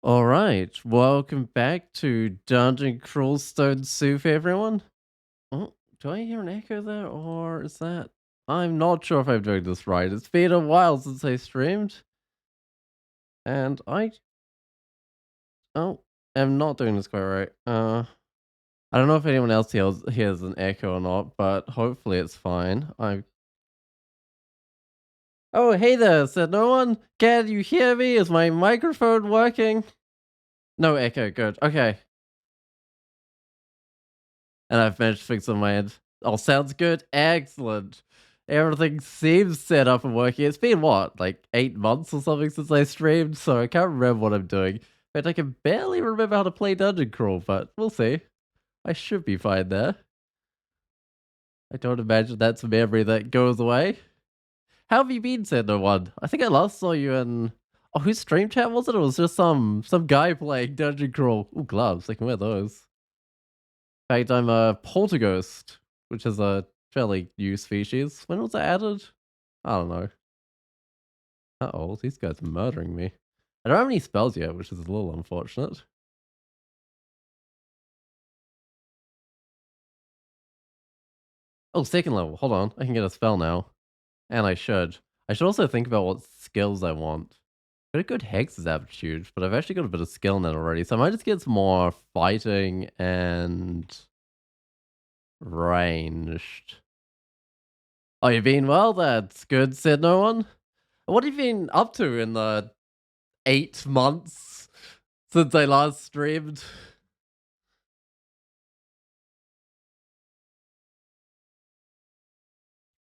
All right, welcome back to Dungeon Crawl Stone Soup, everyone. Oh, do I hear an echo there, or is that? I'm not sure if I'm doing this right. It's been a while since I streamed, and oh am not doing this quite right. I don't know if anyone else hears an echo or not, but hopefully it's fine. Oh, hey there, said no one. Can you hear me? Is my microphone working? No echo. Good. Okay. And I've managed to fix on my end. Oh, sounds good. Excellent. Everything seems set up and working. It's been what, like 8 months or something since I streamed, so I can't remember what I'm doing. In fact, I can barely remember how to play Dungeon Crawl, but we'll see. I should be fine there. I don't imagine that's a memory that goes away. How have you been, said no one? I think I last saw you in. Oh, whose stream chat was it? It was just some guy playing Dungeon Crawl. Ooh, gloves. I can wear those. In fact, I'm a Poltergeist, which is a fairly new species. When was it added? I don't know. Uh-oh, these guys are murdering me. I don't have any spells yet, which is a little unfortunate. Oh, second level. Hold on. I can get a spell now. And I should. I should also think about what skills I want. Got a good Hex's aptitude, but I've actually got a bit of skill in that already. So I might just get some more fighting and ranged. Oh, you've been well? That's good, said no one. What have you been up to in the 8 months since I last streamed?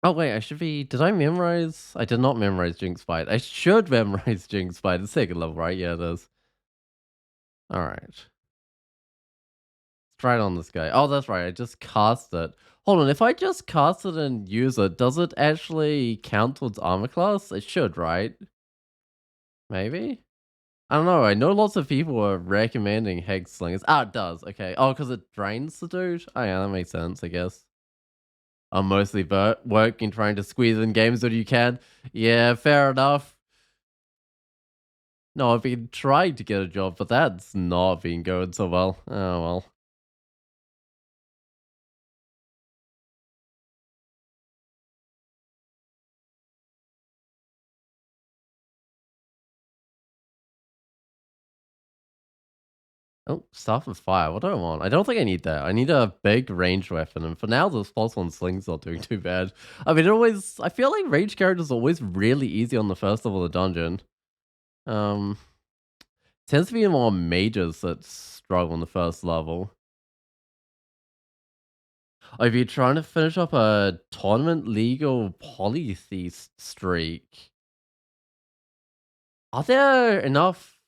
Oh wait, I should be. Did I memorize? I did not memorize Jinx Fight. I should memorize Jinx Fight. It's second level, right? Yeah, it is. All right. Let's try it on this guy. Oh, that's right. I just cast it. Hold on. If I just cast it and use it, does it actually count towards armor class? It should, right? Maybe. I don't know. I know lots of people are recommending hexslingers. Ah, it does. Okay. Oh, because it drains the dude. Oh yeah, that makes sense. I guess. I'm mostly working trying to squeeze in games that you can. Yeah, fair enough. No, I've been trying to get a job, but that's not been going so well. Oh well. Oh, Staff of Fire. What do I want? I don't think I need that. I need a big ranged weapon, and for now, this +1 sling's not doing too bad. I mean, I feel like ranged characters are always really easy on the first level of the dungeon. Um, tends to be more mages that struggle on the first level. I've been trying to finish up a tournament legal polytheist streak. Are there enough?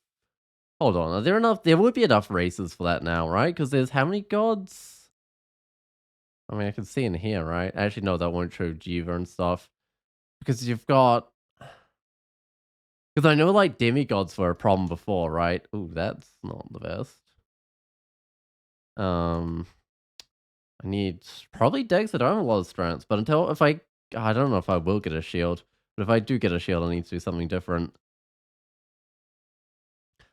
Hold on, are there enough? There would be enough races for that now, right? Because there's how many gods? I mean, I can see in here, right? Actually, no, that won't show Jiva and stuff. Because you've got. Because I know, like, demigods were a problem before, right? Ooh, that's not the best. Um, I need probably decks that don't have a lot of strengths, but I don't know if I will get a shield. But if I do get a shield, I need to do something different.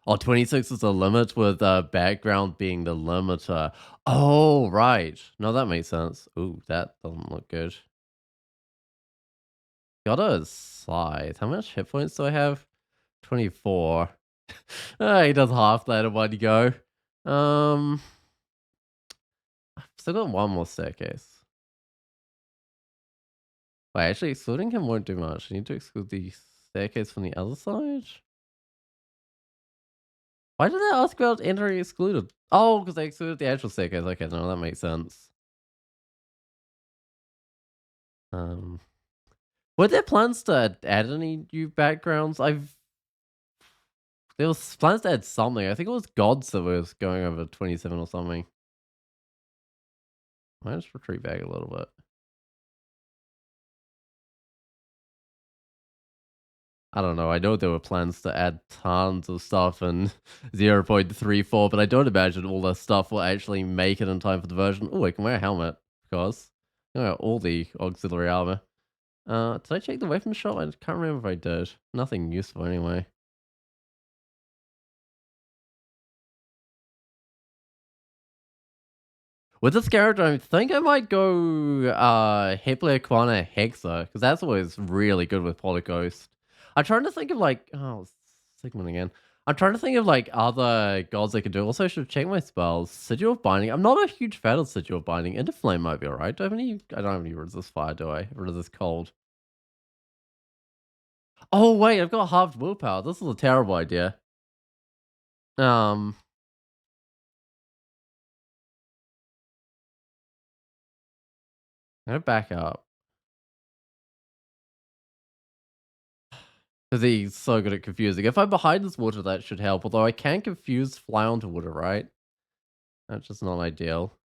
Oh, 26 is the limit with background being the limiter. Oh, right. No, that makes sense. Ooh, that doesn't look good. Got a scythe. How much hit points do I have? 24. He does half that in one go. Um, I've still got one more staircase. Wait, actually, excluding him won't do much. I need to exclude the staircase from the other side. Why did they ask about entering excluded? Oh, because they excluded the actual staircase. Okay, no, that makes sense. Um, were there plans to add any new backgrounds? There was plans to add something. I think it was Gods that was going over 27 or something. I just retreat back a little bit. I don't know. I know there were plans to add tons of stuff in 0.34, but I don't imagine all the stuff will actually make it in time for the version. Oh, I can wear a helmet, of course. All the auxiliary armor. Did I check the weapon shop? I can't remember if I did. Nothing useful anyway. With this character, I think I might go Hepliaquana Hexa, because that's always really good with Poltergeist. I'm trying to think of like Sigmund again. I'm trying to think of like other gods I could do. Also, I should check my spells. Sigil of Binding. I'm not a huge fan of Sigil of Binding. Into Flame might be alright. Do I have any? I don't have any resist fire, do I? Resist cold. Oh wait, I've got halved willpower. This is a terrible idea. Um, I'm gonna back up. Because he's so good at confusing. If I'm behind this water, that should help. Although I can confuse fly onto water, right? That's just not ideal.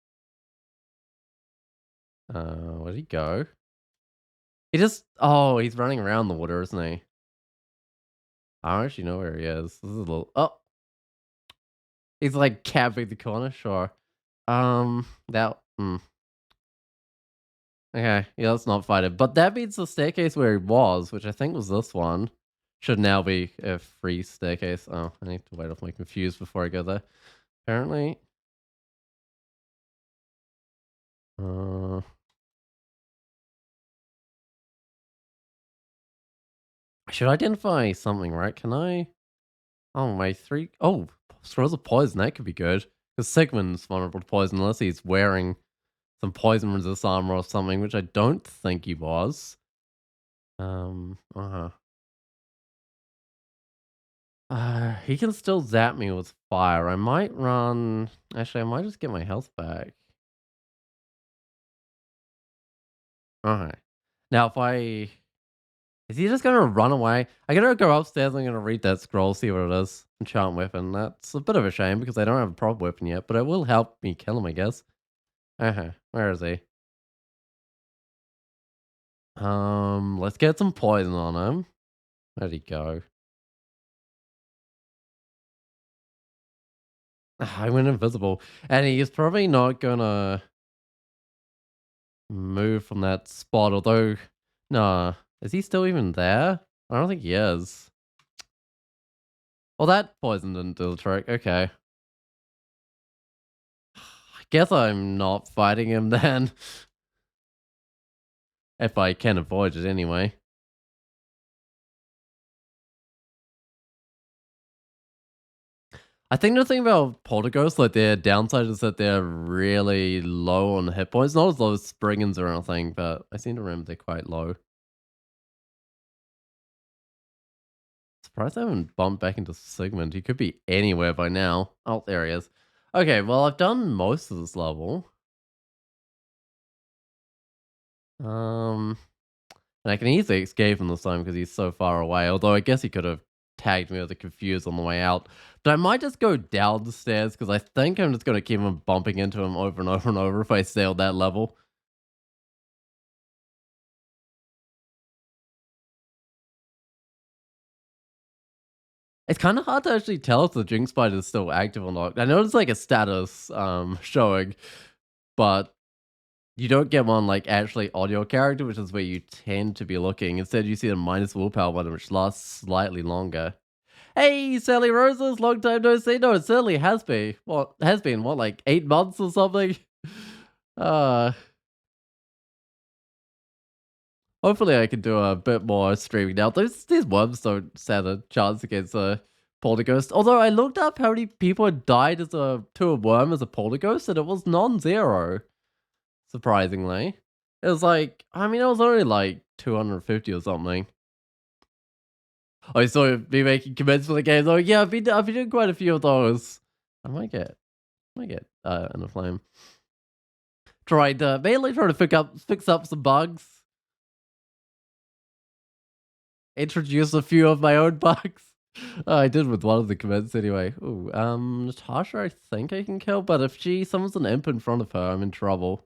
Where'd he go? He just... Oh, he's running around the water, isn't he? I don't actually know where he is. This is a little... Oh! He's like capping the corner, sure. That... Okay, yeah, let's not fight it. But that means the staircase where he was, which I think was this one, should now be a free staircase. Oh, I need to wait off my confused before I go there. Apparently... I should identify something, right? Can I? Oh, my three. Oh, scrolls of poison. That could be good. Because Sigmund's vulnerable to poison unless he's wearing some poison resist armor or something, which I don't think he was. He can still zap me with fire. I might run. Actually, I might just get my health back. Okay. Now, if I is he just gonna run away? I gotta go upstairs and I'm gonna read that scroll, see what it is. Enchant weapon. That's a bit of a shame because I don't have a proper weapon yet, but it will help me kill him, I guess. Where is he? Let's get some poison on him. Where'd he go? I went invisible. And he's probably not gonna move from that spot, although nah. Is he still even there? I don't think he is. Well, that poison didn't do the trick. Okay. I guess I'm not fighting him then. If I can avoid it anyway. I think the thing about Poltergeist, like their downside is that they're really low on hit points. Not as low as Spriggans or anything, but I seem to remember they're quite low. Surprised I haven't bumped back into Sigmund. He could be anywhere by now. Oh, there he is. Okay, well, I've done most of this level. And I can easily escape him this time because he's so far away. Although I guess he could have tagged me with a confused on the way out. But I might just go down the stairs because I think I'm just going to keep on bumping into him over and over and over if I stay on that level. It's kind of hard to actually tell if the Jinx Spider is still active or not. I know it's like a status showing, but you don't get one like actually on your character, which is where you tend to be looking. Instead, you see a minus willpower one, which lasts slightly longer. Hey, Sally Roses, long time no see. No, it certainly has been. What has been? What, like 8 months or something? Uh, Hopefully I can do a bit more streaming now. These worms don't stand a chance against a poltergeist. Although I looked up how many people had died to a worm as a poltergeist, and it was non-zero. Surprisingly, it was like I mean it was only like 250 or something. I saw me making comments for the game. Like, yeah, I've been doing quite a few of those. I might get in a flame. Mainly trying to fix up some bugs. Introduce a few of my own bugs. I did with one of the comments anyway. Ooh, Natasha I think I can kill, but if she summons an imp in front of her, I'm in trouble.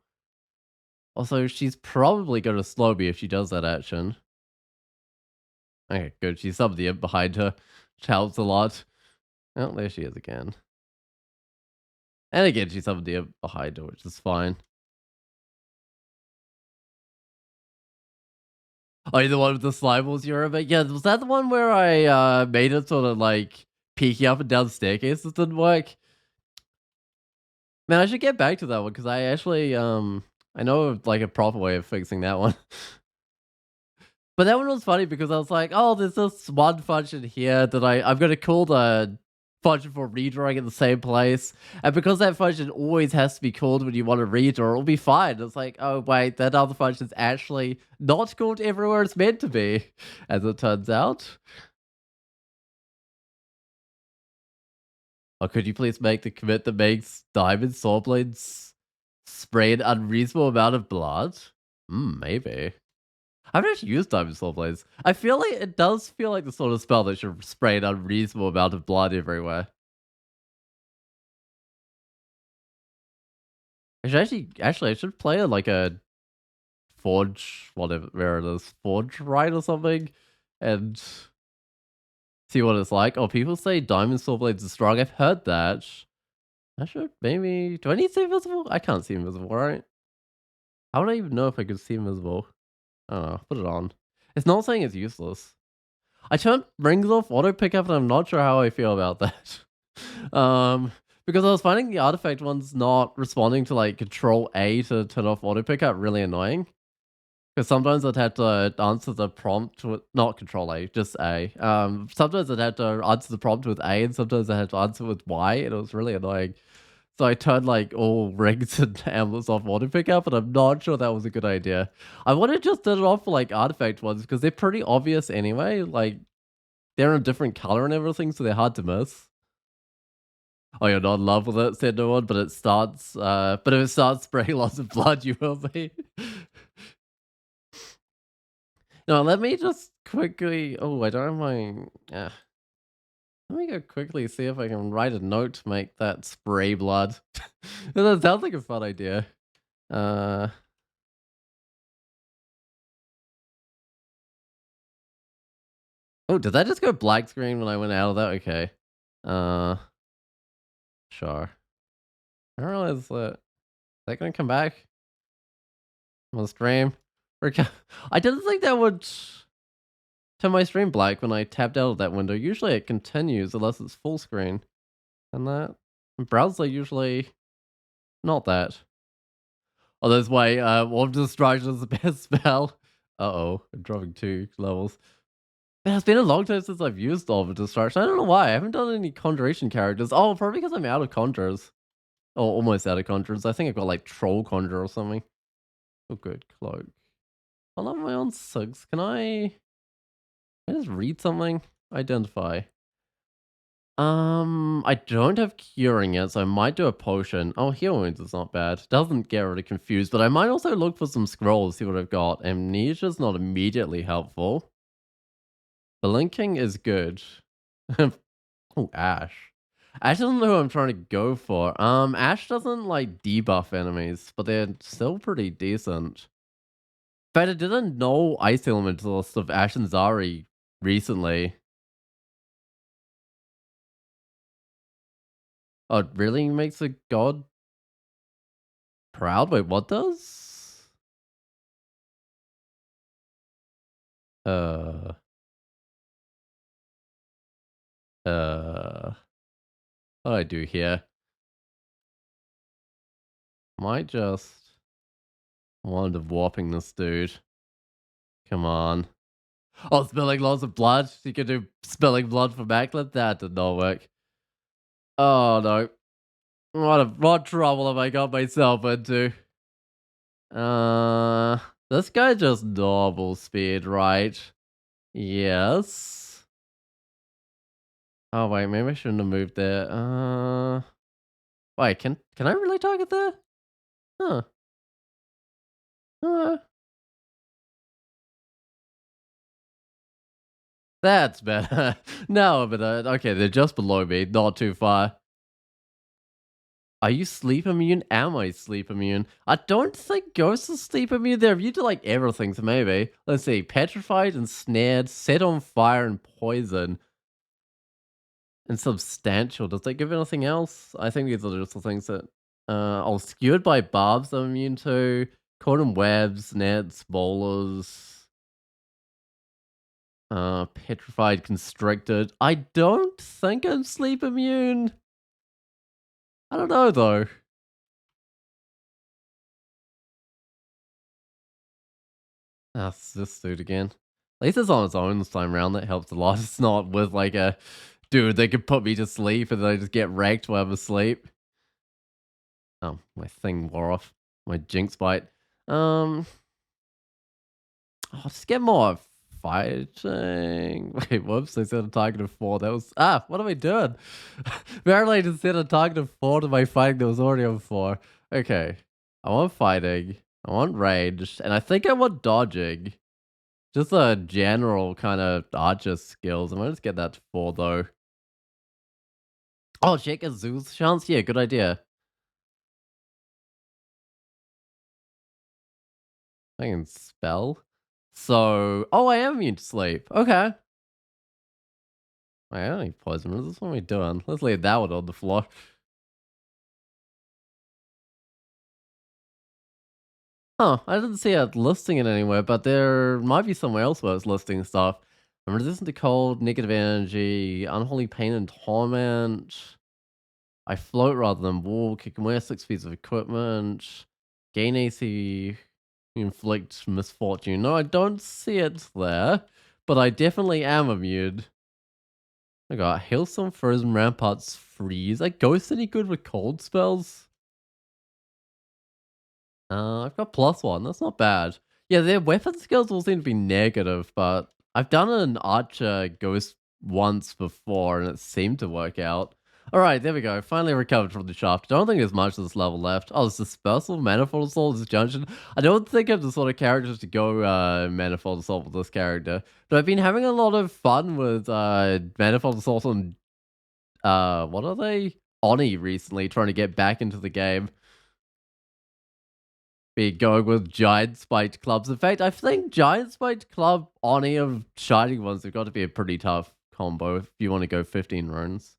Also, she's probably gonna slow me if she does that action. Okay, good. She summoned the imp behind her, which helps a lot. Oh, there she is again. And again, she summoned the imp behind her, which is fine. Oh, you're the one with the slime balls you remember? Yeah, was that the one where I made it sort of like peeking up and down the staircase that didn't work? Man, I should get back to that one because I actually I know of, like, a proper way of fixing that one. But that one was funny because I was like, "Oh, there's this one function here that I'm gonna call the function for redrawing in the same place." And because that function always has to be called when you want to redraw, it'll be fine. It's like, "Oh, wait, that other function's actually not called everywhere it's meant to be," as it turns out. Or could you please make the commit that makes diamond saw blades spray an unreasonable amount of blood? Maybe. I haven't actually used diamond saw blades. I feel like it does feel like the sort of spell that should spray an unreasonable amount of blood everywhere. I should play it like a forge, whatever where it is, forge right or something, and see what it's like. Oh, people say diamond saw blades are strong. I've heard that. I should maybe. Do I need to see invisible? I can't see invisible, right? How would I even know if I could see invisible? I don't know. Put it on. It's not saying it's useless. I turned rings off auto pickup, and I'm not sure how I feel about that. Because I was finding the artifact ones not responding to like Control A to turn off auto pickup really annoying. Because sometimes I'd have to answer the prompt with not Control A, just A. Sometimes I'd have to answer the prompt with A, and sometimes I had to answer with Y, and it was really annoying. So I turned like all rings and amulets off auto pickup, and I'm not sure that was a good idea. I want to just turn it off for like artifact ones because they're pretty obvious anyway. Like they're in a different color and everything, so they're hard to miss. Oh, you're not in love with it, said no one, but it starts, but if it starts spraying lots of blood, you will be. No, let me just quickly. Oh, I don't have my. Let me go quickly see if I can write a note to make that spray blood. That sounds like a fun idea. Uh, oh, did that just go black screen when I went out of that? Okay. Uh, sure. I don't realize that. Is that gonna come back on the stream? I didn't think that would turn my stream black when I tapped out of that window. Usually it continues unless it's full screen. And that browser usually not that. Oh, that's why warp destruction is the best spell. Uh-oh, I'm dropping 2 levels. Man, it's been a long time since I've used Orb of Destruction. I don't know why. I haven't done any conjuration characters. Oh, probably because I'm out of conjures. Or almost out of conjures. I think I've got like Troll Conjure or something. Oh, good. Cloak. I love my own 6. Can I just read something? Identify. I don't have curing yet, so I might do a potion. Oh, heal wounds is not bad. Doesn't get really confused, but I might also look for some scrolls, see what I've got. Amnesia's not immediately helpful. Blinking is good. Oh, Ash. Ash doesn't know who I'm trying to go for. Ash doesn't like debuff enemies, but they're still pretty decent. But I didn't know Ice Elementalist of Ash and Zari recently. Oh, it really makes a god proud? Wait, what does? Uh, what do I do here? Might just wind up warping this dude. Come on. Oh, spilling lots of blood. You can do spilling blood for Macklin? That did not work. Oh no. What trouble have I got myself into? Uh, this guy just normal speed, right? Yes. Oh wait, maybe I shouldn't have moved there. Wait, can I really target there? Huh. Uh, that's better. Now I'm better. Okay, they're just below me, not too far. Are you sleep immune? Am I sleep immune? I don't think ghosts are sleep immune. They're immune to like everything, so maybe. Let's see. Petrified, ensnared, set on fire, and poison. And substantial. Does that give anything else? I think these are just the things that skewered by barbs I'm immune to. Caught in webs, nets, bowlers. Petrified, constricted. I don't think I'm sleep immune. I don't know though. That's this dude again. At least it's on its own this time around. That helps a lot. It's not with like a dude. They could put me to sleep and then I just get wrecked while I'm asleep. Oh, my thing wore off. My jinx bite. I'll just get more fighting. Wait, whoops! I set a target of 4. That was What am I doing? Apparently, I just set a target of 4 to my fighting that was already on 4. Okay, I want fighting. I want range, and I think I want dodging. Just a general kind of archer skills. I might just get that to 4 though. Oh, check a Zeus chance. Yeah, good idea. I can spell. So, oh, I am immune to sleep. Okay. I don't need poison resist. What are we doing? Let's leave that one on the floor. Huh, I didn't see it listing it anywhere, but there might be somewhere else where it's listing stuff. I'm resistant to cold, negative energy, unholy pain and torment. I float rather than walk. I can wear 6 pieces of equipment. Gain AC, inflict misfortune. No, I don't see it there, but I definitely am immune. I got Hailstorm, Frozen Ramparts, Freeze. Are ghosts any good with cold spells? I've got +1. That's not bad. Yeah, their weapon skills all seem to be negative, but I've done an archer ghost once before and it seemed to work out. Alright, there we go. Finally recovered from the shaft. I don't think there's much of this level left. Oh, it's Dispersal, Manifold Assault, Disjunction. I don't think I'm the sort of character to go Manifold Assault with this character. But I've been having a lot of fun with Manifold Assault and what are they? Oni recently, trying to get back into the game. Be going with giant spiked clubs. In fact, I think giant spiked club on any of shining ones have got to be a pretty tough combo if you want to go 15 runes.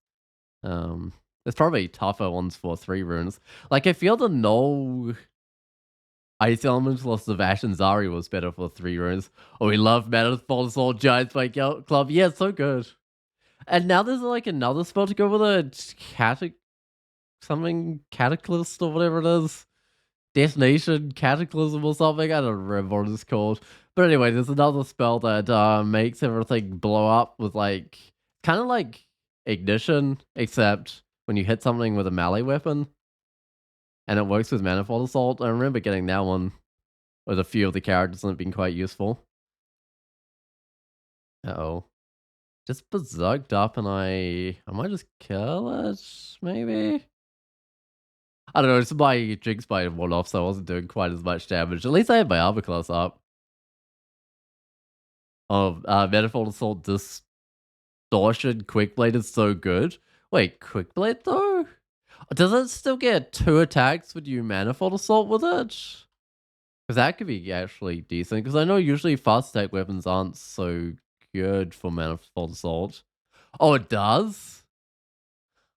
There's probably tougher ones for 3 runes. Like I feel the no ice elementalist of Ash and Zari was better for 3 runes. Oh, we love Manifold Assault Giant Spike Club. Yeah, it's so good. And now there's like another spell to go with a something cataclysm or whatever it is. Detonation, Cataclysm or something. I don't remember what it's called. But anyway, there's another spell that makes everything blow up with like kind of like ignition, except when you hit something with a melee weapon, and it works with Manifold Assault. I remember getting that one with a few of the characters and it being quite useful. Uh-oh. Just berserked up and I might just kill it, maybe? I don't know, it's my Jinx Bite and one off, so I wasn't doing quite as much damage. At least I had my armor class up. Oh, Manifold Assault Distortion Quickblade is so good. Wait, Quickblade though? Does it still get 2 attacks when you Manifold Assault with it? Because that could be actually decent, because I know usually fast attack weapons aren't so good for Manifold Assault. Oh, it does?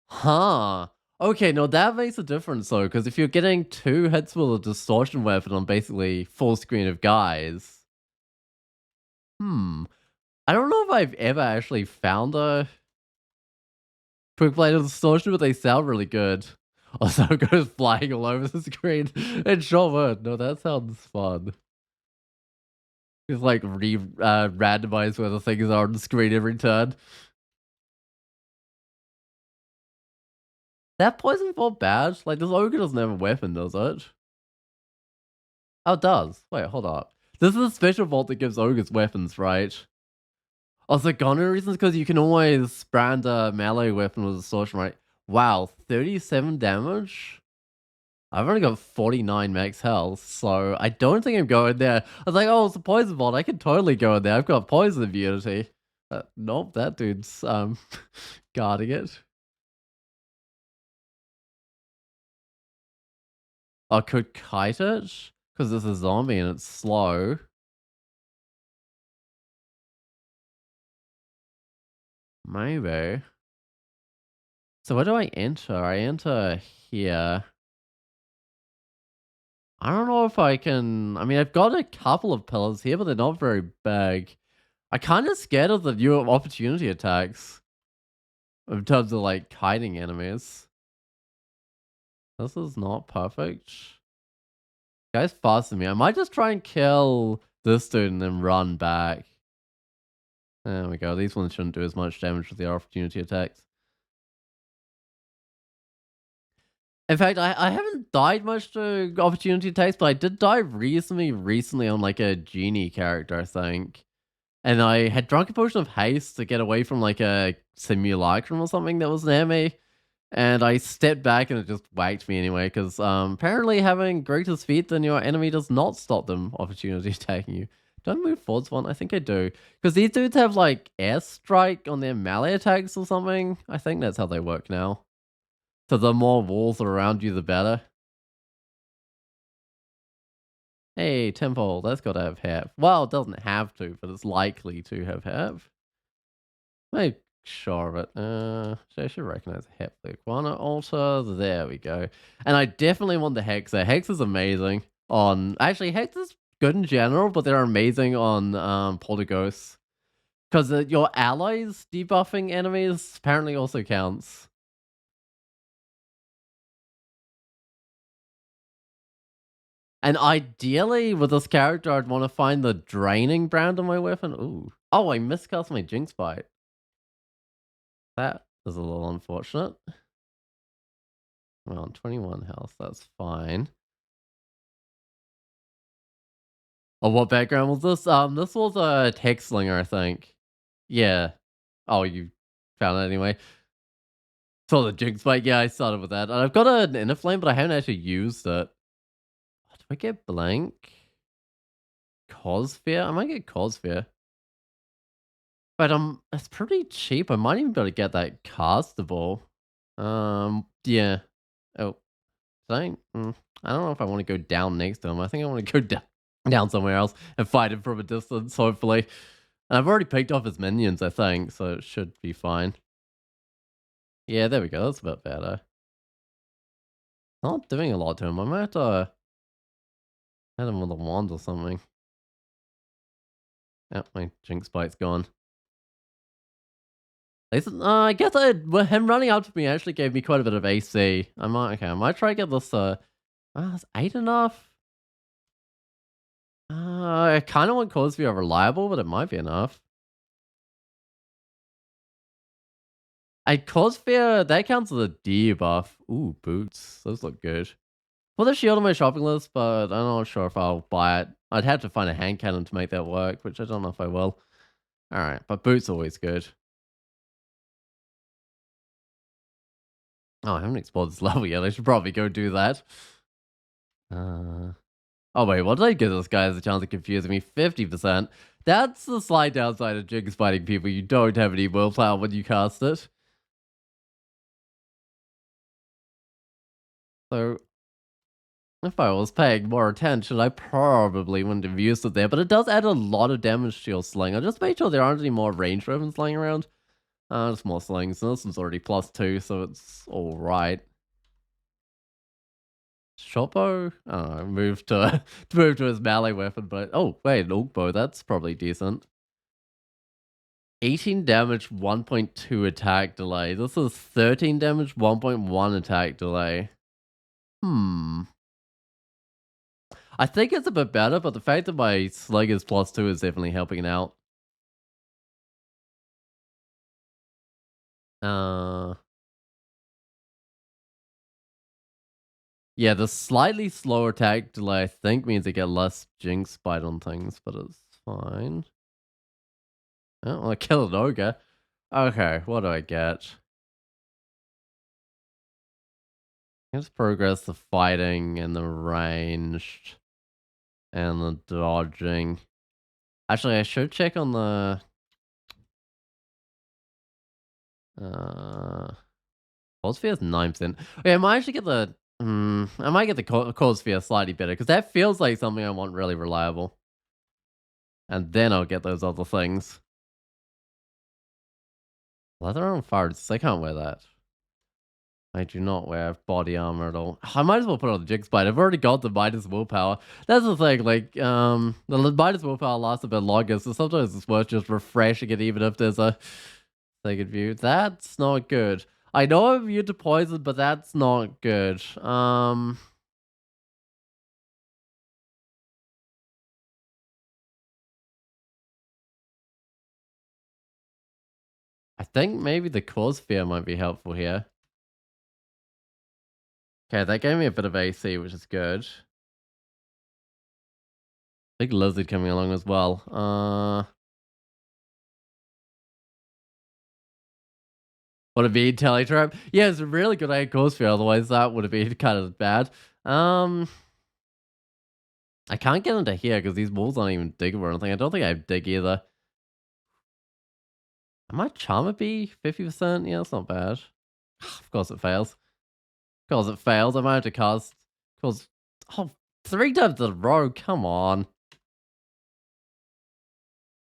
Huh. Okay, no, that makes a difference though, because if you're getting 2 hits with a distortion weapon on basically full screen of guys, I don't know if I've ever actually found a quick blade of distortion, but they sound really good. Also, it goes flying all over the screen. It sure would. No, that sounds fun. It's like randomize where the things are on the screen every turn. That poison bolt bad? Like, this ogre doesn't have a weapon, does it? Oh, it does. Wait, hold up. This is a special vault that gives ogres weapons, right? Also, Goner reasons because you can always brand a melee weapon with distortion, right? Wow, 37 damage? I've only got 49 max health, so I don't think I'm going there. I was like, oh, it's a poison vault. I can totally go in there. I've got poison immunity. Nope, that dude's guarding it. I could kite it because it's a zombie and it's slow. Maybe. So where do I enter? I enter here. I don't know if I can. I mean, I've got a couple of pillars here, but they're not very big. I'm kind of scared of the new opportunity attacks in terms of like kiting enemies. This is not perfect. Guy's faster than me. I might just try and kill this dude and then run back. There we go. These ones shouldn't do as much damage with the opportunity attacks. In fact, I haven't died much to opportunity attacks, but I did die recently on like a genie character, I think. And I had drunk a potion of haste to get away from like a simulacrum or something that was near me. And I stepped back and it just whacked me anyway, because apparently having greater speed than your enemy does not stop them opportunity attacking you. Do I move forwards one? I think I do. Because these dudes have like airstrike on their melee attacks or something. I think that's how they work now. So the more walls are around you, the better. Hey, temple, that's got to have half. Well, it doesn't have to, but it's likely to have half. Make sure of it. So I should recognize the Heplik one. Altar, there we go. And I definitely want the Hexer. Hex is amazing on... Actually, Hex is good in general, but they're amazing on Poltergeist. Because your allies debuffing enemies apparently also counts. And ideally, with this character, I'd want to find the draining brand on my weapon. Ooh. Oh, I miscast my Jinx Bite. That is a little unfortunate. Well, 21 health, that's fine. Oh, what background was this? This was a hexslinger, I think. Yeah. Oh, you found it anyway. So the Jinx Bite, yeah, I started with that. And I've got an Inner Flame, but I haven't actually used it. Do I get blank? Cossphere? I might get Cossphere. But it's pretty cheap. I might even be able to get that castable. Yeah. Oh, I don't know if I want to go down next to him. I think I want to go down somewhere else and fight him from a distance, hopefully. And I've already picked off his minions, I think, so it should be fine. Yeah, there we go. That's a bit better. Not doing a lot to him. I might have to hit him with a wand or something. Yep, my Jinx Bite's gone. I guess him running up to me actually gave me quite a bit of AC. I might try to get this. Is 8 enough? I kind of want cause to be reliable, but it might be enough. Cossphere, that counts as a debuff. Ooh, boots. Those look good. Put the shield on my shopping list, but I'm not sure if I'll buy it. I'd have to find a hand cannon to make that work, which I don't know if I will. Alright, but boots always good. Oh, I haven't explored this level yet. I should probably go do that. Oh wait, what did I give this guy as a chance of confusing me? 50%. That's the slight downside of Jinx fighting people. You don't have any willpower when you cast it. So, if I was paying more attention, I probably wouldn't have used it there, but it does add a lot of damage to your slinger. Just make sure there aren't any more range weapons lying around. Just more slings. And this one's already +2, so it's alright. Shoppo? Oh, moved to move to his melee weapon, but oh wait, an Orc bow, that's probably decent. 18 damage, 1.2 attack delay. This is 13 damage, 1.1 attack delay. I think it's a bit better, but the fact that my sling is +2 is definitely helping it out. Yeah, the slightly slower attack delay I think means I get less Jinx Bite on things, but it's fine. Oh, I kill an ogre. Okay, what do I get? Let's progress the fighting and the ranged and the dodging. Actually, I should check on the Cause Sphere is 9%. Okay, I might actually get the I might get the Cause Sphere slightly better because that feels like something I want really reliable. And then I'll get those other things. Leather on fire, I can't wear that. I do not wear body armor at all. I might as well put on the Jinx Bite. I've already got the Midas Willpower. That's the thing, like, the Midas Willpower lasts a bit longer, so sometimes it's worth just refreshing it even if there's a second view. That's not good. I know I'm immune to poison, but that's not good. think maybe the core sphere might be helpful here. Okay, that gave me a bit of AC, which is good. Big lizard coming along as well. Would it be teletrap? Yeah, it's a really good core sphere, otherwise that would have been kind of bad. Um, I can't get into here because these walls aren't even dig or anything. I don't think I have dig either. I might charm be 50%. Yeah, that's not bad. Of course it fails. Of course it fails. I might have to cast. Cause oh, 3 times in a row. Come on.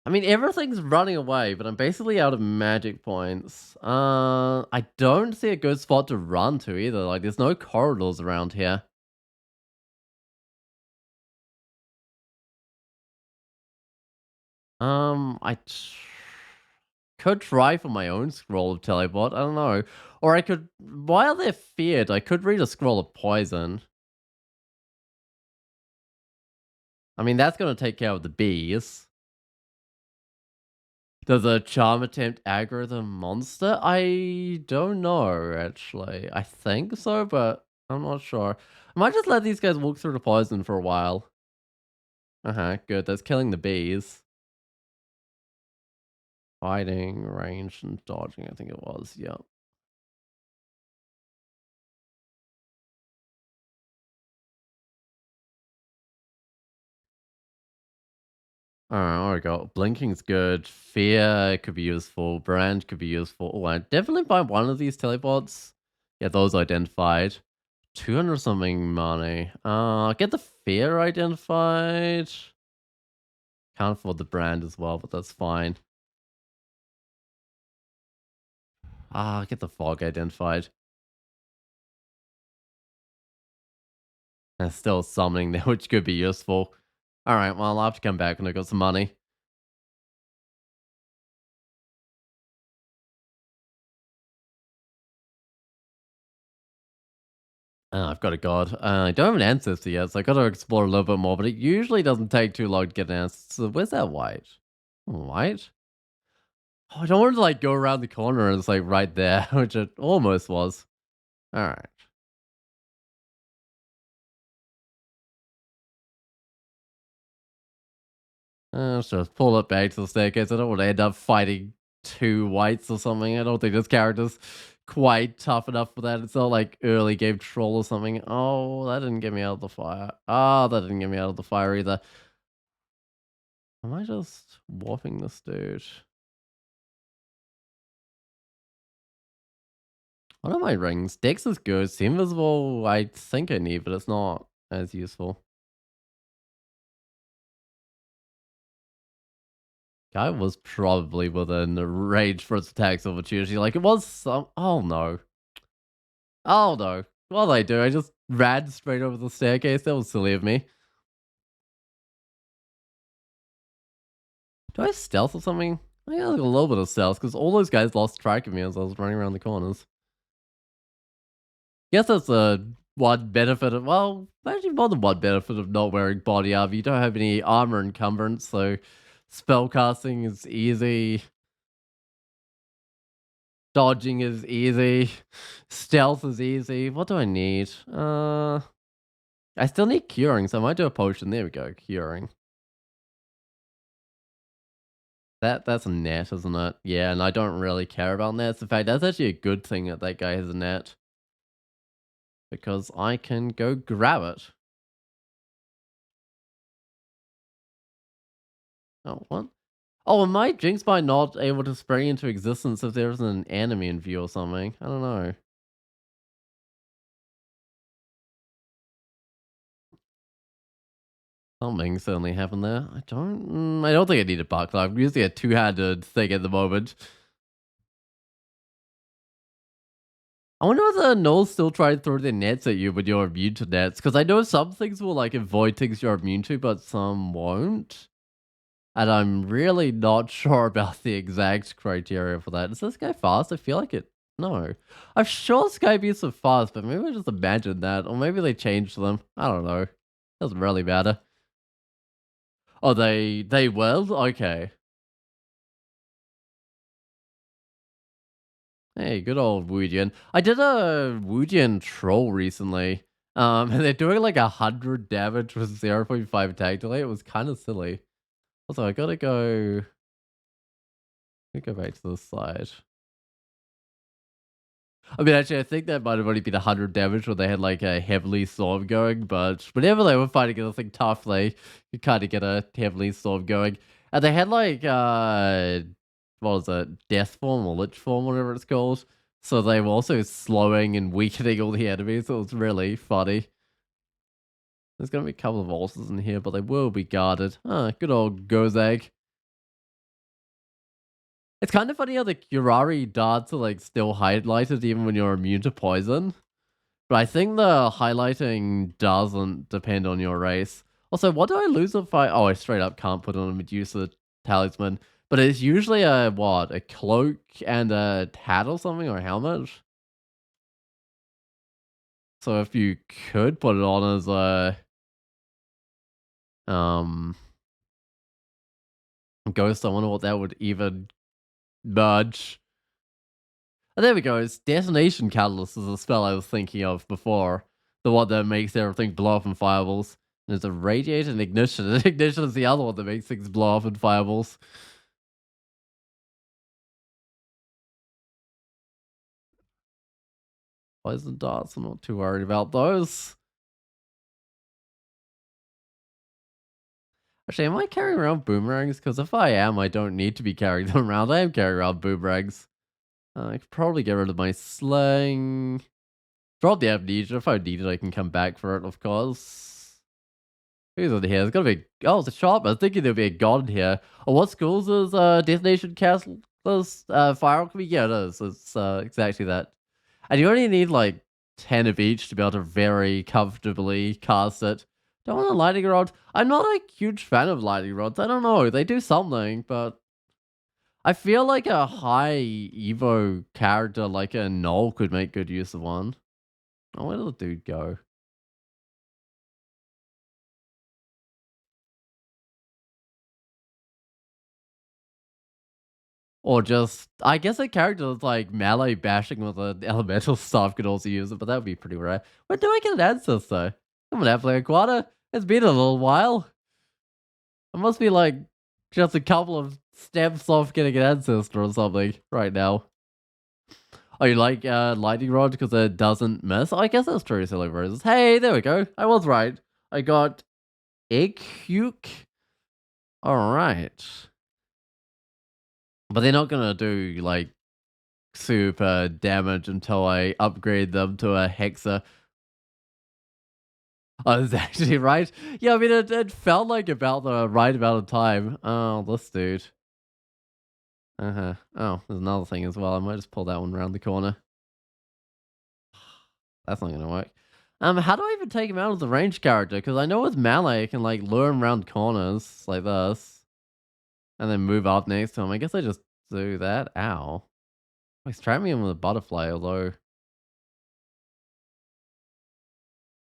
I mean, everything's running away, but I'm basically out of magic points. I don't see a good spot to run to either. Like, there's no corridors around here. Could try for my own scroll of teleport. I don't know. Or I could, while they're feared, I could read a scroll of poison. I mean, that's going to take care of the bees. Does a charm attempt aggro the monster? I don't know, actually. I think so, but I'm not sure. I might just let these guys walk through the poison for a while. Good. That's killing the bees. Fighting, range, and dodging, I think it was. Yep. Alright, there we go. Blinking's good. Fear could be useful. Brand could be useful. Oh, I definitely buy one of these teleports. Yeah, those identified. 200 something money. Get the fear identified. Can't afford the brand as well, but that's fine. Get the fog identified. There's still something there which could be useful. Alright, well, I'll have to come back when I got some money. I've got a god. I don't have an ancestor yet, so I gotta explore a little bit more, but it usually doesn't take too long to get an ancestor. So where's that white? White? Oh, I don't want to like go around the corner and it's like right there, which it almost was. Alright. Let's just pull it back to the staircase. I don't want to end up fighting 2 whites or something. I don't think this character's quite tough enough for that. It's not like early game troll or something. Oh, that didn't get me out of the fire. That didn't get me out of the fire either. Am I just warping this dude? What are my rings? Dex is good. See invisible, I think I need, but it's not as useful. Guy was probably within the range for its attacks opportunity. Like it was some. Oh no. Oh no. What did I do? I just ran straight over the staircase. That was silly of me. Do I have stealth or something? I got a little bit of stealth because all those guys lost track of me as I was running around the corners. Guess that's a one benefit of, well, actually more than one benefit of not wearing body armor. You don't have any armor encumbrance, so spell casting is easy. Dodging is easy. Stealth is easy. What do I need? I still need curing, so I might do a potion. There we go, curing. That's a net, isn't it? Yeah, and I don't really care about nets. In fact, that's actually a good thing that that guy has a net. Because I can go grab it. Oh, what? Oh, am I Jinx by not able to spring into existence if there isn't an enemy in view or something? I don't know. Something certainly happened there. I don't think I need a buckler. I'm using a two-handed thing at the moment. I wonder if the gnolls still try to throw their nets at you when you're immune to nets. Because I know some things will like avoid things you're immune to, but some won't. And I'm really not sure about the exact criteria for that. Is this guy fast? I feel like it. No. I'm sure Skybeats are fast, but maybe I just imagined that. Or maybe they changed them. I don't know. Doesn't really matter. Oh, they will? Okay. Hey, good old Wujian. I did a Wujian troll recently. And they're doing like 100 damage with 0.5 attack delay. It was kind of silly. Also, I gotta go. Let me go back to the side. I mean, actually, I think that might have only been 100 damage when they had like a heavily storm going, but whenever they were fighting anything tough, they could kind of get a heavily storm going. And they had like, what was it, death form or lich form, whatever it's called. So they were also slowing and weakening all the enemies. It was really funny. There's going to be a couple of ulcers in here, but they will be guarded. Ah, good old Gozag. It's kind of funny how the Curari darts are like still highlighted even when you're immune to poison. But I think the highlighting doesn't depend on your race. Also, what do I lose if I... Oh, I straight up can't put on a Medusa talisman. But it's usually a, what? A cloak and a hat or something, or a helmet? So if you could put it on as a... Ghost, I wonder what that would even merge. Oh, there we go. It's Detonation Catalyst is a spell I was thinking of before. The one that makes everything blow up in fireballs. There's a Radiate and Ignition. And Ignition is the other one that makes things blow up in fireballs. Poison darts, I'm not too worried about those. Actually, am I carrying around boomerangs? Because if I am, I don't need to be carrying them around. I am carrying around boomerangs. I could probably get rid of my sling. Drop the amnesia. If I need it, I can come back for it, of course. Who's in here? There's gotta be... Oh, it's a shop. I was thinking there'd be a god in here. Oh, what schools is Detonation Castle? Fire Alchemy? Yeah, it is. It's exactly that. And you only need like 10 of each to be able to very comfortably cast it. Don't want a lightning rod. I'm not a huge fan of lightning rods. I don't know. They do something, but I feel like a high Evo character like a Null could make good use of one. Oh, where did the dude go? Or just, I guess a character that's like melee bashing with an elemental stuff could also use it, but that would be pretty rare. When do I get an ancestor? I'm gonna have to play Aquata. It's been a little while. I must be like just a couple of steps off getting an ancestor or something right now. Oh, you like lightning rod because it doesn't miss? Oh, I guess that's true, silly roses. Hey, there we go. I was right. I got egg huke. All right. But they're not gonna do like super damage until I upgrade them to a hexa. Oh, that's actually right. Yeah, I mean, it felt like about the right amount of time. Oh, this dude. Oh, there's another thing as well. I might just pull that one around the corner. That's not gonna work. How do I even take him out as a ranged character? Because I know with melee, I can like lure him around corners like this, and then move up next to him. I guess I just do that. Ow! He's trapping him with a butterfly, although.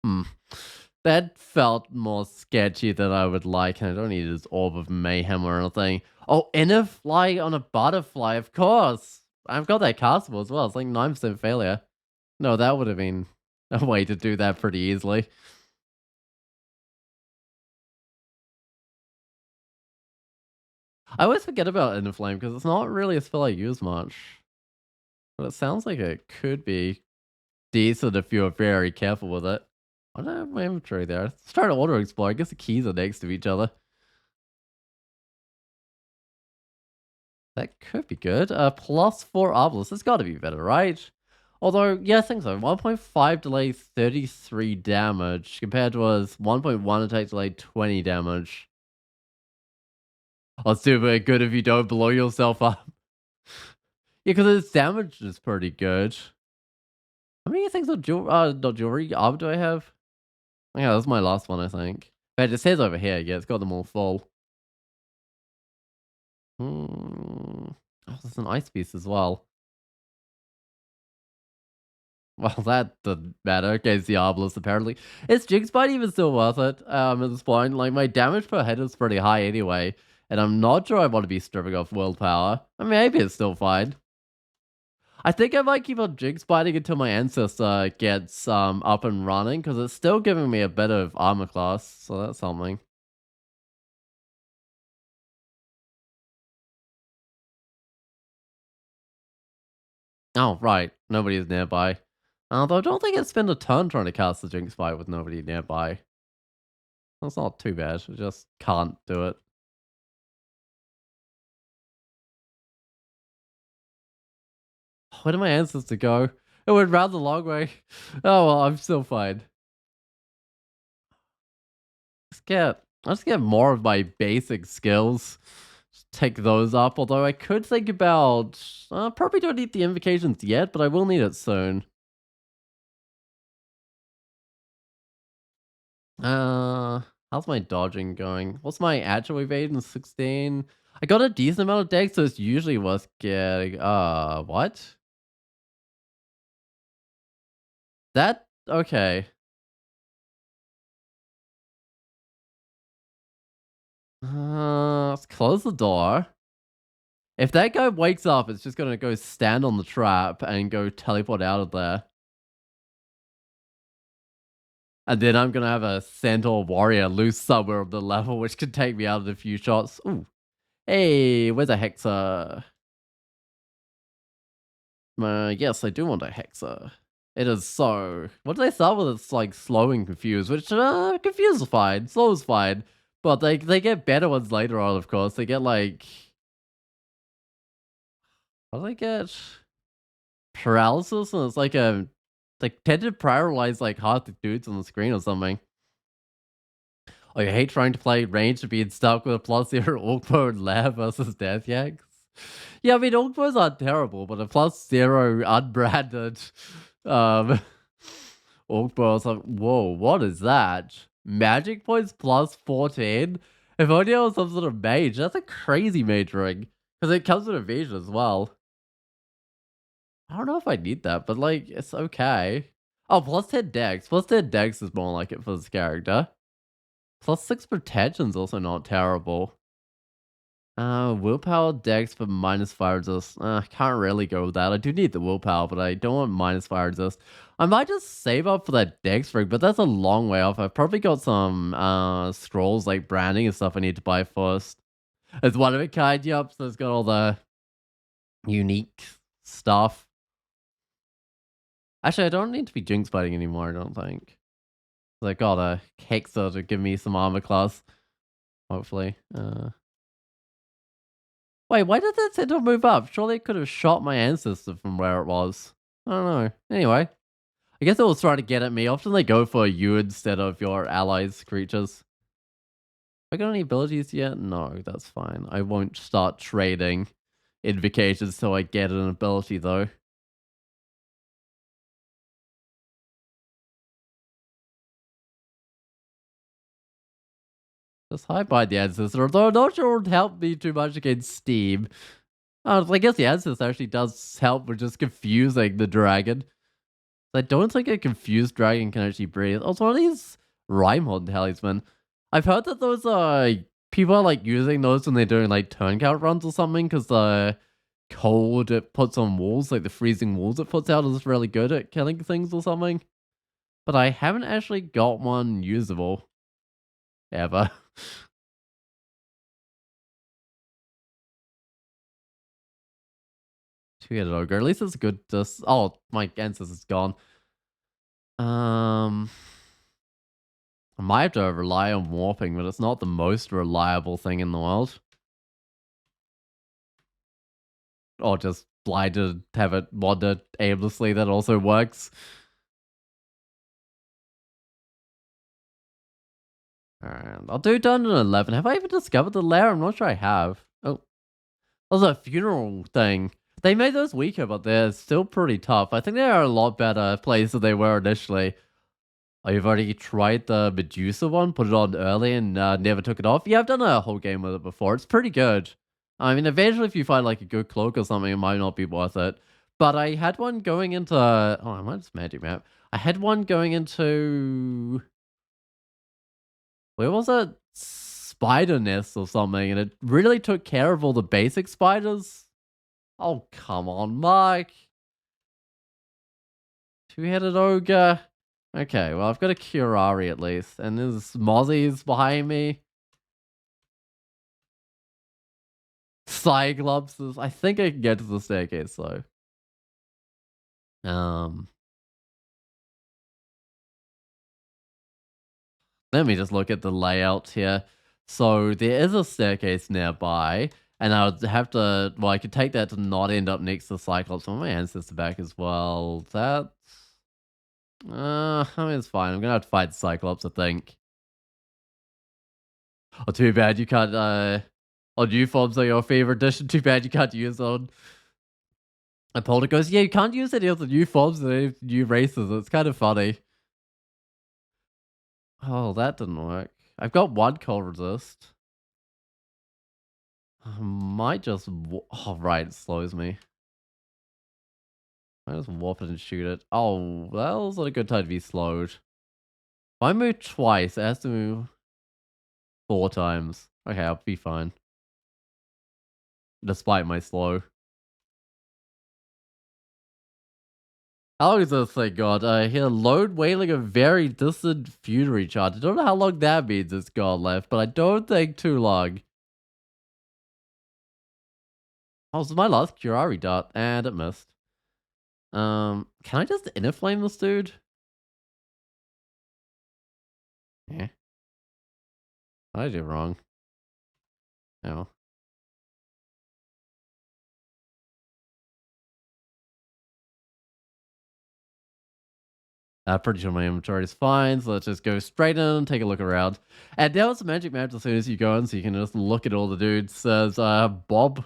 Hmm. That felt more sketchy than I would like, and I don't need his orb of mayhem or anything. Oh, inner fly on a butterfly, of course. I've got that castable as well. It's like 9% failure. No, that would have been a way to do that pretty easily. I always forget about inner flame because it's not really a spell I use much. But it sounds like it could be decent if you're very careful with it. I don't have my inventory there. Let's try to auto explore. I guess the keys are next to each other. That could be good. +4 obelisk. It's got to be better, right? Although, yeah, I think so. 1.5 delay, 33 damage, compared to us 1.1 attack delay, 20 damage. Oh, super good if you don't blow yourself up. Yeah, because its damage is pretty good. How many things of not jewelry armor do I have? Yeah, that's my last one, I think. But it says over here, yeah, it's got them all full. Oh, there's an ice piece as well. Well, that doesn't matter. Okay, it's the Obelisk, apparently. Is Jinx Bite even still worth it at this point? Like, my damage per head is pretty high anyway, and I'm not sure I want to be stripping off willpower. I mean, maybe it's still fine. I think I might keep on jinx biting until my ancestor gets up and running, because it's still giving me a bit of armor class, so that's something. Oh, right. Nobody is nearby. Although I don't think I'd spend a turn trying to cast the jinx bite with nobody nearby. That's not too bad. I just can't do it. Where did my ancestor go? It went round the long way. Oh well, I'm still fine. Let's get more of my basic skills. Just take those up. Although I could think about probably don't need the invocations yet, but I will need it soon. How's my dodging going? What's my actual evasion? 16. I got a decent amount of dex, so it's usually worth getting. What? That okay. Let's close the door. If that guy wakes up, it's just gonna go stand on the trap and go teleport out of there. And then I'm gonna have a centaur warrior loose somewhere on the level, which could take me out in a few shots. Ooh. Hey, where's a hexer? Yes, I do want a hexer. It is so. What did they start with? It's like slow and confused, which confused is fine. Slow is fine. But they get better ones later on, of course. They get like what do they get? Paralysis, and it's like a like tend to paralyze like half the dudes on the screen or something. Oh, you hate trying to play range and being stuck with a +0 Orkbo and Lair versus Death Yanks? Yeah, I mean Orkbos aren't terrible, but a +0 unbranded um Orkbo is like, whoa, what is that? Magic points +14? If only I was some sort of mage. That's a crazy mage ring. Because it comes with evasion as well. I don't know if I need that, but like, it's okay. Oh, +10 dex. +10 dex is more like it for this character. +6 protection's also not terrible. Willpower dex for minus fire resist. Can't really go with that. I do need the willpower, but I don't want minus fire resist. I might just save up for that dex rig, but that's a long way off. I've probably got some scrolls like branding and stuff I need to buy first. It's one of a kind, yep, so it's got all the unique stuff. Actually, I don't need to be jinx fighting anymore, I don't think. I got a Hexer to give me some armor class, hopefully. Wait, why did that centaur move up? Surely it could have shot my ancestor from where it was. I don't know. Anyway, I guess it was trying to get at me. Often they go for you instead of your allies' creatures. I got any abilities yet? No, that's fine. I won't start trading invocations till I get an ability, though. Just hide by the ancestor, though I'm not sure it would help me too much against Steam. I guess the ancestor actually does help with just confusing the dragon. I don't think a confused dragon can actually breathe. Also, one of these Rhymehold talisman. I've heard that those people are like using those when they're doing like turn count runs or something, because the cold it puts on walls, like the freezing walls it puts out, is really good at killing things or something. But I haven't actually got one usable ever. Two-headed ogre. At least it's good. Just oh, my answers is gone. I might have to rely on warping, but it's not the most reliable thing in the world. Or just blinded, have it wander aimlessly. That also works. Alright, I'll do Dungeon 11. Have I even discovered the lair? I'm not sure I have. Oh, there's a funeral thing. They made those weaker, but they're still pretty tough. I think they are a lot better placed than they were initially. Oh, you've already tried the Medusa one? Put it on early and never took it off? Yeah, I've done a whole game with it before. It's pretty good. I mean, eventually if you find like a good cloak or something, it might not be worth it. But I had one going into... Oh, I might just magic map. I had one going into... Where was it? Spider nest or something, and it really took care of all the basic spiders. Oh, come on, Mike. Two-headed ogre. Okay, well, I've got a Curari at least. And there's Mozzies behind me. Cyclopses. I think I can get to the staircase, though. Let me just look at the layout here. So there is a staircase nearby, and I would have to, well, I could take that to not end up next to Cyclops on my ancestor back as well. That's, I mean, it's fine. I'm gonna have to fight Cyclops, I think. Oh, too bad you can't, on U-Forms are your favorite edition. Too bad you can't use on a Poltergeist. Yeah, you can't use any of the new forms and any new races. It's kind of funny. Oh, that didn't work. I've got one cold resist. I might just... Oh, right, it slows me. I just warp it and shoot it. Oh, that was not a good time to be slowed. If I move twice, it has to move 4 times. Okay, I'll be fine. Despite my slow. How long is this thing got? Here, load whaling a very distant funerary chart. I don't know how long that means it's got left, but I don't think too long. Oh, this is my last Curari dart, and it missed. Can I just inner flame this dude? Yeah. What did I do wrong? No. Pretty sure my inventory is fine, so let's just go straight in and take a look around. And now it's a magic map as soon as you go in, so you can just look at all the dudes. There's Bob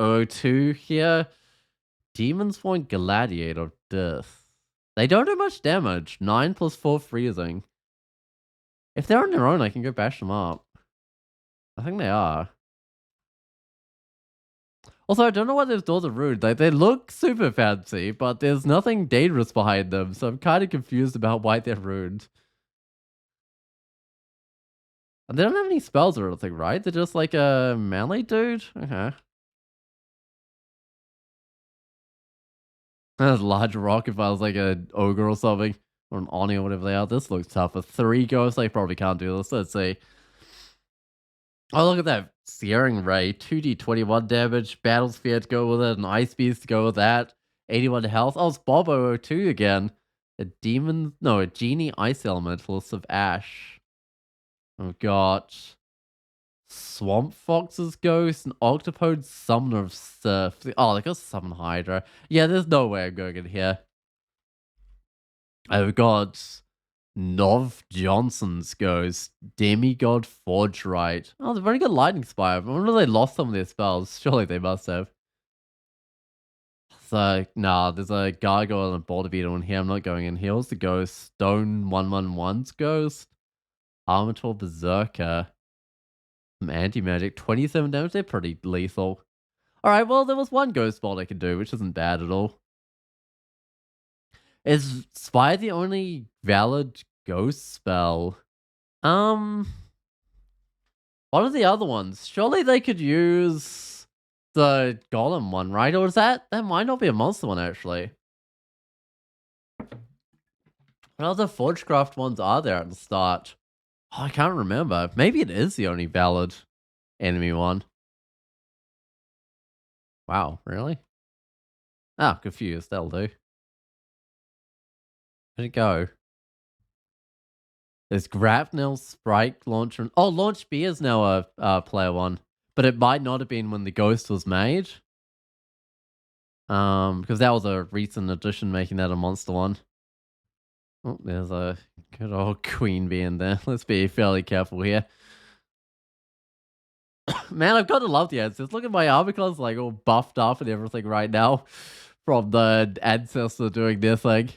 002 here. Demon's Point Gladiator Death. They don't do much damage. 9 plus 4 freezing. If they're on their own, I can go bash them up. I think they are. Also, I don't know why those doors are rude. Like, they look super fancy, but there's nothing dangerous behind them, so I'm kind of confused about why they're rude. And they don't have any spells or anything, right? They're just like a melee dude? Okay. That's a large rock if I was like an ogre or something. Or an Oni or whatever they are. This looks tough. With 3 ghosts, I probably can't do this. Let's see. Oh, look at that. Searing Ray. 2d21 damage. Battle Sphere to go with it. An Ice Beast to go with that. 81 health. Oh, it's Bob 002 again. A demon. No, a genie ice elementalist of Ash. I've got Swamp Fox's Ghost and Octopode Summoner of Surf. Oh, they got Summon Hydra. Yeah, there's no way I'm going in here. I've got Nov Johnson's Ghost, Demigod Forge Right. Oh, they've only got Lightning Spire. I wonder if they lost some of their spells. Surely they must have. So, nah, there's a Gargoyle and a Boulder Beetle in here. I'm not going in here. What's the Ghost? Stone 111's Ghost. Armator Berserker. Some anti-magic. 27 damage. They're pretty lethal. Alright, well, there was one Ghost spell I could do, which isn't bad at all. Is Spire the only valid ghost spell? What are the other ones? Surely they could use the golem one, right? Or is that might not be a monster one, actually. What other Forgecraft ones are there at the start? Oh, I can't remember. Maybe it is the only valid enemy one. Wow, really? Ah, confused. That'll do. Where'd it go? There's Grapnel, Sprite, Launcher. Oh, Launch B is now a player one. But it might not have been when the Ghost was made. Because that was a recent addition making that a monster one. Oh, there's a good old Queen Bee in there. Let's be fairly careful here. Man, I've got to love the ancestors. Look at my armor class, like all buffed up and everything right now. From the ancestor doing their thing.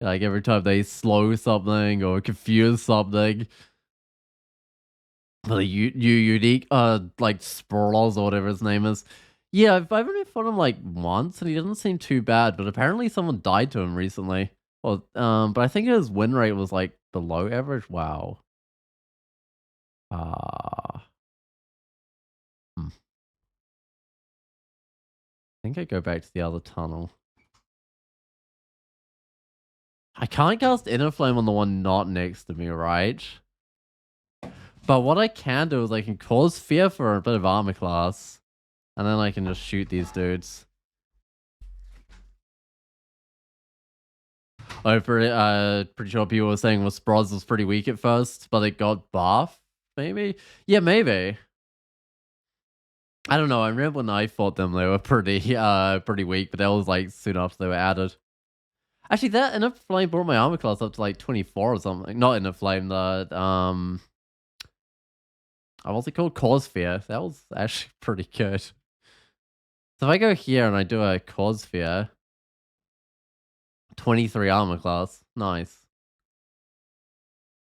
Like every time they slow something or confuse something. The unique, like Sprawls or whatever his name is. Yeah, I've only fought him like once, and he doesn't seem too bad. But apparently, someone died to him recently. Well, but I think his win rate was like below average. Wow. Ah. think I go back to the other tunnel. I can't cast Inner Flame on the one not next to me, right? But what I can do is I can cause fear for a bit of armor class. And then I can just shoot these dudes. I'm pretty sure people were saying Sproz was pretty weak at first, but it got buff, maybe? Yeah, maybe. I don't know. I remember when I fought them, they were pretty weak, but that was like soon after they were added. Actually, that Inner Flame brought my armor class up to like 24 or something. Not Inner Flame, what's it called? Cause Fear. That was actually pretty good. So if I go here and I do a Cause Fear, 23 armor class. Nice.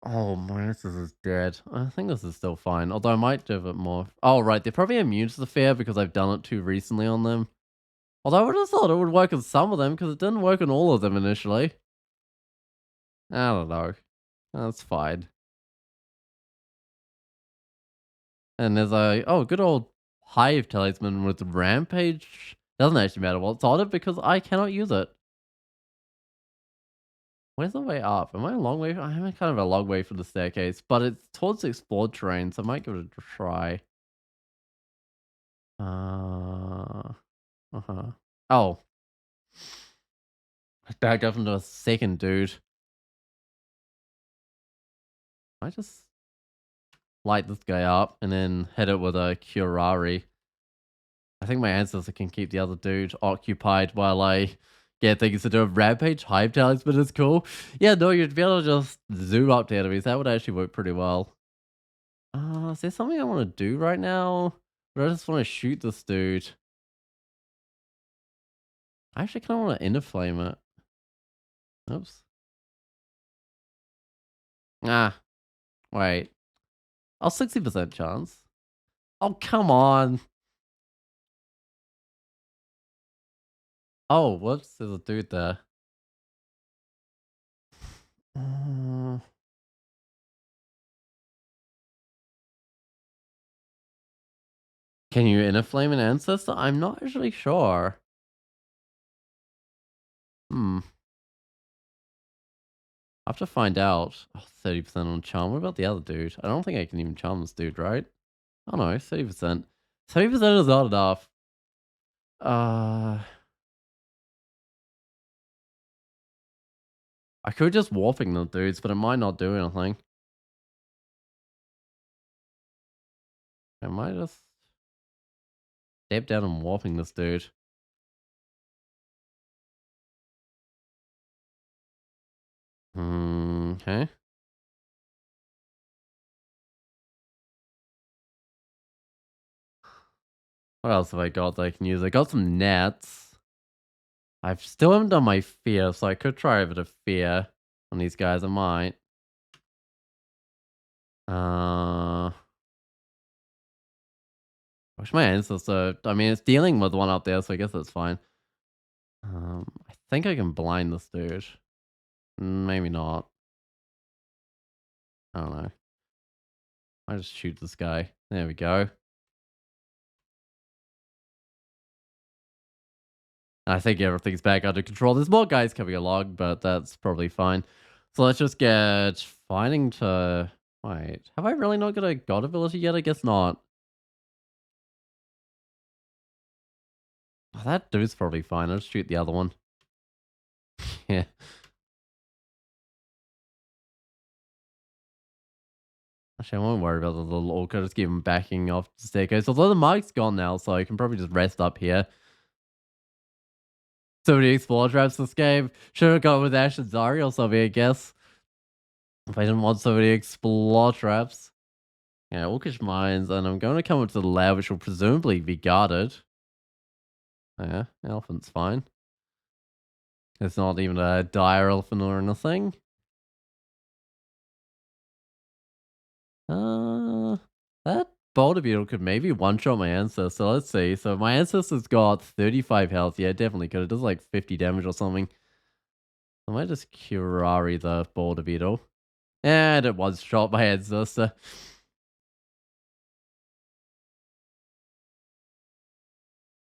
Oh, Mantis is dead. I think this is still fine, although I might give it more. Oh, right, they're probably immune to the fear because I've done it too recently on them. Although I would have thought it would work on some of them because it didn't work on all of them initially. I don't know. That's fine. And there's a, good old Hive Talisman with Rampage. Doesn't actually matter what's on it because I cannot use it. Where's the way up? Am I a long way? I'm kind of a long way from the staircase, but it's towards the explored terrain, so I might give it a try. Oh. I backed up into a second, dude. I just light this guy up and then hit it with a Curari. I think my ancestor can keep the other dude occupied while I get things to do. Rampage Hive Talisman is cool. Yeah, no, you'd be able to just zoom up to enemies. That would actually work pretty well. Is there something I want to do right now? Or I just want to shoot this dude? I actually kind of want to Inner Flame it. Oops. Ah, wait. Oh, 60% chance. Oh, come on. Oh, whoops, there's a dude there. Uh, can you Inner Flame an ancestor? I'm not actually sure. I have to find out. Oh, 30% on charm. What about the other dude? I don't think I can even charm this dude, right? Oh no, 30%. 30% is not enough. I could just warping the dudes, but it might not do anything. I might just step down and warping this dude. Okay. What else have I got that I can use? I got some nets. I still haven't done my fear, so I could try a bit of fear on these guys. I might. I wish my ancestor. I mean, it's dealing with one up there, so I guess that's fine. I think I can blind this dude. Maybe not. I don't know. I just shoot this guy. There we go. I think everything's back under control. There's more guys coming along, but that's probably fine. So let's just get fighting to... Wait, have I really not got a god ability yet? I guess not. Oh, that dude's probably fine. I'll just shoot the other one. Yeah. Actually, I won't worry about the little orca. Just keep him backing off the staircase. Although the mic's gone now, so I can probably just rest up here. So many explore traps this game. Should have gone with Ash and Zari or something, I guess. If I didn't want so many explore traps. Yeah, Orcish Mines, and I'm going to come up to the lab, which will presumably be guarded. Oh, yeah, elephant's fine. It's not even a dire elephant or anything. That boulder beetle could maybe one-shot my ancestor. Let's see. So my ancestor's got 35 health. Yeah, definitely could. It does like 50 damage or something. I might just Curari the boulder beetle. And it was shot by ancestor.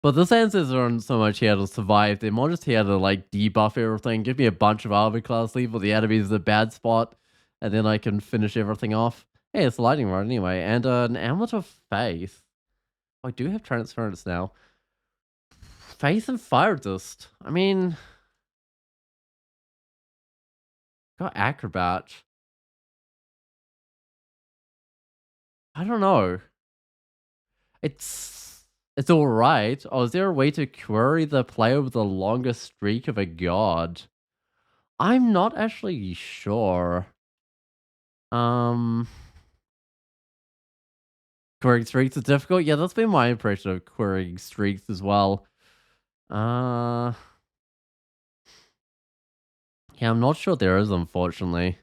But the senses aren't so much here to survive, they're more just here to like debuff everything, give me a bunch of armor class, leave all the enemies in a bad spot, and then I can finish everything off. Hey, it's a lightning rod anyway, and an amulet of faith. I do have transference now. Faith and fire dust. I mean, got acrobat. I don't know. It's all right. Oh, is there a way to query the player with the longest streak of a god? I'm not actually sure. Um, Querying streaks is difficult. Yeah, that's been my impression of querying streaks as well. Uh, yeah, I'm not sure there is, unfortunately.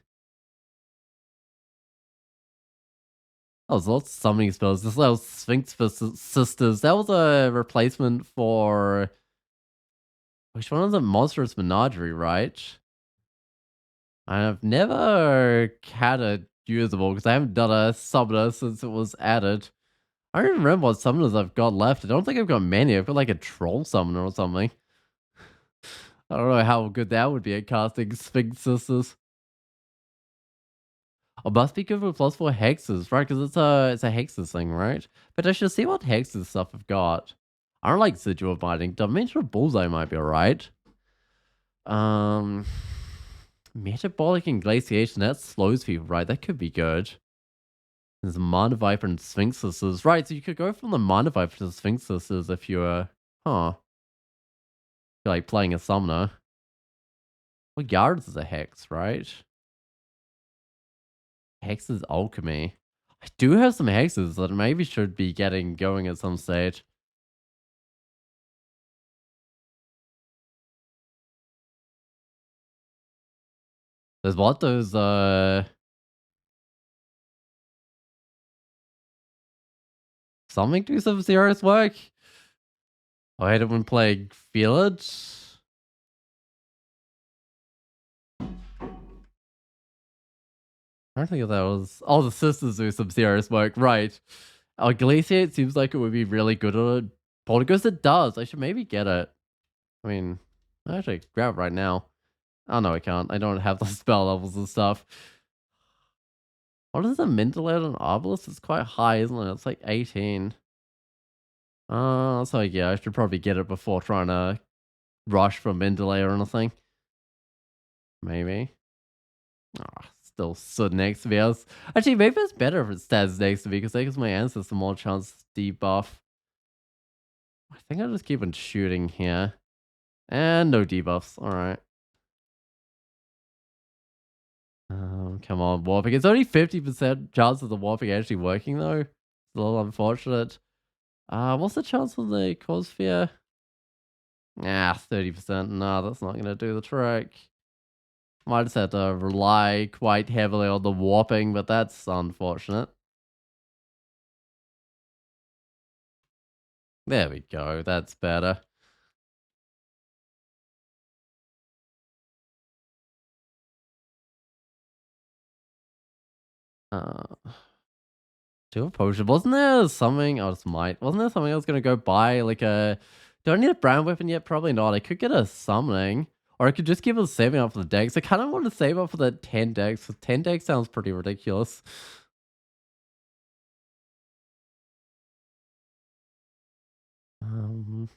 Oh, there's lots of summoning spells. This was Sphinx Sisters. That was a replacement for which one was it? Monstrous Menagerie, right? I've never had it usable because I haven't done a summoner since it was added. I don't even remember what summoners I've got left. I don't think I've got many. I've got like a troll summoner or something. I don't know how good that would be at casting Sphinx Sisters. Oh, must be good with +4 hexes, right? Because it's a hexes thing, right? But I should see what hexes stuff I've got. I don't like Sigil of Binding. Dimensional Bullseye might be alright. Um, Metabolic Glaciation, that slows people, right? That could be good. There's a Mana Viper and Sphinx Sisters. Right, so you could go from the Mana Viper to the Sphinx Sisters if you were, you're like playing a summoner. Well, Yards is a hex, right? Hex is alchemy. I do have some hexes that maybe should be getting going at some stage. There's what? Those, something do some serious work? I hate it when playing Feel It. I don't think that was. Oh, the sisters do some serious work, right? Glaciate seems like it would be really good at it. Poltergeist, it does. I should maybe get it. I mean, I actually grab it right now. Oh, no, I can't. I don't have the spell levels and stuff. What is the mental out on Obelisk? It's quite high, isn't it? It's like 18. So yeah, I should probably get it before trying to rush for Mendeley or anything. Maybe. Still stood next to me. Actually, maybe it's better if it stands next to me because that gives my ancestor more chance to debuff. I think I'll just keep on shooting here. And no debuffs. Alright. Come on, warping. It's only 50% chance of the warping actually working though. It's a little unfortunate. What's the chance of the Cossphere? 30%. Nah, that's not gonna do the trick. Might just have to rely quite heavily on the warping, but that's unfortunate. There we go. That's better. Uh, do a potion. Wasn't there something? Oh, it's might. Wasn't there something I was gonna go buy? Like a. Do I need a brown weapon yet? Probably not. I could get a summoning, or I could just give a saving up for the decks. I kind of want to save up for the 10 decks. 'Cause 10 decks sounds pretty ridiculous. Um,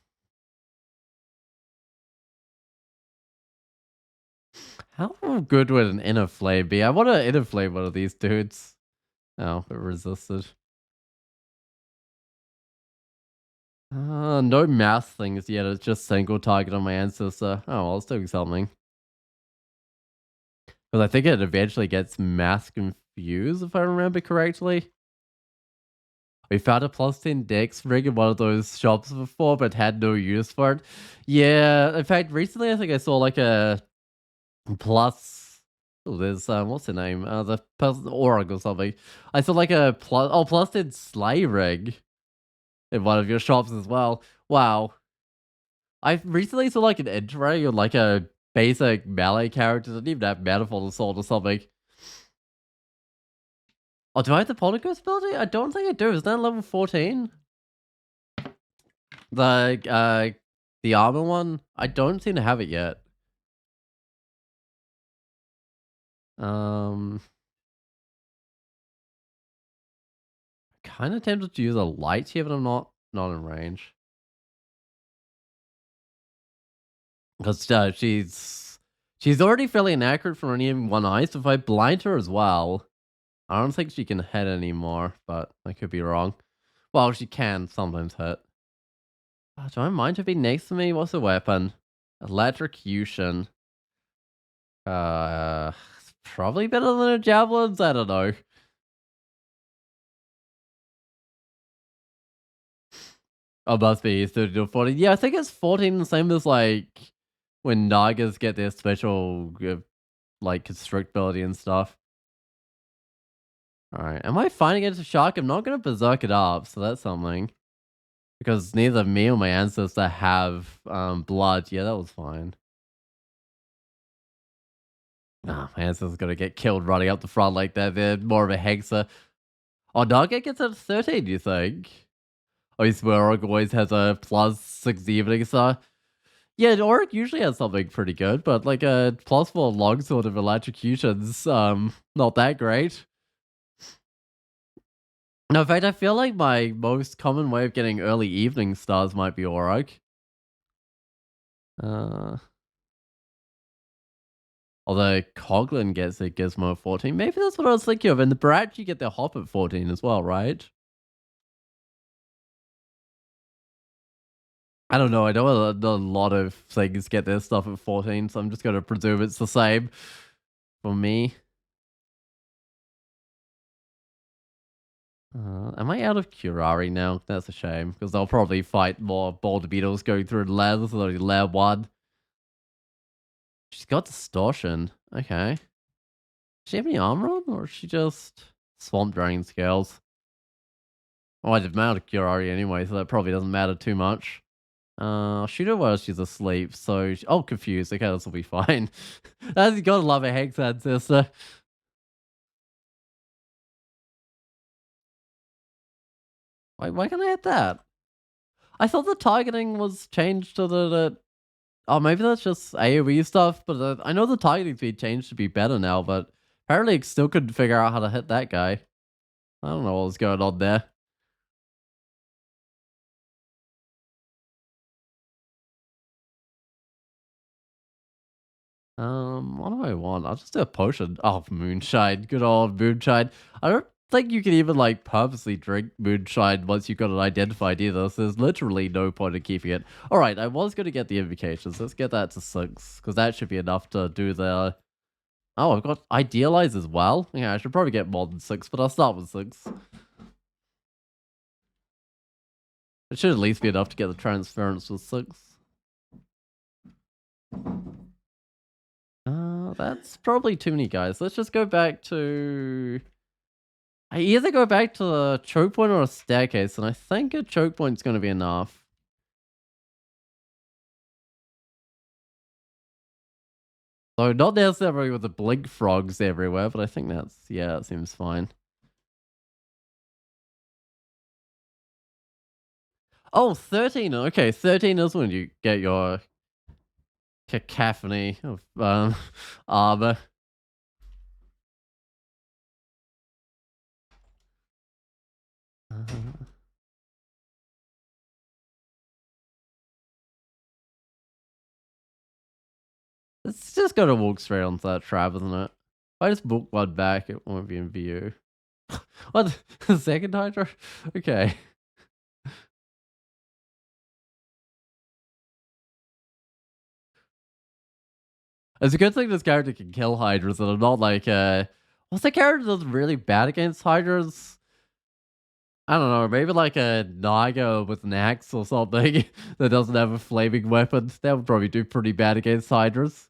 how good would an inner flame be? I want to inner flame one of these dudes. Oh, it resisted. No mouse things yet. It's just single target on my ancestor. Oh, well, it's doing something. Because I think it eventually gets mass confused, if I remember correctly. We found a +10 dex rig in one of those shops before, but had no use for it. Yeah, in fact, recently I think I saw like a plus. Oh, there's what's the name? The org or something. I saw like a +10 sleigh rig in one of your shops as well. Wow. I recently saw like an entry on like a basic melee character. Didn't even have Manifold Assault or something. Oh, do I have the Poltergeist ability? I don't think I do. Is that level 14? The armor one, I don't seem to have it yet. Um, kind of tempted to use a light here, but I'm not in range because she's already fairly inaccurate for only having one eye. So if I blind her as well, I don't think she can hit anymore. But I could be wrong. Well, she can sometimes hit. Do I mind her being next to me? What's the weapon? Electrocution. It's probably better than her javelins. I don't know. Oh, must be 30 to 14. Yeah, I think it's 14, the same as like when Nagas get their special like constrictability and stuff. All right, am I fine against a shark? I'm not gonna berserk it up, so that's something. Because neither me or my ancestor have blood. Yeah, that was fine. Nah, my ancestor's gonna get killed running up the front like that. They're more of a hexer. Oh, Naga gets a 13, you think? Oh, you swear Orc always has a +6 evening star? Yeah, Oric usually has something pretty good, but like a +4 longsword of electrocution's not that great. No, in fact, I feel like my most common way of getting early evening stars might be Oric. Uh, Although Coglin gets a Gizmo 14. Maybe that's what I was thinking of. And the Brat, you get their hop at 14 as well, right? I don't know. I know a lot of things get their stuff at 14, so I'm just going to presume it's the same for me. Am I out of Curari now? That's a shame, because I'll probably fight more boulder beetles going through lab. This is only lab 1. She's got distortion. Okay. Does she have any armor on, or is she just swamp drain scales? Oh, I did mount a Curari anyway, so that probably doesn't matter too much. Shoot her while she's asleep. So, oh, confused. Okay, this will be fine. That's you gotta love a hex ancestor. Why can't I hit that? I thought the targeting was changed to the oh, maybe that's just AoE stuff, but I know the targeting speed changed to be better now, but apparently it still couldn't figure out how to hit that guy. I don't know what was going on there. What do I want? I'll just do a potion. Oh, moonshine. Good old moonshine. I don't think you can even like purposely drink moonshine once you've got it identified either. So there's literally no point in keeping it. All right, I was going to get the invocations. Let's get that to 6 because that should be enough to do the. Oh, I've got idealize as well. Yeah, I should probably get more than 6, but I'll start with 6. It should at least be enough to get the transference with 6. That's probably too many guys. Let's just go back to. I either go back to the choke point or a staircase, and I think a choke point's going to be enough. So not necessarily with the blink frogs everywhere, but I think that's yeah, it seems fine. Oh, 13. Okay, 13 is when you get your cacophony of armor. Uh, It's just gotta walk straight onto that trap, isn't it? If I just book one back, it won't be in view. What? The second Hydra? Okay. It's a good thing this character can kill Hydras and I'm not like, what's the character that's really bad against Hydras? I don't know, maybe like a Naga with an axe or something that doesn't have a flaming weapon. That would probably do pretty bad against Hydras.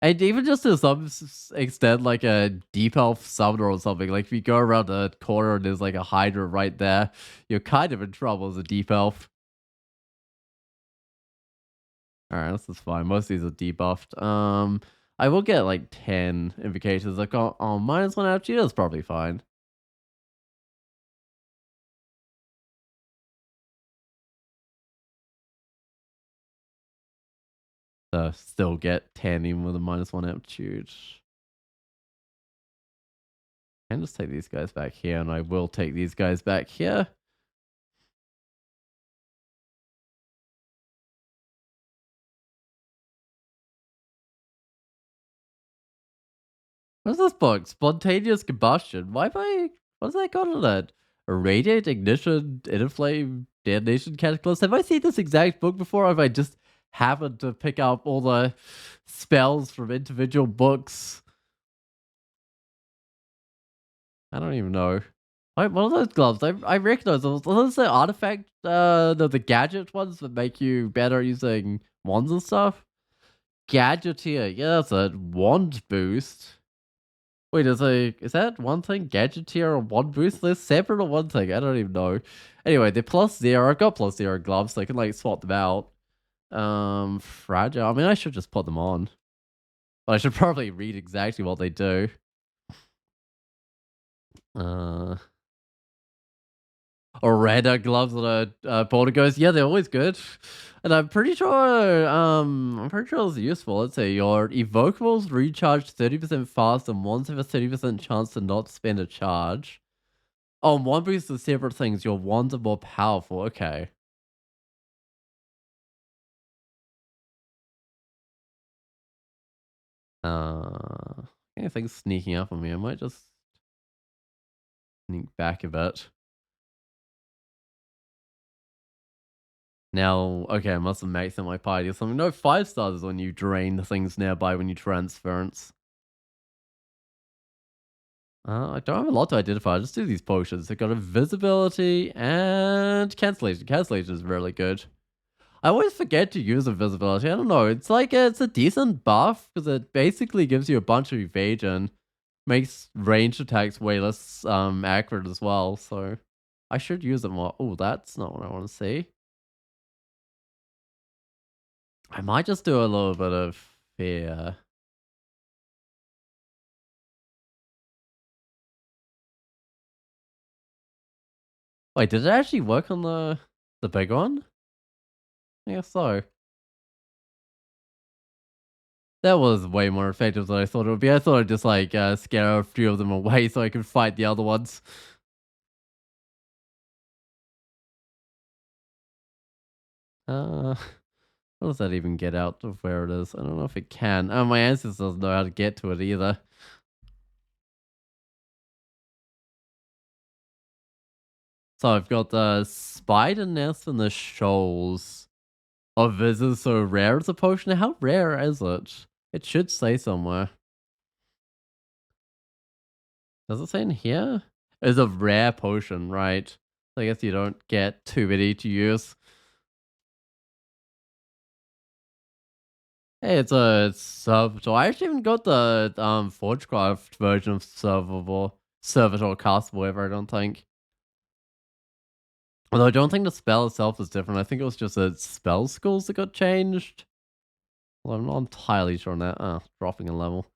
And even just to some extent, like a deep elf summoner or something. Like if you go around the corner and there's like a Hydra right there, you're kind of in trouble as a deep elf. Alright, this is fine. Most of these are debuffed. I will get like 10 invocations. I've got -1 out. That's probably fine. to still get 10 even with a -1 aptitude. I can just take these guys back here, and I will take these guys back here. What's this book? Spontaneous combustion. Why have I? What's that got on it? Irradiate, ignition, inflame, damnation, cataclysm. Have I seen this exact book before? Or have I just happened to pick up all the spells from individual books? I don't even know. Wait, what are those gloves? I recognize those. Are those the artifact, the gadget ones that make you better using wands and stuff? Gadgeteer. Yeah, that's a wand boost. Wait, is that one thing? Gadgeteer or wand boost? They're separate or one thing? I don't even know. Anyway, they're +0. I've got +0 gloves, so I can like swap them out. Fragile. I mean, I should just put them on. But I should probably read exactly what they do. Or red gloves on a Poltergeist. Yeah, they're always good. And I'm pretty sure it's useful. Let's say your evocables recharge 30% fast and ones have a 30% chance to not spend a charge. Oh, and one boost is separate things. Your wands are more powerful. Okay. Anything sneaking up on me. I might just sneak back a bit. Now, okay, I must have maxed my party or something. No, 5 stars is when you drain the things nearby when you transference. I don't have a lot to identify. I'll just do these potions. They've got invisibility and cancellation. Cancellation is really good. I always forget to use invisibility. I don't know. It's like it's a decent buff because it basically gives you a bunch of evasion, makes ranged attacks way less accurate as well. So I should use it more. Oh, that's not what I want to see. I might just do a little bit of fear. Wait, did it actually work on the big one? I guess so. That was way more effective than I thought it would be. I thought I'd just like scare a few of them away so I could fight the other ones. Uh, how does that even get out of where it is? I don't know if it can. Oh, my ancestors doesn't know how to get to it either. So I've got the spider nest and the shoals. Oh, this is so rare as a potion. How rare is it? It should say somewhere. Does it say in here? It's a rare potion, right? So I guess you don't get too many to use. Hey, it's Servitor. I actually haven't got the Forgecraft version of Servitor Castable ever, I don't think. Although I don't think the spell itself is different. I think it was just the spell schools that got changed. Well, I'm not entirely sure on that. Dropping a level.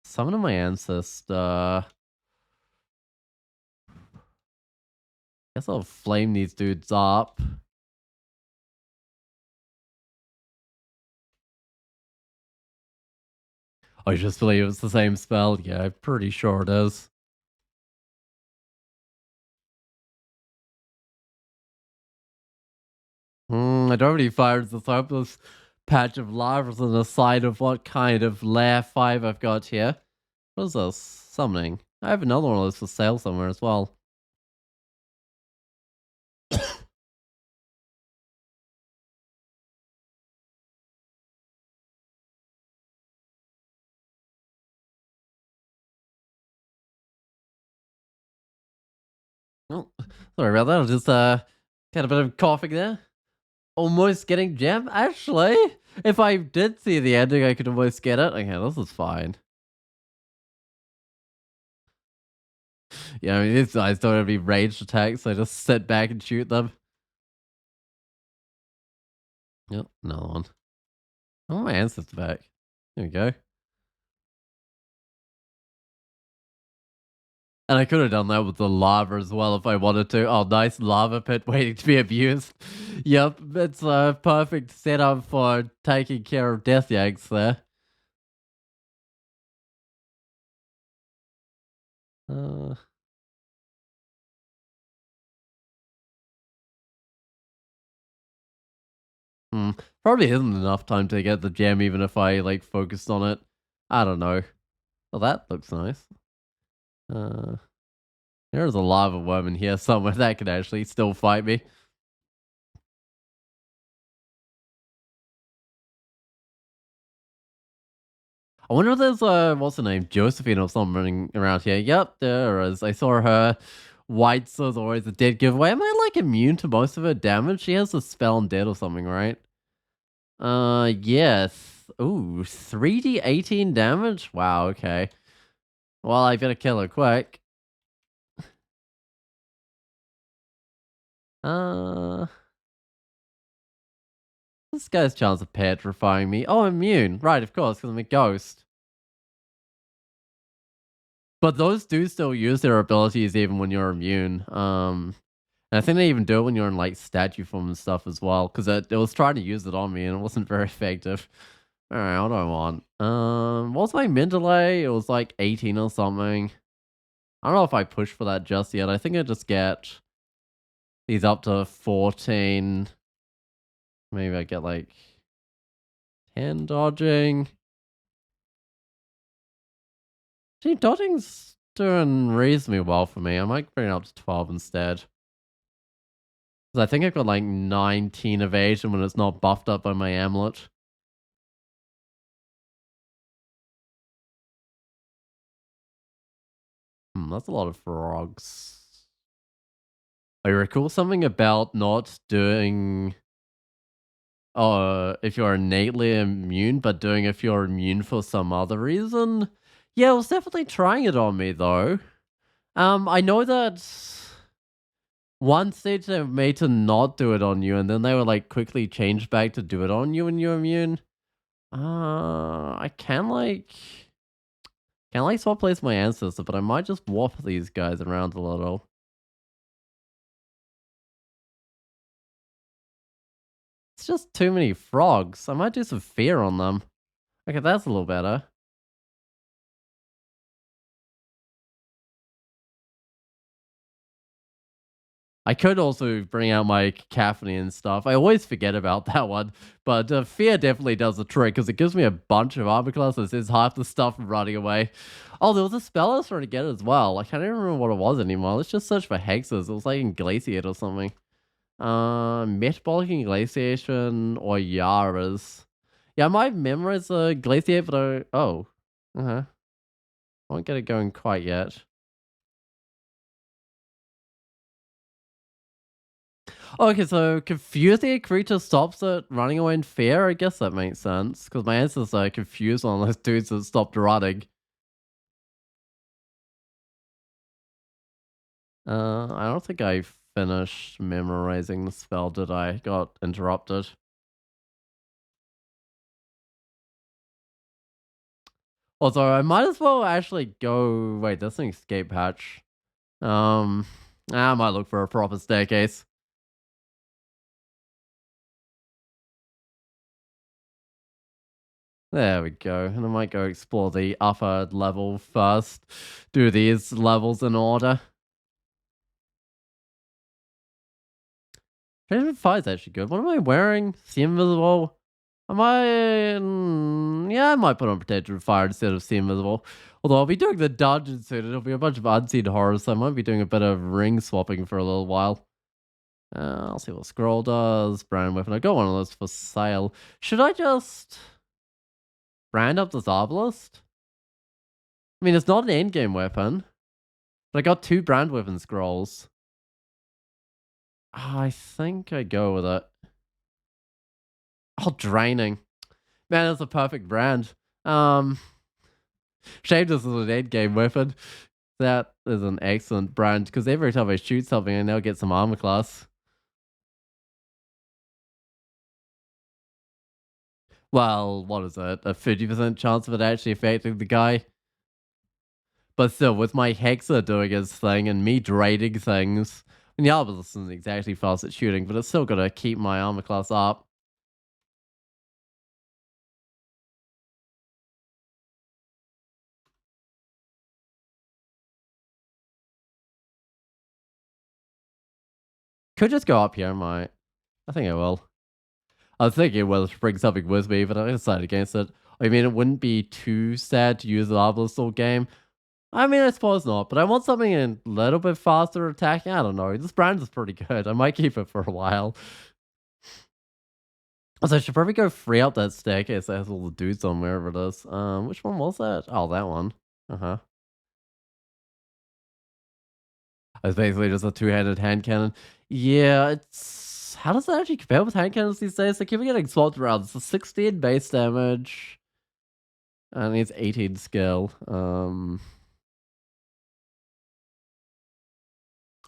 Summon of my ancestor. Guess I'll flame these dudes up. I just believe it's the same spell. Yeah, I'm pretty sure it is. I don't have any fires to start this patch of lava on the side of what kind of layer 5 I've got here. What is this? Summoning. I have another one of those for sale somewhere as well. Oh, sorry about that. I just got a bit of coughing there. Almost getting gem. Actually, if I did see the ending, I could almost get it. Okay, this is fine. Yeah, I mean, these guys don't have any ranged attacks, so I just sit back and shoot them. Yep, another one. Oh, my ancestor back. There we go. And I could have done that with the lava as well if I wanted to. Oh, nice lava pit waiting to be abused. Yep, it's a perfect setup for taking care of death yanks there. Uh, hmm. Probably isn't enough time to get the gem even if I like focused on it. I don't know. Well, that looks nice. Uh, there's a lava worm in here somewhere that could actually still fight me. I wonder if there's what's her name, Josephine or something running around here. Yep, there is. I saw her. White Sword's always a dead giveaway. Am I like immune to most of her damage? She has a spell on dead or something, right? Yes. Ooh, 3d 18 damage? Wow, okay. Well, I better kill her quick. Uh, this guy's chance of petrifying me. Oh, immune. Right, of course, because I'm a ghost. But those do still use their abilities even when you're immune. And I think they even do it when you're in like statue form and stuff as well, because it was trying to use it on me and it wasn't very effective. All right, what do I want? What's my min delay? It was like 18 or something. I don't know if I push for that just yet. I think I just get these up to 14. Maybe I get like 10 dodging. Gee, dodging's doing reasonably well for me. I might bring it up to 12 instead. Because I think I've got like 19 evasion when it's not buffed up by my amulet. That's a lot of frogs. I recall something about not doing if you're innately immune, but doing if you're immune for some other reason. Yeah, it was definitely trying it on me though. I know that one stage they made to not do it on you, and then they were like quickly changed back to do it on you when you're immune. I can like swap place my ancestor, but I might just warp these guys around a little. It's just too many frogs. I might do some fear on them. Okay, that's a little better. I could also bring out my cacophony and stuff. I always forget about that one, but fear definitely does the trick because it gives me a bunch of armor classes. It's half the stuff running away. Oh, there was a spell I was trying to get as well. I can't even remember what it was anymore. Let's just search for hexes. It was like Inglatiate or something. Metabolic Inglatiation or Yaras. Yeah, I might memorize Glaciate, but uh-huh. I won't get it going quite yet. Okay, so confusing a creature stops it running away in fear? I guess that makes sense. Because my answers are confused on those dudes that stopped running. I don't think I finished memorizing the spell, did I? Got interrupted. Also, I might as well actually go. Wait, that's an escape hatch. Um, I might look for a proper staircase. There we go. And I might go explore the upper level first. Do these levels in order. Treasure 5 is actually good. What am I wearing? See invisible? Am I? Yeah, I might put on Protected Fire instead of See Invisible. Although I'll be doing the dungeon soon. It'll be a bunch of unseen horrors, so I might be doing a bit of ring swapping for a little while. I'll see what Scroll does. Brand weapon. I got one of those for sale. Should I just brand up this Arbalist? I mean, it's not an endgame weapon, but I got 2 brand weapon scrolls. I think I go with it. Oh, draining. Man, that's a perfect brand. Um, Shame this is an end game weapon. That is an excellent brand because every time I shoot something, I now get some armor class. Well, what is it? A 50% chance of it actually affecting the guy? But still, with my Hexer doing his thing and me draining things, and the Arbalest isn't exactly fast at shooting, but it's still gonna keep my armor class up. Could just go up here, might. I think I will. I was thinking whether to bring something with me, but I decided against it. I mean, it wouldn't be too sad to use the Arbalest all game. I mean, I suppose not, but I want something a little bit faster attacking. I don't know. This brand is pretty good. I might keep it for a while. So I should probably go free up that staircase that has all the dudes on wherever it is. Which one was that? Oh, that one. Uh-huh. It's basically just a two-handed hand cannon. Yeah, it's... How does that actually compare with hand cannons these days? They keep getting swapped around. It's a 16 base damage. And it's 18 skill.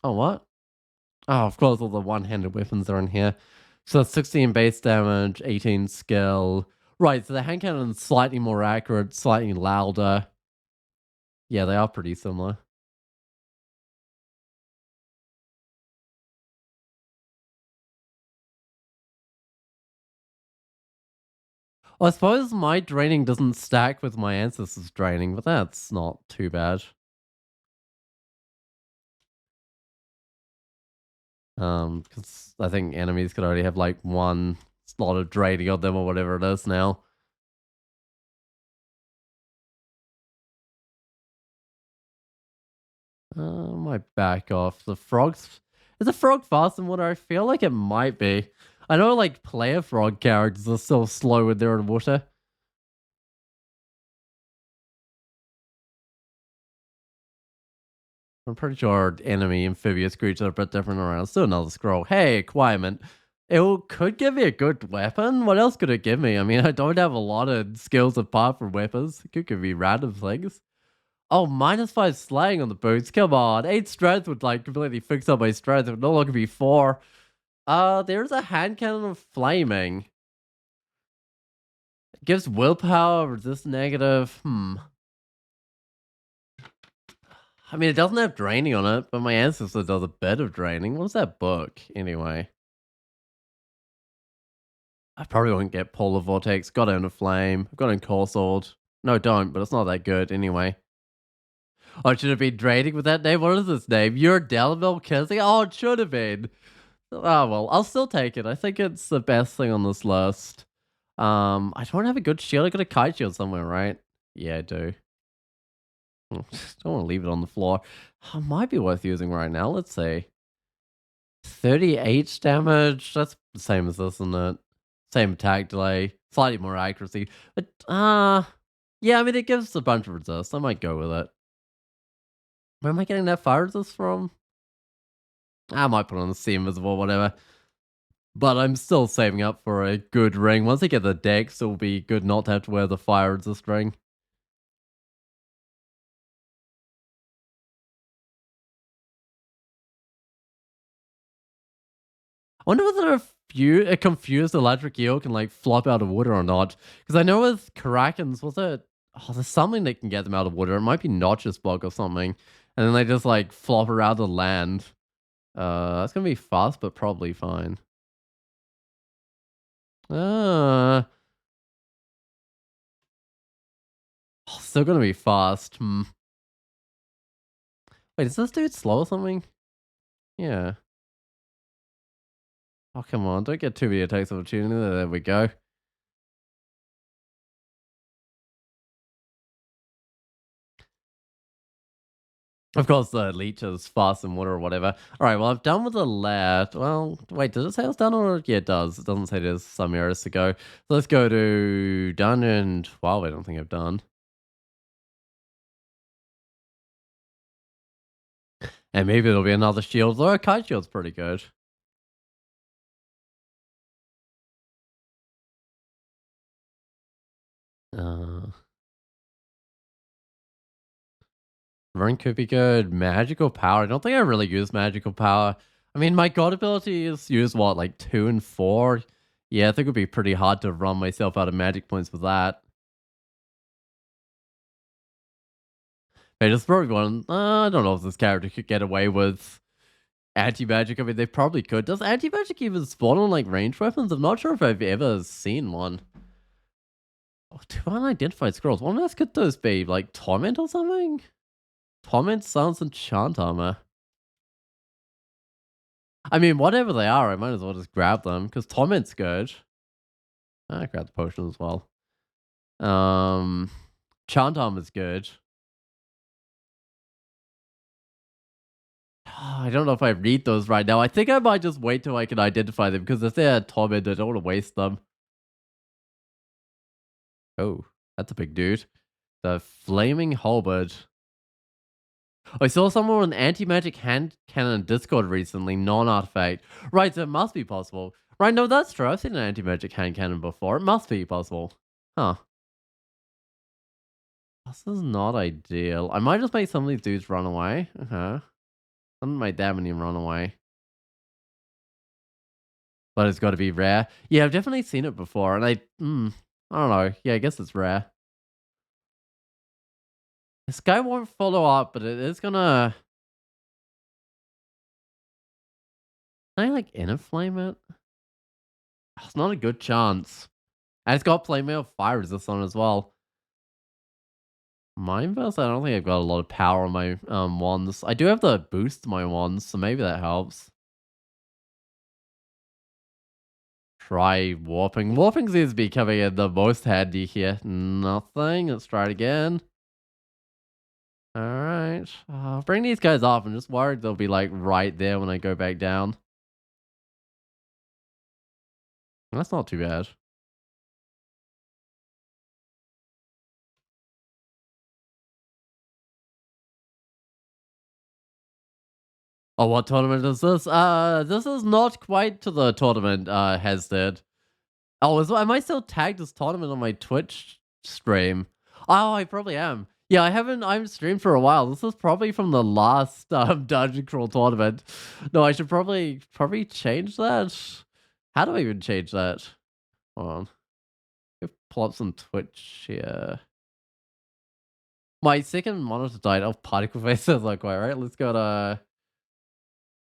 Oh, what? Oh, of course, all the one-handed weapons are in here. So 16 base damage, 18 skill. Right, so the hand cannon's slightly more accurate, slightly louder. Yeah, they are pretty similar. Well, I suppose my draining doesn't stack with my ancestors' draining, but that's not too bad. Because I think enemies could only have like one slot of draining on them or whatever it is now. Might back off. The frogs. Is a frog fast in water? I feel like it might be. I know like player frog characters are so slow when they're in water. I'm pretty sure enemy amphibious creatures are a bit different around. Still another scroll. Hey, acquirement. Could give me a good weapon. What else could it give me? I mean, I don't have a lot of skills apart from weapons. It could give me random things. Oh, -5 slaying on the boots. Come on. 8 strength would like completely fix up my strength. It would no longer be 4. There's a hand cannon of flaming. It gives willpower, resist negative. I mean, it doesn't have draining on it, but my ancestor does a bit of draining. What's that book, anyway? I probably won't get Polar Vortex. Got Own a Flame. Got in Core Sword. No, don't, but it's not that good anyway. Oh, it should have been draining with that name? What is this name? You're Delamel Kissing? Oh, it should have been. Oh, well, I'll still take it. I think it's the best thing on this list. I don't have a good shield. I got a kite shield somewhere, right? Yeah, I do. Don't want to leave it on the floor. Might be worth using right now. Let's see. 38 damage. That's the same as this, isn't it? Same attack delay. Slightly more accuracy. But, yeah, I mean, it gives a bunch of resist. I might go with it. Where am I getting that fire resist from? I might put on the Sea Invisible, whatever. But I'm still saving up for a good ring. Once I get the dex, it'll be good not to have to wear the fire resist ring. I wonder whether a confused electric eel can like flop out of water or not. Because I know with Karakens, was it? Oh, there's something that can get them out of water. It might be Notch's bug or something. And then they just like flop around the land. That's gonna be fast, but probably fine. Uh, Still gonna be fast. Wait, is this dude slow or something? Yeah. Oh, come on. Don't get too many attacks of opportunity. There we go. Of course, the leech is fast in water or whatever. All right, well, I'm done with the lad. Well, wait, does it say it's done or? Yeah, it does. It doesn't say there's some areas to go. So let's go to dungeon 12. I don't think I've done. And maybe there'll be another shield. Or a kite shield's pretty good. Uh, Run could be good. Magical power. I don't think I really use magical power. I mean, my god ability is used, what, like 2 and 4? Yeah, I think it would be pretty hard to run myself out of magic points with that. Hey, just probably one. I don't know if this character could get away with anti-magic. I mean, they probably could. Does anti-magic even spawn on like ranged weapons? I'm not sure if I've ever seen one. Oh, two unidentified scrolls. What on earth could those be? Like torment or something? Torment sounds enchant armor. I mean, whatever they are, I might as well just grab them because torment's good. I grab the potion as well. Um, Chant armor's good. I don't know if I read those right now. I think I might just wait till I can identify them because if they're torment, I don't want to waste them. Oh, that's a big dude. The flaming halberd. I saw someone with an anti-magic hand cannon Discord recently, non-artifact. Right, so it must be possible. Right, no, that's true. I've seen an anti-magic hand cannon before. It must be possible. Huh. This is not ideal. I might just make some of these dudes run away. Some might damn many run away. But it's got to be rare. Yeah, I've definitely seen it before, and I don't know. Yeah, I guess it's rare. This guy won't follow up, but it is gonna. Can I like inner flame it? It's not a good chance. And it's got Playmail Fire Resist on as well. Mind Burst? I don't think I've got a lot of power on my wands. I do have the boost to my wands, so maybe that helps. Try warping. Warping seems to be coming in the most handy here. Nothing. Let's try it again. Alright. Bring these guys off. I'm just worried they'll be like right there when I go back down. That's not too bad. Oh, what tournament is this? This is not quite to the tournament Hested. Oh, am I still tagged as tournament on my Twitch stream? Oh, I probably am. Yeah, I've streamed for a while. This is probably from the last dungeon crawl tournament. No, I should probably change that. How do I even change that? Hold on. Pull up some Twitch here. My second monitor died. Oh, particle face is like quite right. Let's go to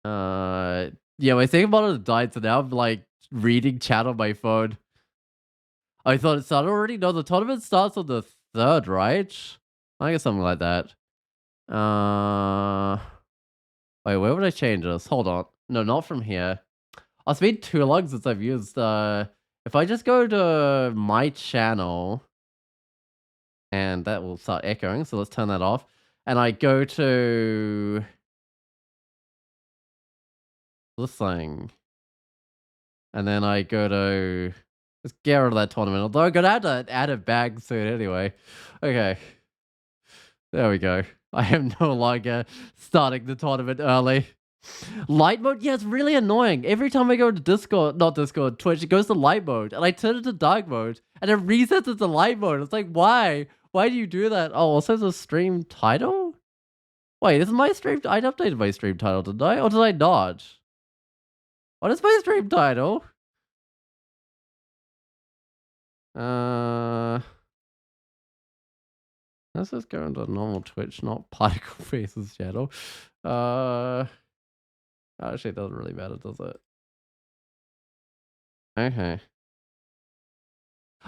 yeah, my second monitor died, so now I'm like reading chat on my phone. I thought it started already. No, the tournament starts on the 3rd, right? I guess something like that. Wait, where would I change this? Hold on. No, not from here. It's been too long since I've used. If I just go to my channel, and that will start echoing. So let's turn that off. And I go to this thing, and then I go to let's get rid of that tournament. Although I'm gonna have to add a bag soon anyway. Okay, there we go. I am no longer starting the tournament early. Light mode? Yeah, it's really annoying. Every time I go to Discord, not Discord, Twitch, it goes to light mode, and I turn it to dark mode, and it resets it to light mode. It's like, why? Why do you do that? Oh, also the stream title? Wait, isn't my stream? I updated my stream title, didn't I? Or did I not? What is my stream title? Let's just go into normal Twitch, not Particle Faces channel. Actually, it doesn't really matter, does it? Okay.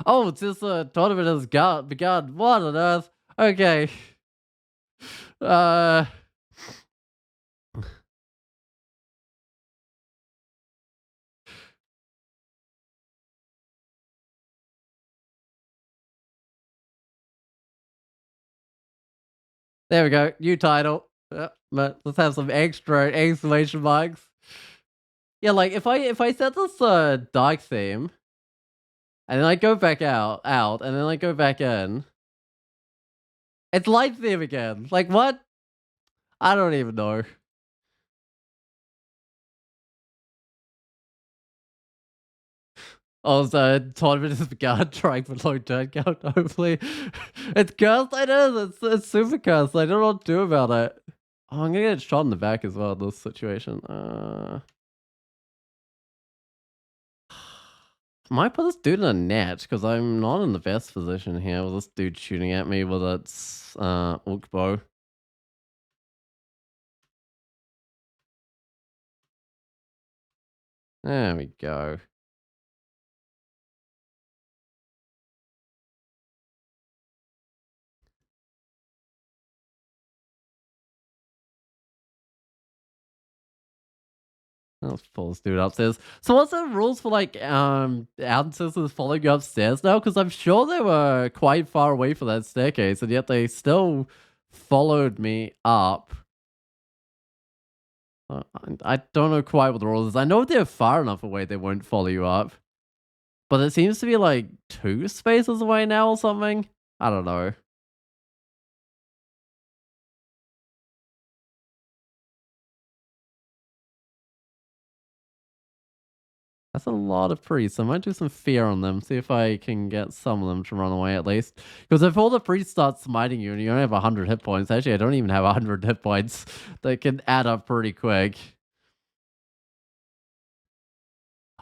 Oh, it's just a tournament has begun. What on earth? Okay. Uh. There we go. New title. But let's have some extra exclamation marks. Yeah, like if I set this dark theme, and then I go back out, and then I go back in, it's light theme again. Like what? I don't even know. Oh, so tournament has begun. Trying for low turn count. Hopefully, it's cursed. It is. It's super cursed. I don't know what to do about it. Oh, I'm gonna get shot in the back as well in this situation. Might put this dude in a net because I'm not in the best position here with this dude shooting at me with its orc bow. There we go. Let's pull this dude upstairs. So what's the rules for like ancestors following you upstairs now? Because I'm sure they were quite far away from that staircase, and yet they still followed me up. I don't know quite what the rules is. I know if they're far enough away, they won't follow you up. But it seems to be like 2 spaces away now or something. I don't know. That's a lot of priests. I might do some fear on them, see if I can get some of them to run away at least. Because if all the priests start smiting you and you only have 100 hit points, actually I don't even have 100 hit points, they can add up pretty quick.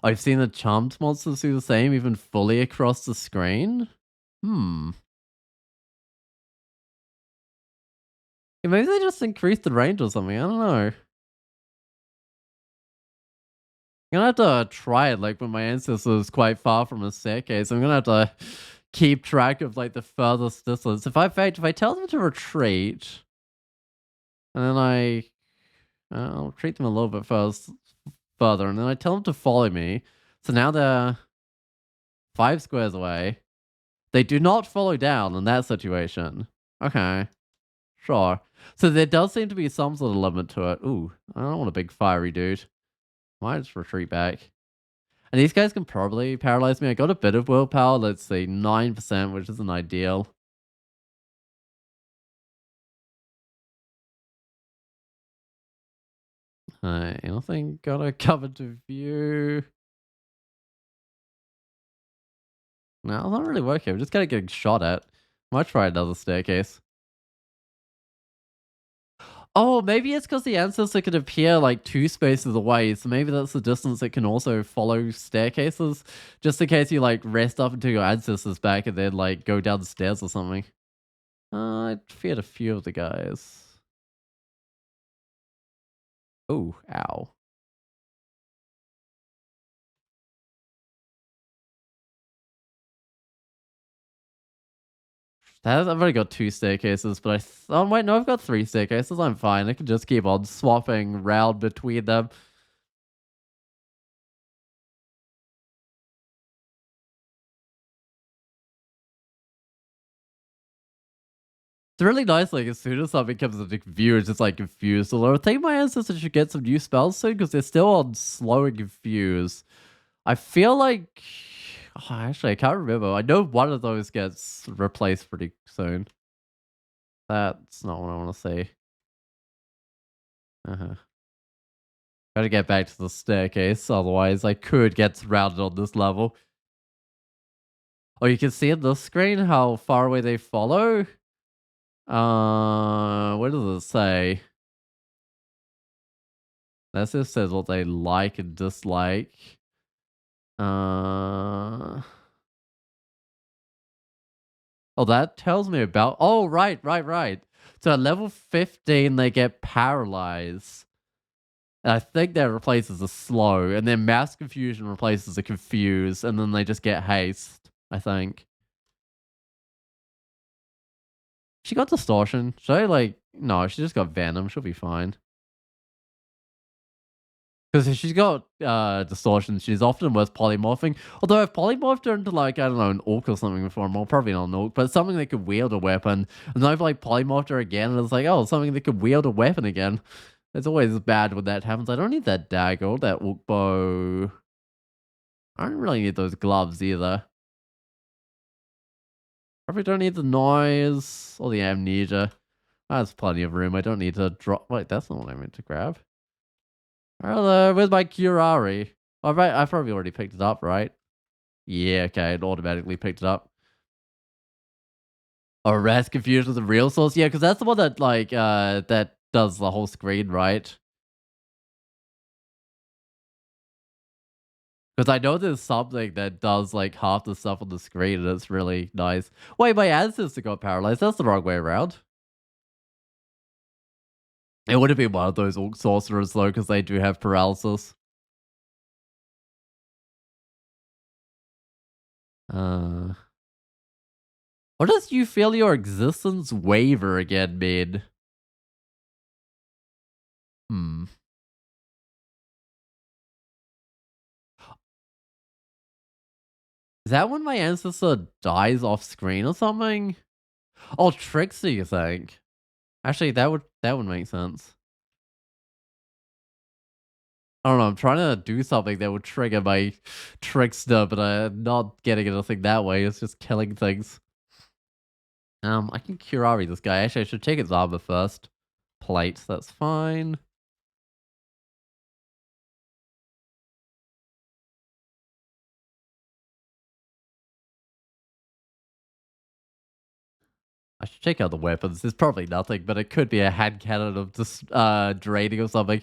I've seen the charmed monsters do the same, even fully across the screen. Hmm. Yeah, maybe they just increased the range or something, I don't know. I'm gonna have to try it, like, when my ancestor is quite far from a staircase. I'm gonna have to keep track of, like, the furthest distance. If I tell them to retreat, and then I'll retreat them a little bit further, and then I tell them to follow me. So now they're 5 squares away. They do not follow down in that situation. Okay, sure. So there does seem to be some sort of limit to it. Ooh, I don't want a big fiery dude. Might just retreat back. And these guys can probably paralyze me. I got a bit of willpower. Let's see, 9%, which isn't ideal. Anything got a cover to view? No, it's not really working. I'm just kind of getting shot at. Might try another staircase. Oh, maybe it's because the ancestor could appear like 2 spaces away, so maybe that's the distance it can also follow staircases, just in case you like rest up until your ancestor's back and then like go down the stairs or something. I feared a few of the guys. Oh, ow. I've only got 2 staircases, but oh wait, no, I've got 3 staircases. I'm fine. I can just keep on swapping round between them. It's really nice, like, as soon as something comes into view, it's just, like, confused. Although I think my ancestors should get some new spells soon, because they're still on slow and confuse. I feel like actually, I can't remember. I know one of those gets replaced pretty soon. That's not what I wanna say. Uh-huh. Gotta get back to the staircase, otherwise I could get surrounded on this level. Oh, you can see on the screen how far away they follow? What does it say? That just says what they like and dislike. Uh, oh, that tells me about. Oh, right. So at level 15, they get paralyzed. And I think that replaces the slow, and then mass confusion replaces the confuse, and then they just get haste, I think. She got distortion. Should I like no, she just got venom. She'll be fine. Because if she's got distortion, she's often worth polymorphing. Although I've polymorphed her into like, I don't know, an orc or something before, well, probably not an orc, but something that could wield a weapon. And then I've like polymorphed her again, and it's like, oh, something that could wield a weapon again. It's always bad when that happens. I don't need that dagger or that orc bow. I don't really need those gloves either. Probably don't need the noise or the amnesia. That's plenty of room. I don't need to drop. Wait, that's not what I meant to grab. Hello, where's my Curari? All right, I probably already picked it up, right? Yeah, okay, it automatically picked it up. Oh, Raz confused with the real source? Yeah, because that's the one that, like, that does the whole screen, right? Because I know there's something that does, like, half the stuff on the screen, and it's really nice. Wait, my ancestor got paralyzed. That's the wrong way around. It would have been one of those orc sorcerers, though, because they do have paralysis. Uh, what does you feel your existence waver again mean? Hmm. Is that when my ancestor dies off screen or something? Oh, Trickster, you think? Actually, that would make sense. I don't know. I'm trying to do something that would trigger my Trickster, but I'm not getting anything that way. It's just killing things. I can Curari this guy. Actually, I should take its armor first. Plate, that's fine. I should check out the weapons. There's probably nothing, but it could be a hand cannon of just draining or something.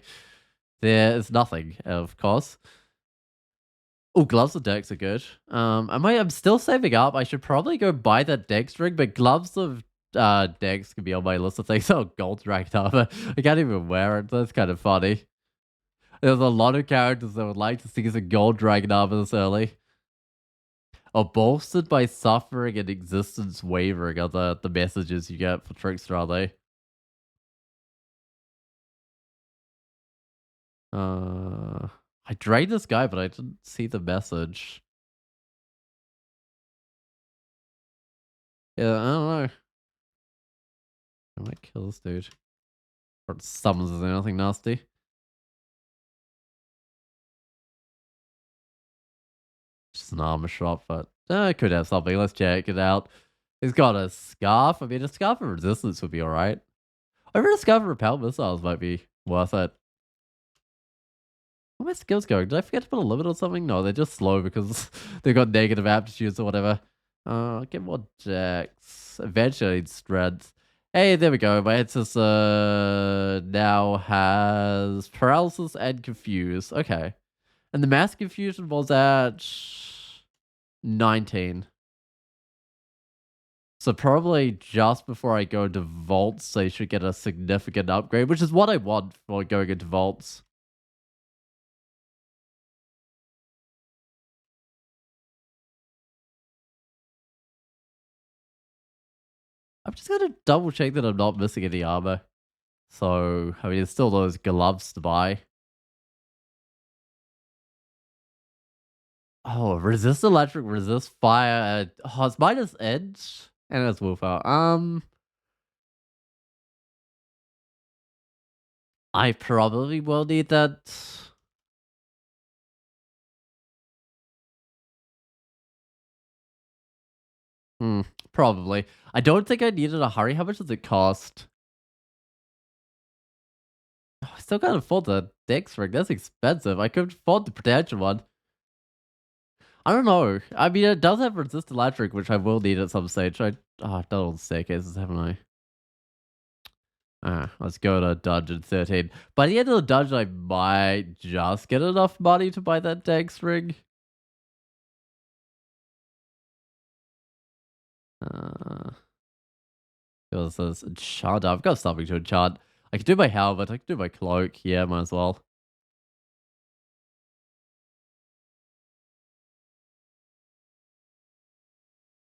There's nothing, of course. Oh, gloves of Dex are good. I'm still saving up. I should probably go buy that Dex ring, but gloves of Dex can be on my list of things. Oh, gold dragged armor. I can't even wear it. That's kind of funny. There's a lot of characters that would like to see some gold dragon armor this early. Are bolstered by suffering and existence wavering are the messages you get for Trickster, are they? I drained this guy, but I didn't see the message. Yeah, I don't know. I might kill this dude. Or it summons as anything nasty. Just an armor shop, but it could have something. Let's check it out. He's got a scarf. I mean, a scarf of resistance would be alright. Over a scarf of repel missiles might be worth it. Where are my skills going? Did I forget to put a limit or something? No, they're just slow because they've got negative aptitudes or whatever. Get more decks. Eventually, strength. Hey, there we go. My ancestor now has paralysis and confuse. Okay. And the mass confusion was at 19. So probably just before I go into vaults, they should get a significant upgrade, which is what I want for going into vaults. I'm just gonna double check that I'm not missing any armor. So, I mean, there's still those gloves to buy. Oh, resist electric, resist fire. Oh, it's minus edge, and it's willpower. I probably will need that. Hmm, probably. I don't think I needed a hurry. How much does it cost? Oh, I still can't afford the Dex ring. That's expensive. I could afford the protection one. I don't know. I mean, it does have resist electric, which I will need at some stage. I've done all the staircases, haven't I? Let's go to dungeon 13. By the end of the dungeon, I might just get enough money to buy that Dex ring. Uh, Because there's enchant. I've got something to enchant. I can do my helmet. I can do my cloak. Yeah, might as well.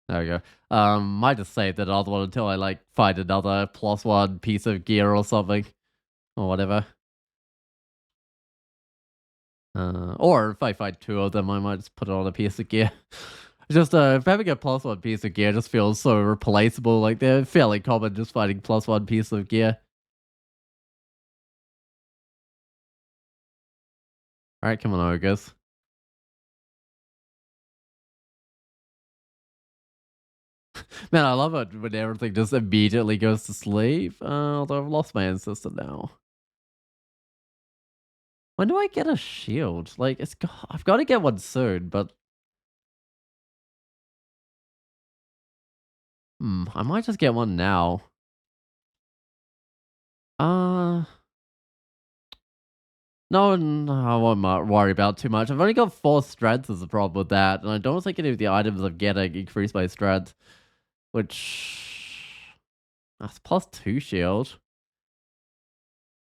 There we go. Might just save that other one until I like find another +1 piece of gear or something. Or whatever. Or if I find two of them, I might just put it on a piece of gear. Just if having a +1 piece of gear just feels so replaceable. Like they're fairly common, just finding +1 piece of gear. All right, come on, ogres. Man, I love it when everything just immediately goes to sleep. Although I've lost my ancestor now. When do I get a shield? Like I've got to get one soon, but I might just get one now. Uh, no, I won't worry about too much. I've only got 4 strength as the problem with that, and I don't think any of the items I'm getting increase my strength, which that's +2 shield.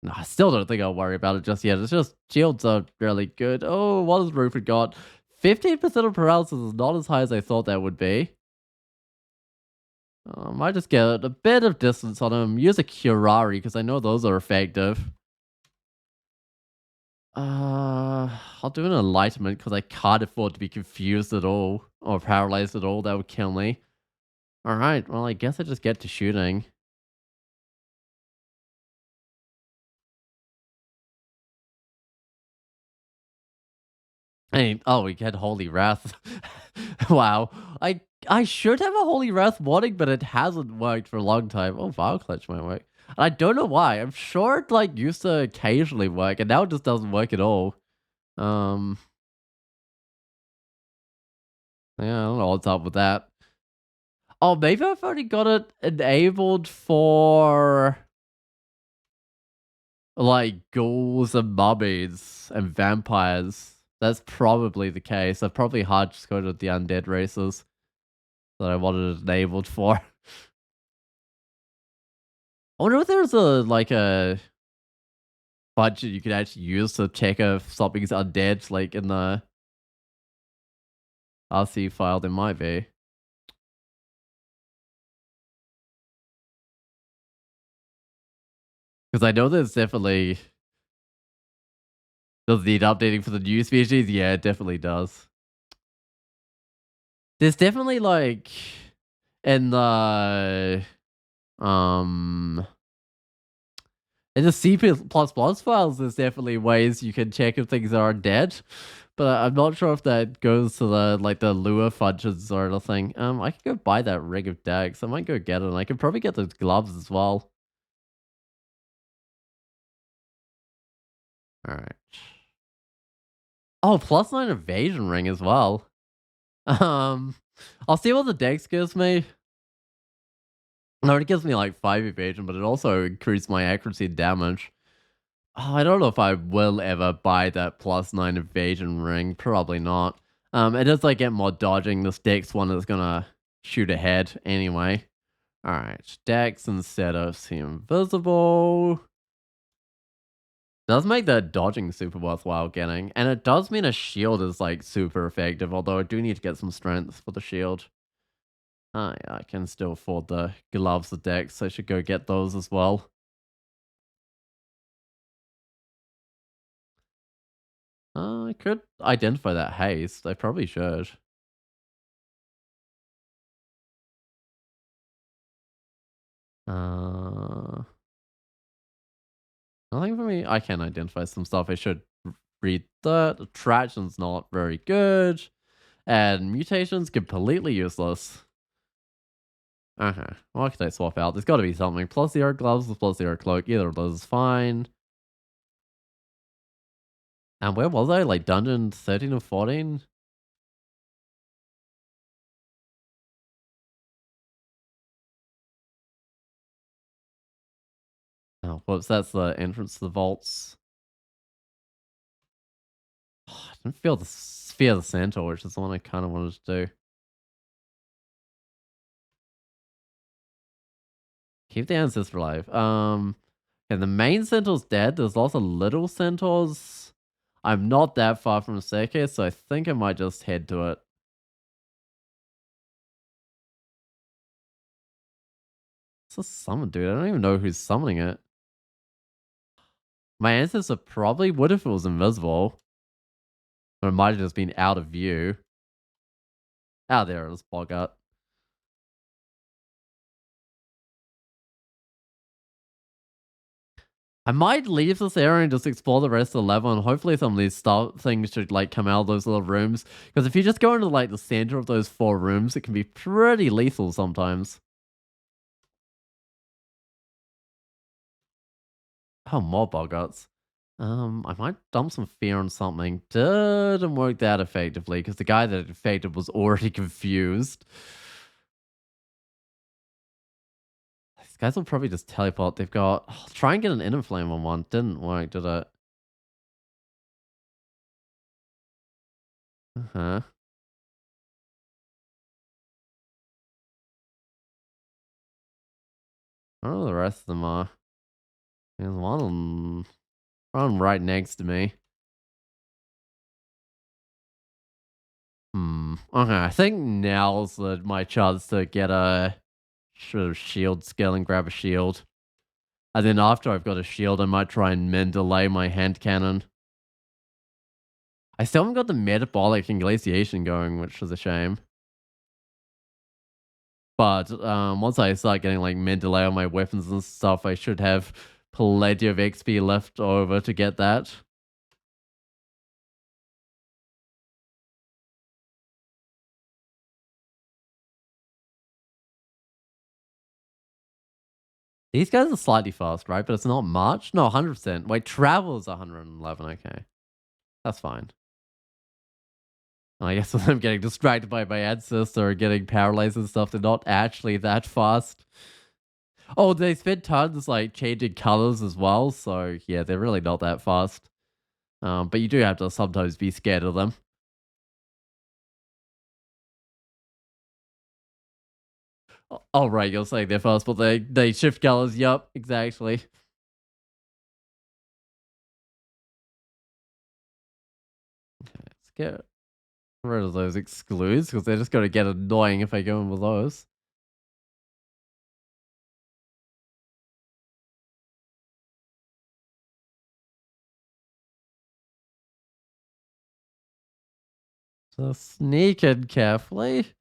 No, I still don't think I'll worry about it just yet. It's just shields are really good. Oh, what has Rupert got? 15% of paralysis is not as high as I thought that would be. I might just get a bit of distance on him. Use a Curari because I know those are effective. I'll do an enlightenment because I can't afford to be confused at all or paralyzed at all. That would kill me. All right. Well, I guess I just get to shooting. Oh, we get Holy Wrath. Wow. I should have a Holy Wrath warning, but it hasn't worked for a long time. Oh, Vile Clutch might work. I don't know why. I'm sure it like used to occasionally work, and now it just doesn't work at all. Um, yeah, I don't know what's up with that. Oh, maybe I've already got it enabled for like ghouls and mummies and vampires. That's probably the case. I've probably hard just go to the undead races that I wanted it enabled for. I wonder if there's a budget you could actually use to check if something's undead, like in the RC file. There might be. Because I know there's definitely does need updating for the new species. Yeah, it definitely does. There's definitely like in the um in the C++ files, there's definitely ways you can check if things are dead, but I'm not sure if that goes to the like the lure functions or anything. I could go buy that rig of decks. I might go get it. And I could probably get those gloves as well. All right. Oh, +9 evasion ring as well. Um, I'll see what the dex gives me. No, it gives me like 5 evasion, but it also increased my accuracy and damage. Oh, I don't know if I will ever buy that +9 evasion ring. Probably not. It does like get more dodging. This dex one is gonna shoot ahead anyway. Alright, dex instead of see invisible. Does make that dodging super worthwhile getting. And it does mean a shield is like super effective, although I do need to get some strength for the shield. Oh yeah, I can still afford the gloves, the dex, so I should go get those as well. I could identify that haste. I probably should. Uh, Nothing for me. I can identify some stuff. I should read that. Attraction's not very good. And mutation's completely useless. Uh-huh. What can I swap out? There's got to be something. +0 gloves, +0 cloak. Either of those is fine. And where was I? Like dungeon 13 or 14? Oh, whoops. That's the entrance to the vaults. Oh, I didn't feel the Sphere of the Centaur, which is the one I kind of wanted to do. Keep the ancestor alive. And the main centaur's dead. There's lots of little centaurs. I'm not that far from the staircase, so I think I might just head to it. It's a summon, dude. I don't even know who's summoning it. My ancestor probably would if it was invisible. But it might have just been out of view. Ah, there it is, Bogart. I might leave this area and just explore the rest of the level, and hopefully some of these things should like come out of those little rooms. Because if you just go into like the center of those 4 rooms, it can be pretty lethal sometimes. Oh, more Bogarts. I might dump some fear on something. Didn't work that effectively because the guy that it affected was already confused. These guys will probably just teleport. They've got. I'll try and get an inner flame on one. Didn't work, did it? Uh huh. I don't know where the rest of them are. There's one right next to me. Okay, I think now's my chance to get a sort of shield skill and grab a shield. And then after I've got a shield, I might try and delay my hand cannon. I still haven't got the metabolic and glaciation going, which is a shame. But once I start getting like delay on my weapons and stuff, I should have plenty of XP left over to get that. These guys are slightly fast, right? But it's not much. No, 100%. Wait, travel is 111. Okay, that's fine. I guess I'm getting distracted by my ancestor or getting paralyzed and stuff. They're not actually that fast. Oh, they spend tons like changing colors as well. So yeah, they're really not that fast. But you do have to sometimes be scared of them. Oh, right, you're saying they're fast, but they shift colors. Yup, exactly. Let's get rid of those excludes because they're just going to get annoying if I go in with those. So sneak in carefully.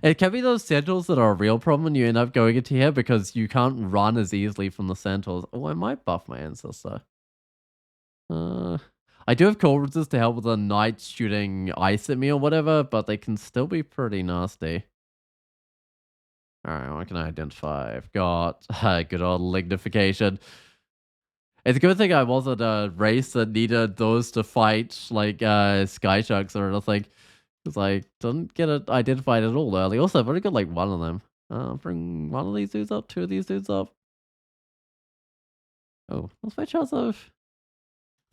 It can be those sentinels that are a real problem when you end up going into here because you can't run as easily from the sentinels. Oh, I might buff my ancestor. Uh, I do have cold resist to help with the knights shooting ice at me or whatever, but they can still be pretty nasty. Alright, what can I identify? I've got good old lignification. It's a good thing I wasn't a race that needed those to fight like sky sharks or anything. Because I didn't get it identified at all early. Also, I've only got like one of them. Bring one of these dudes up, two of these dudes up. Oh, what's my chance of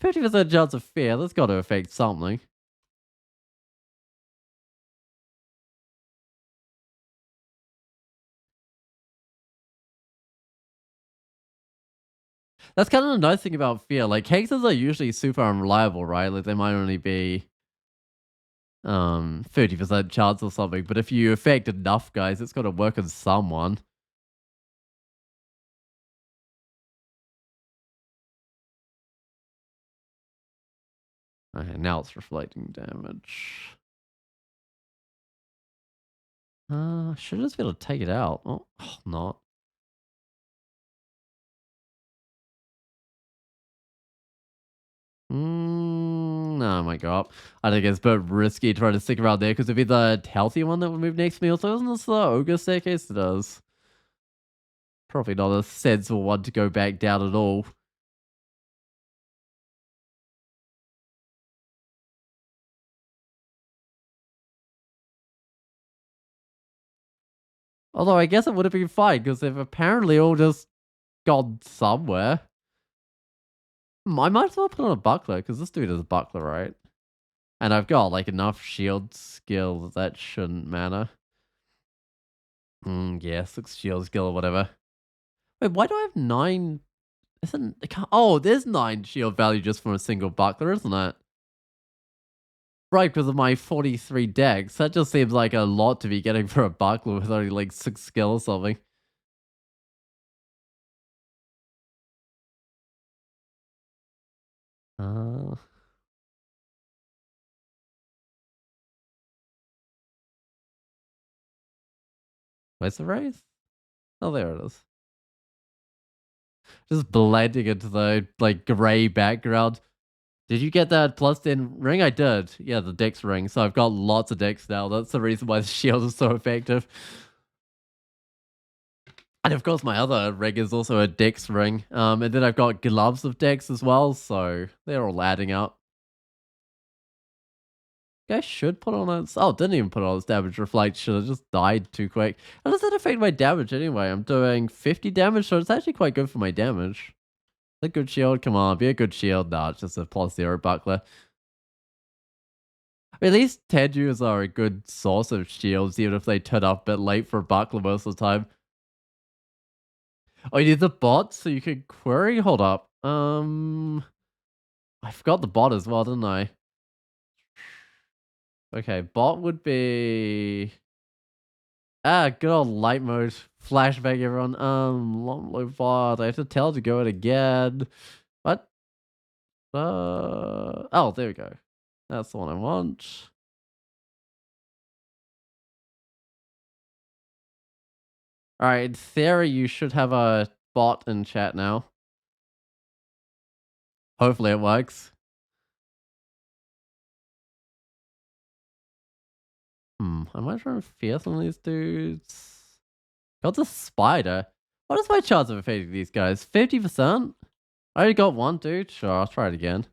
50% chance of fear? That's got to affect something. That's kind of the nice thing about fear. Like hexes are usually super unreliable, right? Like they might only be 30% chance or something. But if you affect enough guys, it's got to work on someone. Okay, now it's reflecting damage. Should just be able to take it out. Oh, not. No, my god. I think it's a bit risky trying to stick around there because it'd be the healthy one that would move next to me. Also, isn't this the ogre staircase? It does. Probably not a sensible one to go back down at all. Although I guess it would have been fine because they've apparently all just gone somewhere. I might as well put on a buckler because this dude is a buckler, right? And I've got like enough shield skill that shouldn't matter. Yeah, 6 shield skill or whatever. Wait, why do I have 9? Isn't it can't, oh, there's 9 shield value just from a single buckler, isn't it? Right, because of my 43 dex. That just seems like a lot to be getting for a buckler with only like 6 skill or something. Uh, where's the race? Oh, there it is. Just blending into the like gray background. Did you get that plus 10 ring? I did. Yeah, the dex ring. So I've got lots of dex now. That's the reason why the shield is so effective. And of course, my other ring is also a dex ring. And then I've got gloves of dex as well. So they're all adding up. I should put on its. Oh, didn't even put on its damage reflect. Should have just died too quick. How does that affect my damage anyway? I'm doing 50 damage, so it's actually quite good for my damage. A good shield? Come on, be a good shield. Nah, it's just a +0 buckler. At least Tedus are a good source of shields, even if they turn up a bit late for a buckler most of the time. Oh, you need the bot so you can query? Hold up. I forgot the bot as well, didn't I? Okay, bot would be good old light mode. Flashback everyone. Long low bot. I have to tell to go it again. What? Oh, there we go. That's the one I want. Alright, in theory, you should have a bot in chat now. Hopefully it works. Am I trying to fear some of these dudes? Got the spider. What is my chance of defeating these guys? 50%? I already got one dude. Sure, I'll try it again.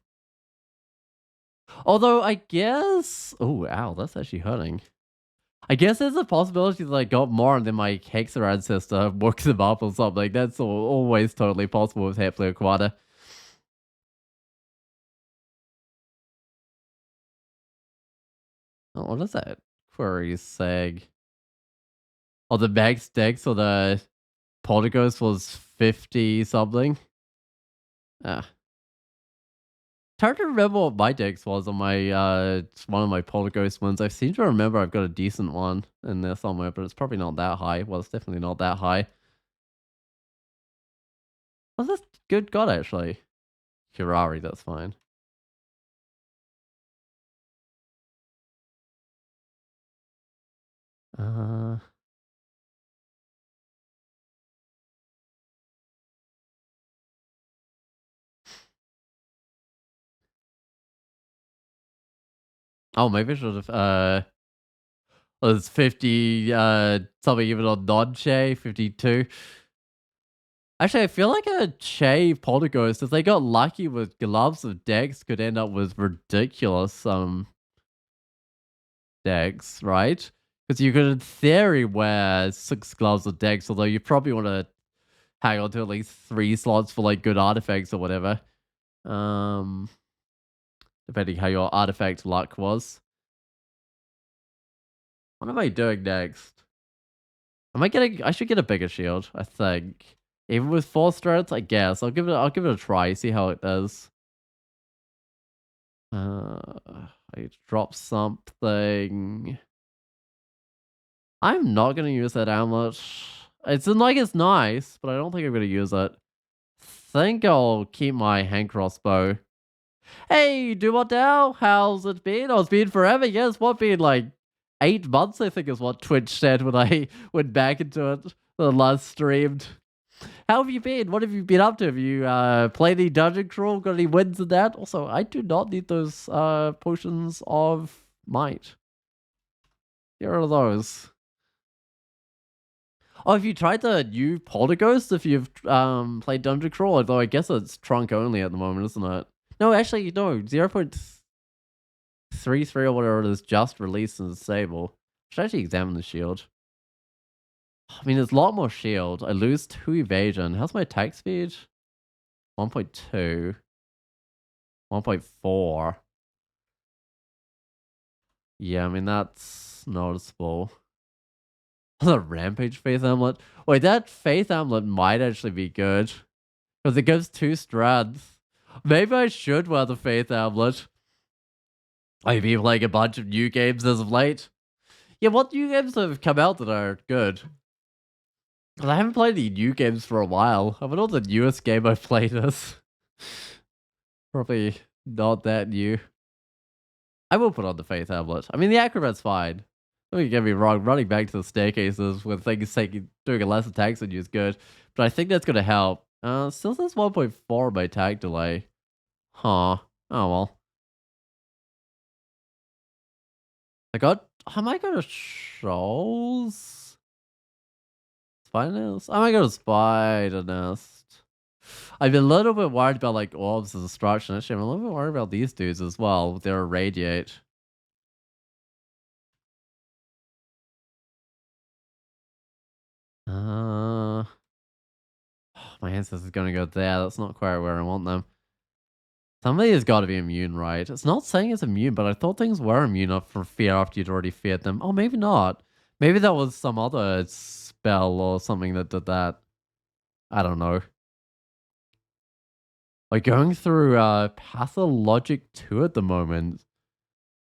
Although, I guess... Oh, ow, that's actually hurting. I guess there's a possibility that I got more and then my Hexer ancestor woke them up or something. That's always totally possible with Hepler Quada. Oh, what is that? Query seg. Oh, the max dex or the Poltergeist was 50 something. Ah. It's hard to remember what my dex was on my one of my Poltergeist ones. I seem to remember I've got a decent one in there somewhere, but it's probably not that high. Well, it's definitely not that high. Was this good god actually? Hirari, that's fine. Uh oh, maybe I should have was 50 something even on non-Che, 52. Actually, I feel like a Che Poltergeist, if they got lucky with gloves of decks, could end up with ridiculous decks, right? Because you could, in theory, wear 6 gloves of decks, although you probably want to hang on to at least 3 slots for like good artifacts or whatever. Um, Depending how your artifact luck was. What am I doing next? Am I getting? I should get a bigger shield, I think. Even with 4 strength, I guess. I'll give it a try, see how it does. I drop something. I'm not gonna use that amulet. It's like it's nice, but I don't think I'm gonna use it. Think I'll keep my hand crossbow. Hey, do what now? How's it been? Oh, it's been forever. Yes, what been like 8 months? I think is what Twitch said when I went back into it the last streamed. How have you been? What have you been up to? Have you played any dungeon crawl? Got any wins in that? Also, I do not need those potions of might. Here are those. Oh, have you tried the new Poltergeist if you've played dungeon crawl? Although I guess it's trunk only at the moment, isn't it? No, actually, no. 0.33 or whatever it is just released and stable. Should actually examine the shield. I mean, there's a lot more shield. I lose 2 evasion. How's my attack speed? 1.2. 1.4. Yeah, I mean, that's noticeable. The Rampage Faith Amulet. Wait, that Faith Amulet might actually be good. Because it gives 2 strength. Maybe I should wear the Faith Amulet. I've been playing a bunch of new games as of late. Yeah, what new games have come out that are good? Because I haven't played any new games for a while. I wonder what the newest game I've played is. Probably not that new. I will put on the Faith Amulet. I mean, the Acrobat's fine. Don't get me wrong, running back to the staircases with things doing a less attacks on you is good. But I think that's going to help. Still says 1.4 by tag delay. Huh. Oh well. I might go to Shoals? Spider Nest? I might go to Spider Nest. I've been a little bit worried about like orbs as destruction. Actually, I'm a little bit worried about these dudes as well with their irradiate. My ancestor's gonna go there. That's not quite where I want them. Somebody has got to be immune, right? It's not saying it's immune, but I thought things were immune for fear after you'd already feared them. Oh, maybe not. Maybe that was some other spell or something that did that. I don't know. Like going through Pathologic 2 at the moment.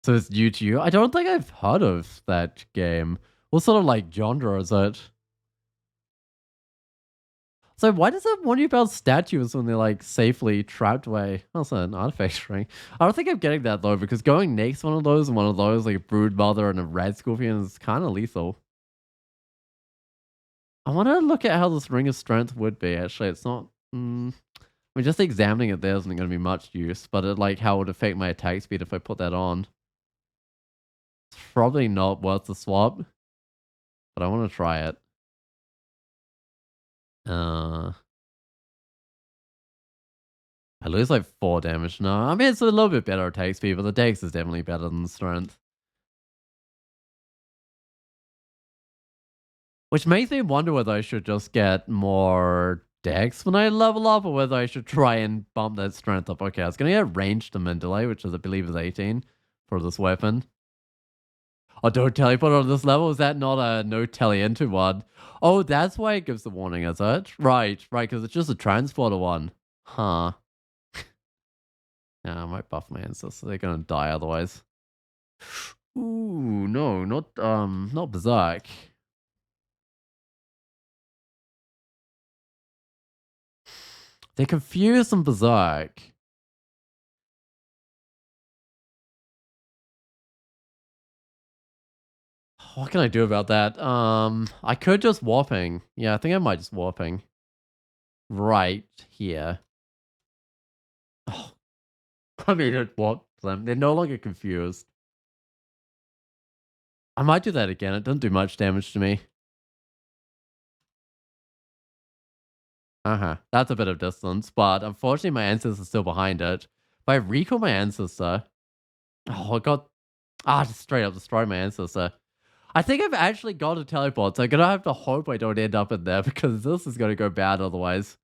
So it's new to you? I don't think I've heard of that game. What sort of like genre is it? So why does it warn you about statues when they're like safely trapped away? Also an artifact ring. I don't think I'm getting that though, because going next one of those and one of those, like a brood mother and a red scorpion, is kind of lethal. I want to look at how this ring of strength would be. Actually, it's not. I mean, just examining it there isn't going to be much use, but it like how it would affect my attack speed if I put that on. It's probably not worth the swap, but I want to try it. Uh, I lose like 4 damage now. I mean, it's a little bit better attack speed, but the dex is definitely better than the strength. Which makes me wonder whether I should just get more dex when I level up, or whether I should try and bump that strength up. Okay, I was going to get ranged to delay, which is, I believe, is 18 for this weapon. Oh, don't teleport on this level? Is that not a no tele into one? Oh, that's why it gives the warning, is it? Right, because it's just a transporter one. Huh. Yeah, I might buff my ancestors. They're gonna die otherwise. Ooh, no, not Berserk. They're confused and Berserk. What can I do about that? I could just warping. Yeah, I think I might just warping. Right here. Oh, I mean, it warped them. They're no longer confused. I might do that again. It doesn't do much damage to me. That's a bit of distance, but unfortunately my ancestor's still behind it. If I recall my ancestor... Oh, I got... just straight up destroyed my ancestor. I think I've actually got a teleport, so I'm gonna have to hope I don't end up in there, because this is gonna go bad otherwise.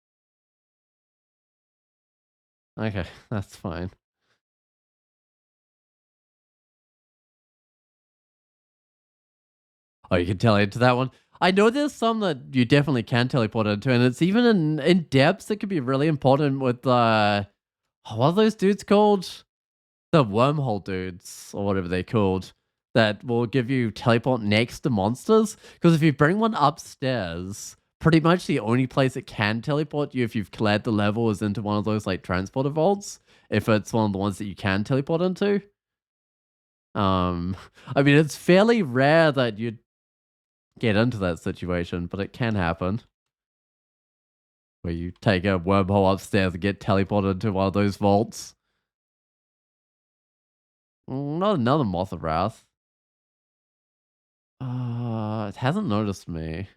Okay, that's fine. Oh, you can tele into that one? I know there's some that you definitely can teleport into, and it's even in depths that could be really important with, what are those dudes called? The wormhole dudes, or whatever they're called, that will give you teleport next to monsters. Because if you bring one upstairs, pretty much the only place it can teleport you if you've cleared the level is into one of those like transporter vaults. If it's one of the ones that you can teleport into. Um, I mean, it's fairly rare that you'd get into that situation, but it can happen. Where you take a wormhole upstairs and get teleported into one of those vaults. Not another Moth of Wrath. It hasn't noticed me.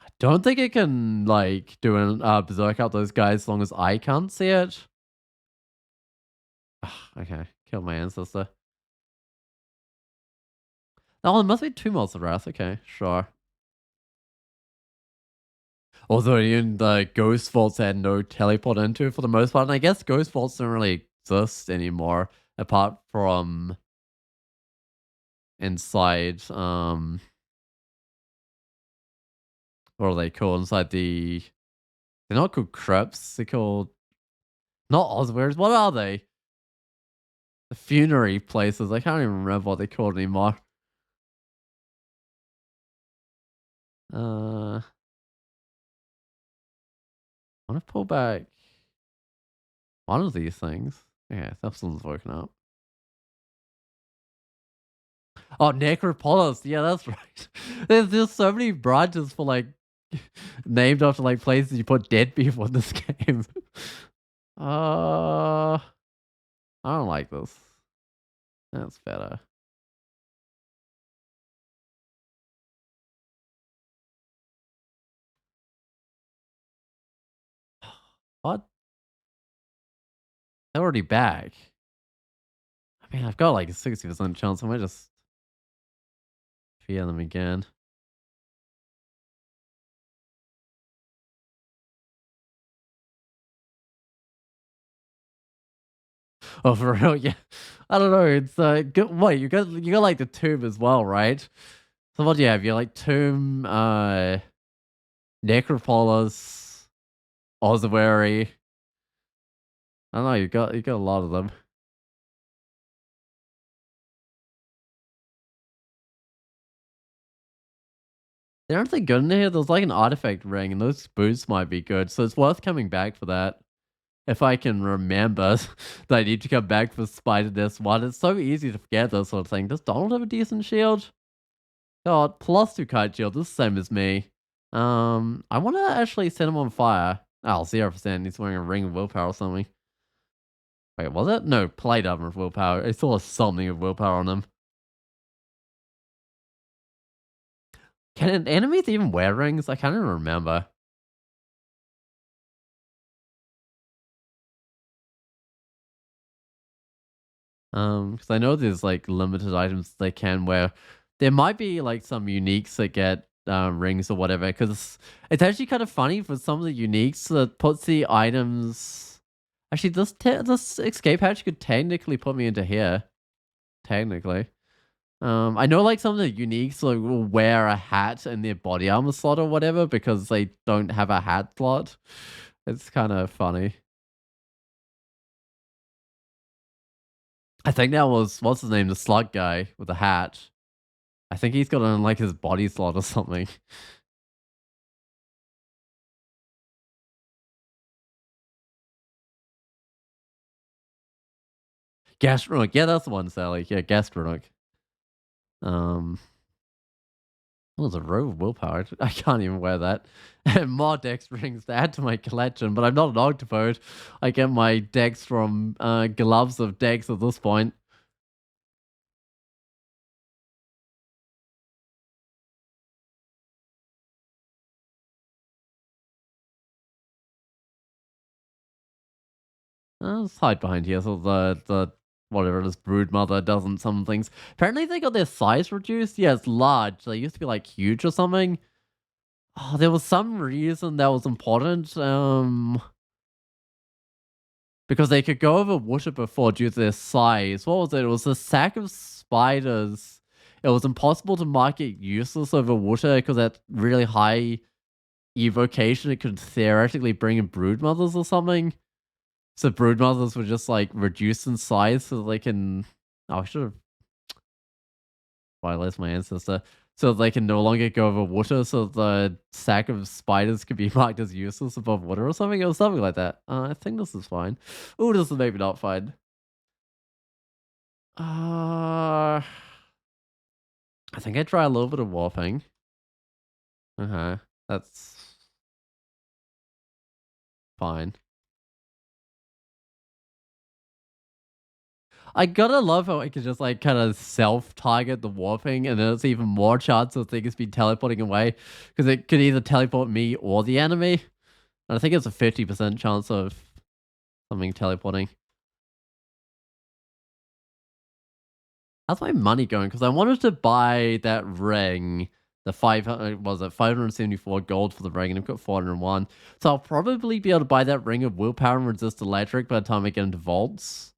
I don't think it can like do an berserk out those guys as long as I can't see it. Okay, kill my ancestor. Oh, there must be 2 Moths of Wrath. Okay, sure. Although even the Ghost Vaults had no teleport into for the most part, and I guess Ghost Vaults don't really exist anymore apart from inside what are they called? Inside they're not called crypts, they're called not Oswears. What are they? The funerary places. I can't even remember what they're called anymore. I want to pull back one of these things. Yeah, Epsilon's woken up. Oh, Necropolis. Yeah, that's right. There's just so many branches for like named after like places you put dead people in this game. I don't like this. That's better. What? They're already back. I mean, I've got like a 60% chance. I might just fear them again. Oh, for real? Yeah. I don't know. It's good. Wait, you got like the tomb as well, right? So what do you have? You like tomb, Necropolis, Ossuary. I don't know, you got a lot of them. There aren't they good in here? There's like an artifact ring, and those boots might be good, so it's worth coming back for that. If I can remember that I need to come back for Spider this one. It's so easy to forget this sort of thing. Does Donald have a decent shield? God, +2 kite shield, this is the same as me. I want to actually set him on fire. Oh, 0%. He's wearing a ring of willpower or something. Wait, was it? No, plate armor of willpower. I saw something of willpower on him. Can enemies even wear rings? I can't even remember. Because I know there's like limited items they can wear. There might be like some uniques that get rings or whatever. Because it's actually kind of funny for some of the uniques that puts the items. Actually, this escape hatch could technically put me into here. Technically, I know like some of the uniques like, will wear a hat in their body armor slot or whatever because they don't have a hat slot. It's kind of funny. I think that was what's his name, the slug guy with the hat. I think he's got it on like his body slot or something. Gastronomic, yeah, that's the one, Sally. Yeah, gastronomic. Um, well, it's a row of willpower. I can't even wear that. And more dex rings to add to my collection, but I'm not an octopode. I get my dex from gloves of dex at this point. Let's hide behind here so the whatever this brood mother doesn't some things. Apparently they got their size reduced. Yeah, it's large. They used to be like huge or something. Oh, there was some reason that was important. Because they could go over water before due to their size. What was it? It was a sack of spiders. It was impossible to mark it useless over water because at really high evocation, it could theoretically bring in brood mothers or something. So brood mothers were just like reduced in size so they can. Oh, I should have violated my ancestor. So they can no longer go over water, so the sack of spiders could be marked as useless above water or something. It was something like that. I think this is fine. Oh, this is maybe not fine. I think I try a little bit of warping. Uh-huh. That's fine. I gotta love how I can just like kind of self-target the warping and then it's even more chance of things be teleporting away. Because it could either teleport me or the enemy. And I think it's a 50% chance of something teleporting. How's my money going? Because I wanted to buy that ring. The 500 was it 574 gold for the ring, and I've got 401. So I'll probably be able to buy that ring of willpower and resist electric by the time I get into vaults.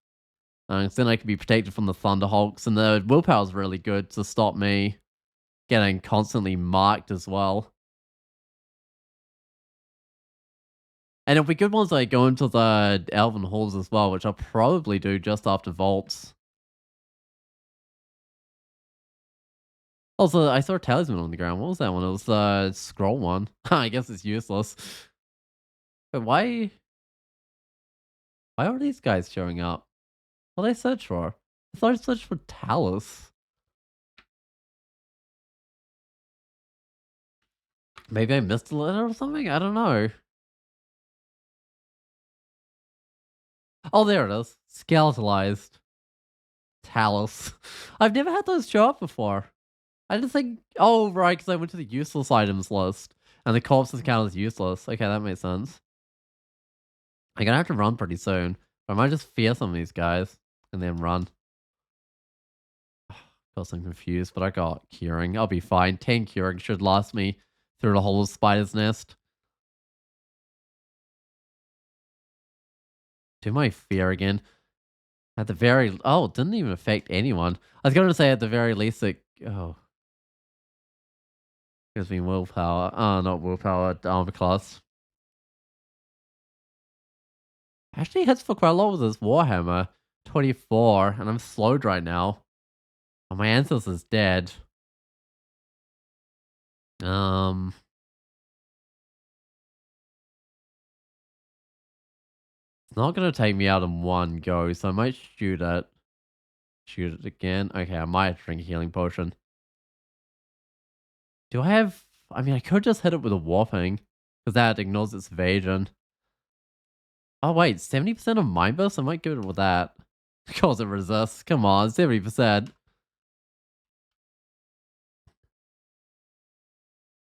So then I can be protected from the Thunderhawks, and the willpower is really good to stop me getting constantly marked as well. And it'll be good once I go into the Elven Halls as well, which I'll probably do just after vaults. Also, I saw a talisman on the ground. What was that one? It was the scroll one. I guess it's useless. But why are these guys showing up? What did I search for? I thought I searched for Talus. Maybe I missed a letter or something? I don't know. Oh, there it is. Skeletalized. Talus. I've never had those show up before. I didn't think. Oh, right, because I went to the useless items list. And the corpses count as useless. Okay, that makes sense. I'm gonna have to run pretty soon. But I might just fear some of these guys and then run. Got some confused, but I got curing. I'll be fine. 10 curing should last me through the whole spider's nest. Do my fear again. At the very oh, it didn't even affect anyone. I was going to say at the very least it gives me willpower. Not willpower, armor class. Actually hits for quite a lot with this Warhammer. 24, and I'm slowed right now. And my ancestor's dead. Um, it's not gonna take me out in one go, so I might shoot it. Shoot it again. Okay, I might drink a healing potion. Do I have... I mean, I could just hit it with a warping, because that ignores its evasion. Oh, wait, 70% of Mind Burst? I might give it with that. Because it resists. Come on, 70%.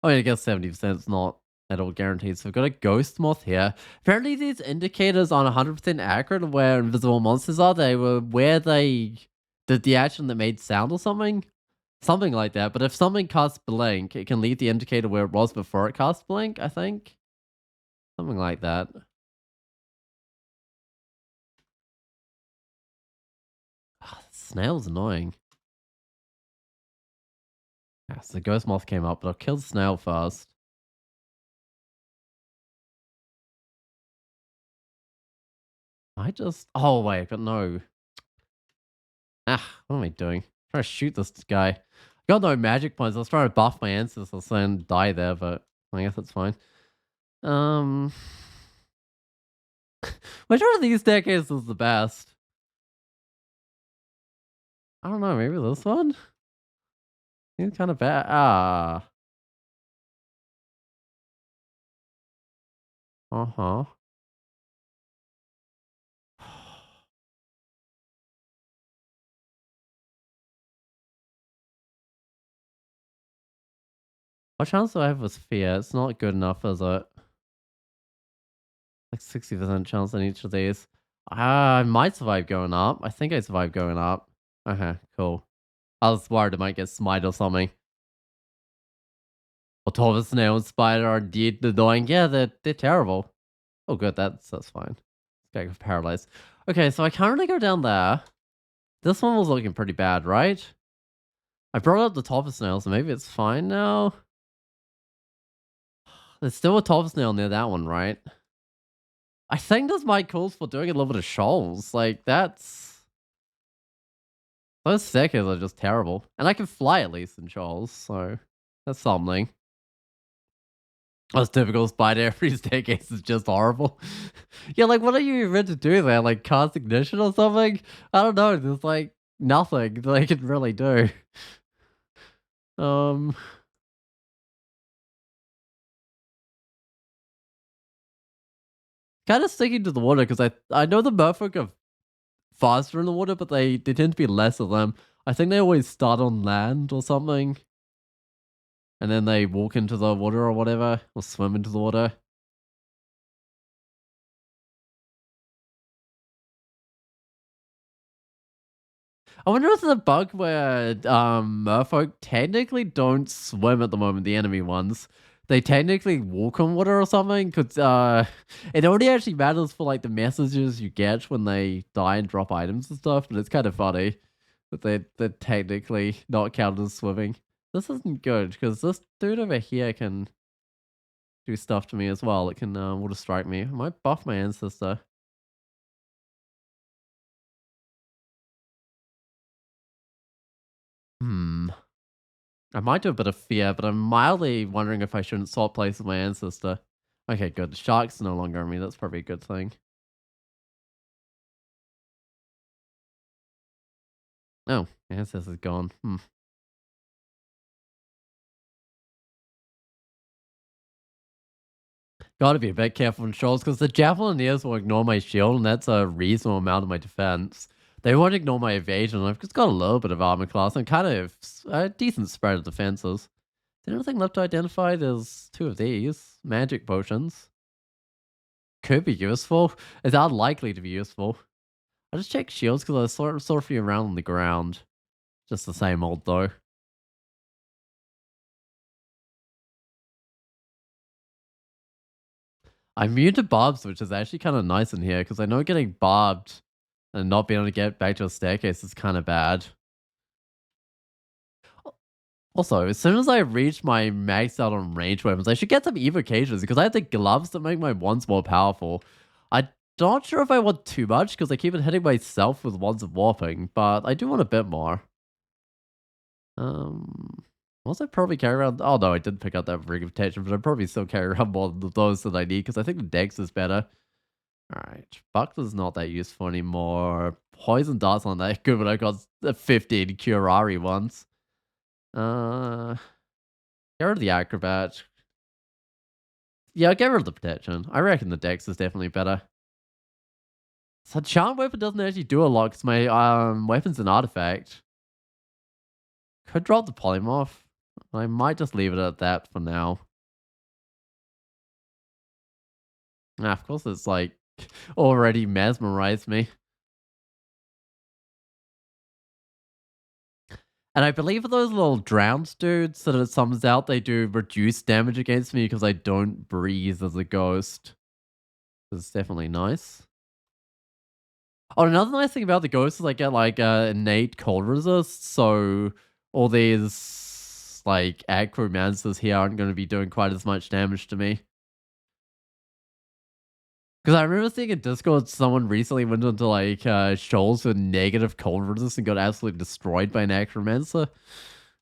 I mean, I guess 70% is not at all guaranteed. So we've got a Ghost Moth here. Apparently, these indicators aren't 100% accurate of where invisible monsters are. They were where they did the action that made sound or something. Something like that. But if something casts Blink, it can leave the indicator where it was before it cast Blink, I think. Something like that. Oh, the snail's annoying. Yeah, so the Ghost Moth came up, but I'll kill the snail first. I just... Oh, wait, but no. Ah, what am I doing? I'm trying to shoot this guy. I got no magic points. I was trying to buff my ancestors and die there, but I guess that's fine. Which one of these staircases is the best? I don't know, maybe this one? Seems kind of bad. Ah. Uh-huh. What chance do I have with fear? It's not good enough, is it? Like 60% chance on each of these. I might survive going up. I think I survived going up. Okay, cool. I was worried I might get smite or something. Or Torvus Snail and Spider are indeed annoying. Yeah, they're terrible. Oh good, that's fine. This guy got paralyzed. Okay, so I can't really go down there. This one was looking pretty bad, right? I brought up the Torvus Snail, so maybe it's fine now. There's still a Torvus Snail near that one, right? I think this might call for doing a little bit of shoals. Like, that's... Those staircases are just terrible. And I can fly at least in shoals, so that's something. That's typical spider. Every staircase is just horrible. Yeah, like, what are you meant to do there? Like, cast ignition or something? I don't know. There's, like, nothing that I can really do. Um... Kind of sticking to the water, because I know the merfolk are faster in the water, but they tend to be less of them. I think they always start on land or something. And then they walk into the water or whatever, or swim into the water. I wonder if it's a bug where merfolk technically don't swim at the moment, the enemy ones. They technically walk on water or something, because it only actually matters for like the messages you get when they die and drop items and stuff, but it's kind of funny that they're technically not counted as swimming. This isn't good, because this dude over here can do stuff to me as well. It can water strike me. I might buff my ancestor. Hmm. I might do a bit of fear, but I'm mildly wondering if I shouldn't swap places with my ancestor. Okay, good. The shark's no longer on me. That's probably a good thing. Oh, my ancestor's gone. Gotta be a bit careful in shoals, because the Javelineers will ignore my shield, and that's a reasonable amount of my defense. They won't ignore my evasion. I've just got a little bit of armor class and kind of a decent spread of defenses. Is there anything left to identify? There's two of these. Magic potions. Could be useful. It's unlikely to be useful. I just check shields because I sort of feel around on the ground. Just the same old though. I'm immune to barbs, which is actually kind of nice in here because I know getting barbed and not being able to get back to a staircase is kind of bad. Also, as soon as I reach my max out on range weapons, I should get some evocations because I have the gloves that make my wands more powerful. I not sure if I want too much because I keep on hitting myself with wands of warping, but I do want a bit more. Was I probably carry around? Oh no, I did pick up that ring of protection, but I probably still carry around more of those than I need because I think the dex is better. All right, Buckler's not that useful anymore. Poison dart's not that good, but I got the 15 Curari ones. Get rid of the acrobat. Yeah, get rid of the protection. I reckon the dex is definitely better. So charm weapon doesn't actually do a lot because my weapon's an artifact. Could drop the polymorph. I might just leave it at that for now. Ah, of course, it's like already mesmerized me. And I believe those little drowned dudes that it summons out, they do reduce damage against me because I don't breathe as a ghost. It's definitely nice. Oh, another nice thing about the ghost is I get like innate cold resist, so all these like acromancers here aren't going to be doing quite as much damage to me. Because I remember seeing in Discord someone recently went into like shoals with negative cold resist and got absolutely destroyed by an acromancer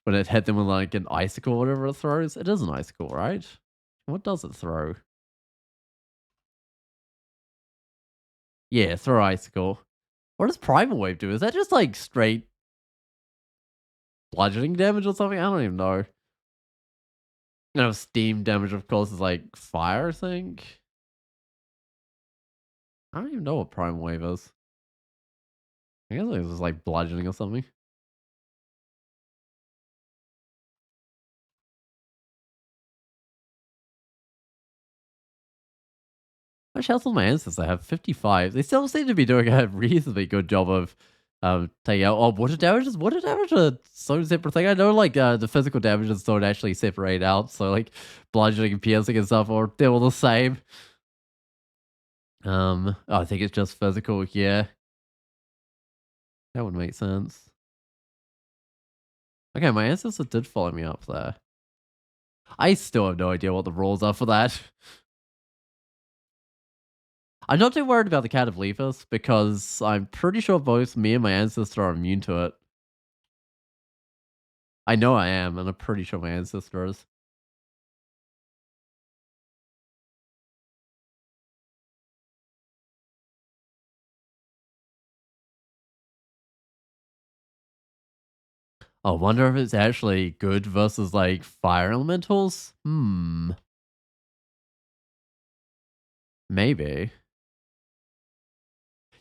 when it hit them with like an icicle or whatever it throws. It is an icicle, right? What does it throw? Yeah, throw icicle. What does Primal Wave do? Is that just like straight bludgeoning damage or something? I don't even know. No, steam damage, of course, is like fire, I think. I don't even know what Primal Wave is. I guess it was like bludgeoning or something. How much health does my ancestors have? 55. They still seem to be doing a reasonably good job of taking out. Oh, water damage is water damage a so separate thing. I know like the physical damages don't actually separate out, so like bludgeoning and piercing and stuff are they're all the same. I think it's just physical, yeah. That would make sense. Okay, my ancestor did follow me up there. I still have no idea what the rules are for that. I'm not too worried about the Cat of Lethus because I'm pretty sure both me and my ancestor are immune to it. I know I am, and I'm pretty sure my ancestor is. I wonder if it's actually good versus like fire elementals. Maybe.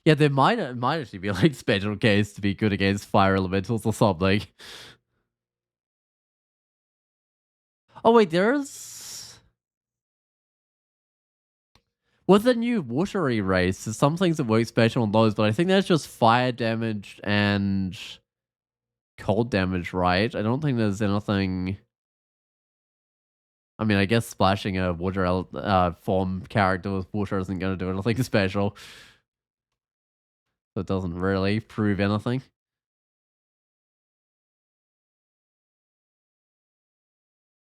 Yeah, there might actually be like special case to be good against fire elementals or something. Oh wait, there's with the new watery race, there's some things that work special on those, but I think that's just fire damage and cold damage, right? I don't think there's anything. I mean, I guess splashing a water form character with water isn't going to do anything special. So it doesn't really prove anything.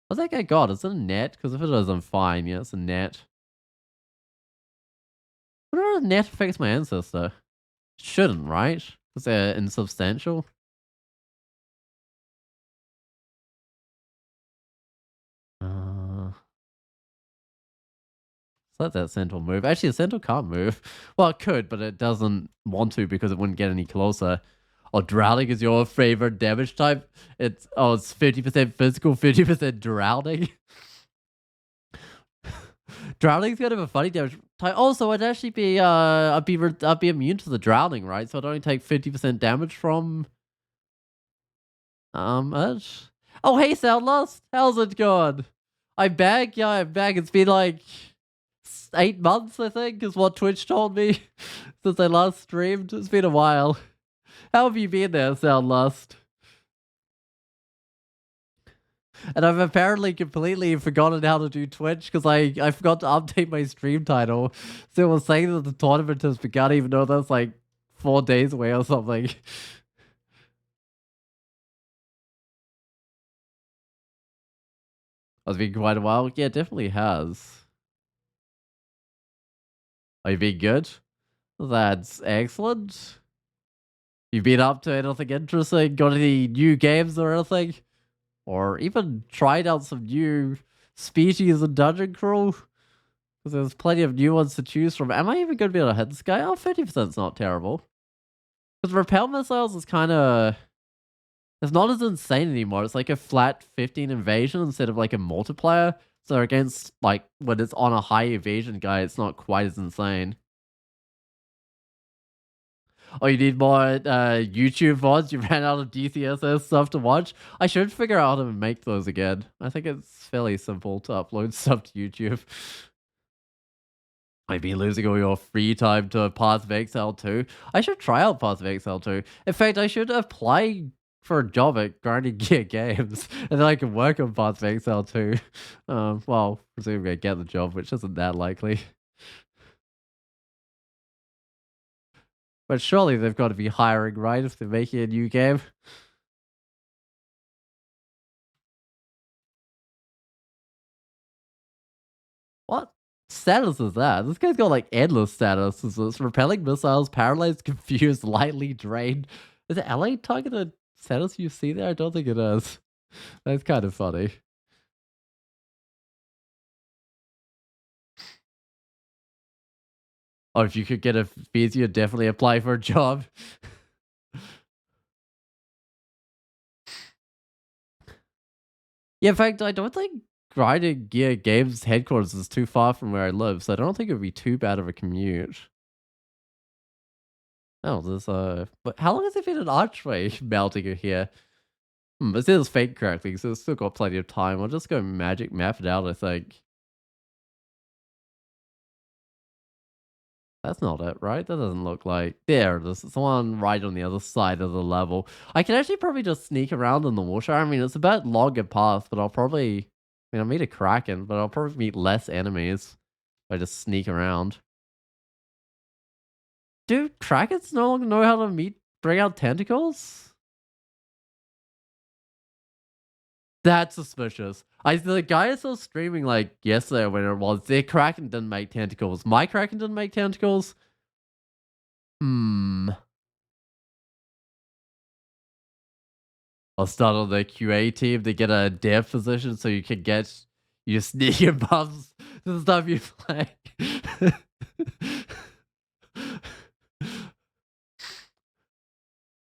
What's that guy got? Is it a net? Because if it is, I'm fine. Yeah, it's a net. What are net affects my ancestor? Shouldn't, right? Because they're insubstantial. Uh, let that centaur move. Actually, the centaur can't move. Well, it could, but it doesn't want to because it wouldn't get any closer. Oh, drowning is your favorite damage type. It's 50% physical, 50% drowning. Drowning's kind of a funny damage type. Also, I'd actually be I'd be immune to the drowning, right? So I'd only take 50% damage from it. Oh, hey, Soundlust, how's it going? I'm back. Yeah, I'm back. It's been like 8 months, I think, is what Twitch told me since I last streamed. It's been a while. How have you been there, Soundlust? And I've apparently completely forgotten how to do Twitch because I forgot to update my stream title. So it was saying that the tournament has begun, even though that's like 4 days away or something. It's been quite a while. Yeah, it definitely has. Are you being good? That's excellent. You been up to anything interesting? Got any new games or anything? Or even tried out some new species in Dungeon Crawl? Because there's plenty of new ones to choose from. Am I even going to be able to hit this guy? Oh, 50% is not terrible. Because repel missiles is kind of... It's not as insane anymore. It's like a flat 15 invasion instead of like a multiplier. So against, like, when it's on a high evasion guy, it's not quite as insane. Oh, you need more YouTube VODs? You ran out of DCSS stuff to watch? I should figure out how to make those again. I think it's fairly simple to upload stuff to YouTube. Might be losing all your free time to Path of Exile 2. I should try out Path of Exile 2. In fact, I should apply for a job at Grinding Gear Games, and then I can work on Path of Exile 2. Well, presumably I get the job, which isn't that likely. But surely they've got to be hiring, right, if they're making a new game? What status is that? This guy's got like endless status. It's repelling missiles, paralyzed, confused, lightly drained. Is it LA targeted status you see there? I don't think it is. That's kind of funny. Oh, if you could get a visa, you'd definitely apply for a job. Yeah, in fact, I don't think Grinding Gear Games headquarters is too far from where I live, so I don't think it would be too bad of a commute. Oh, there's but how long has it been an archway melting here? It says fake correctly, so it's still got plenty of time. I'll just go magic map it out, I think. That's not it, right? That doesn't look like... There it is. It's the one right on the other side of the level. I can actually probably just sneak around in the water. I mean, it's a bit longer path, but I'll probably... I mean, I'll meet a Kraken, but I'll probably meet less enemies if I just sneak around. Do Krakens no longer know how to bring out tentacles? That's suspicious. The guy I saw streaming like yesterday or when it was, their Kraken didn't make tentacles. My Kraken didn't make tentacles. I'll start on the QA team to get a dev position so you can get your sneaker buffs to the stuff you play.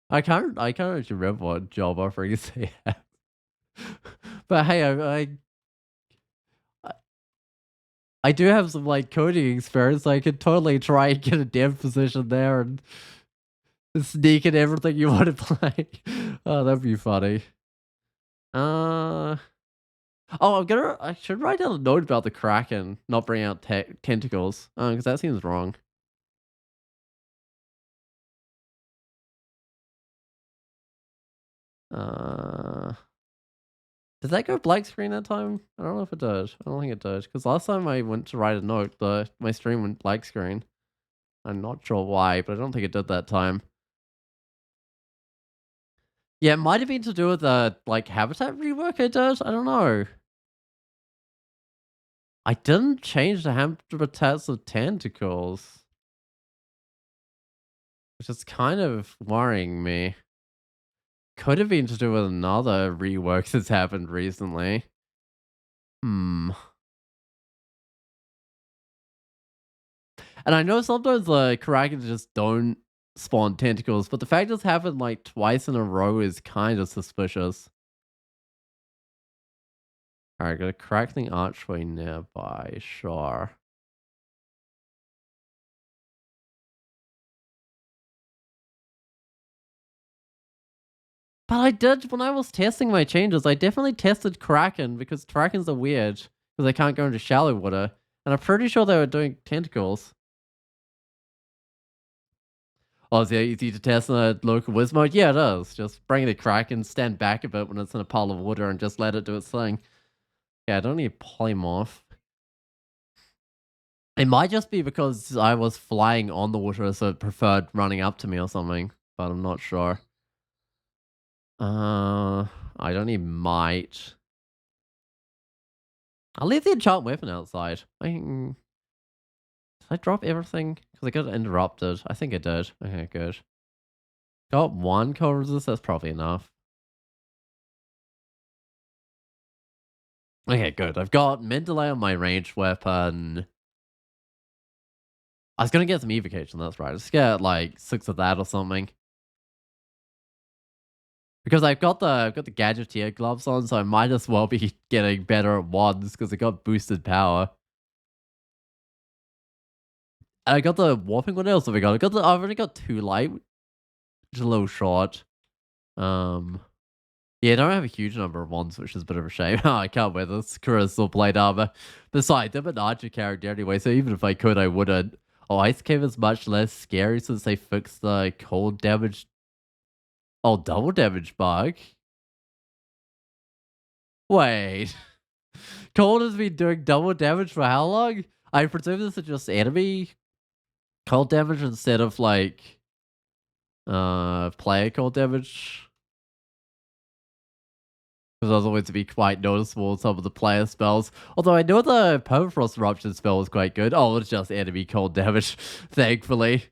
I can't actually remember what job offerings they have. But hey, I do have some like coding experience, so I could totally try and get a dev position there and sneak in everything you want to play. Oh, that'd be funny. Oh, I should write down a note about the Kraken not bringing out tentacles. Because that seems wrong. Did that go black screen that time? I don't know if it did. I don't think it did. Because last time I went to write a note, my stream went black screen. I'm not sure why, but I don't think it did that time. Yeah, it might have been to do with the like habitat rework I did. I don't know. I didn't change the habitats of tentacles, which is kind of worrying me. Could have been to do with another rework that's happened recently. And I know sometimes Karagans just don't spawn tentacles, but the fact it's happened like twice in a row is kind of suspicious. Alright, got a crackling archway nearby, sure. But I did, when I was testing my changes, I definitely tested Kraken because Krakens are weird because they can't go into shallow water. And I'm pretty sure they were doing tentacles. Oh, is it easy to test in a local whiz mode? Yeah, it is. Just bring the Kraken, stand back a bit when it's in a pile of water, and just let it do its thing. Yeah, I don't need polymorph. It might just be because I was flying on the water, so it preferred running up to me or something, but I'm not sure. I don't need might. I'll leave the enchant weapon outside. I can I drop everything? Because I got interrupted. I think I did. Okay, good. Got one cold resist, that's probably enough. Okay, good. I've got mid delay on my ranged weapon. I was gonna get some evocation, that's right. Let's get like 6 of that or something. Because I've got the gadgeteer gloves on, so I might as well be getting better at wands because I got boosted power. And I got the warping. What else have I got? I've already got 2 light, which is a little short. Um Yeah, I don't have a huge number of wands, which is a bit of a shame. I can't wear this crystal plate armor. Besides, I'm an archer character anyway, so even if I could, I wouldn't. Oh, Ice Cave is much less scary since they fixed the cold damage. Oh, double damage bug? Wait. Cold has been doing double damage for how long? I presume this is just enemy cold damage instead of like player cold damage. Because that was always to be quite noticeable in some of the player spells. Although I know the Permafrost Eruption spell was quite good. Oh, it's just enemy cold damage, thankfully.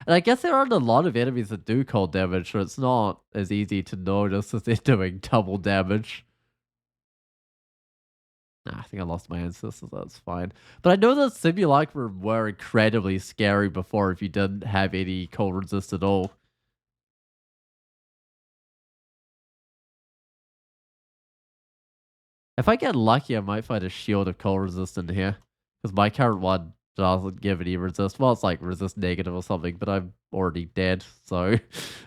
And I guess there aren't a lot of enemies that do cold damage, so it's not as easy to notice if they're doing double damage. Nah, I think I lost my answer, so that's fine. But I know that Simulacra were incredibly scary before if you didn't have any cold resist at all. If I get lucky, I might find a shield of cold resist in here. Because my current one doesn't give any resist. Well, it's like resist negative or something, but I'm already dead. So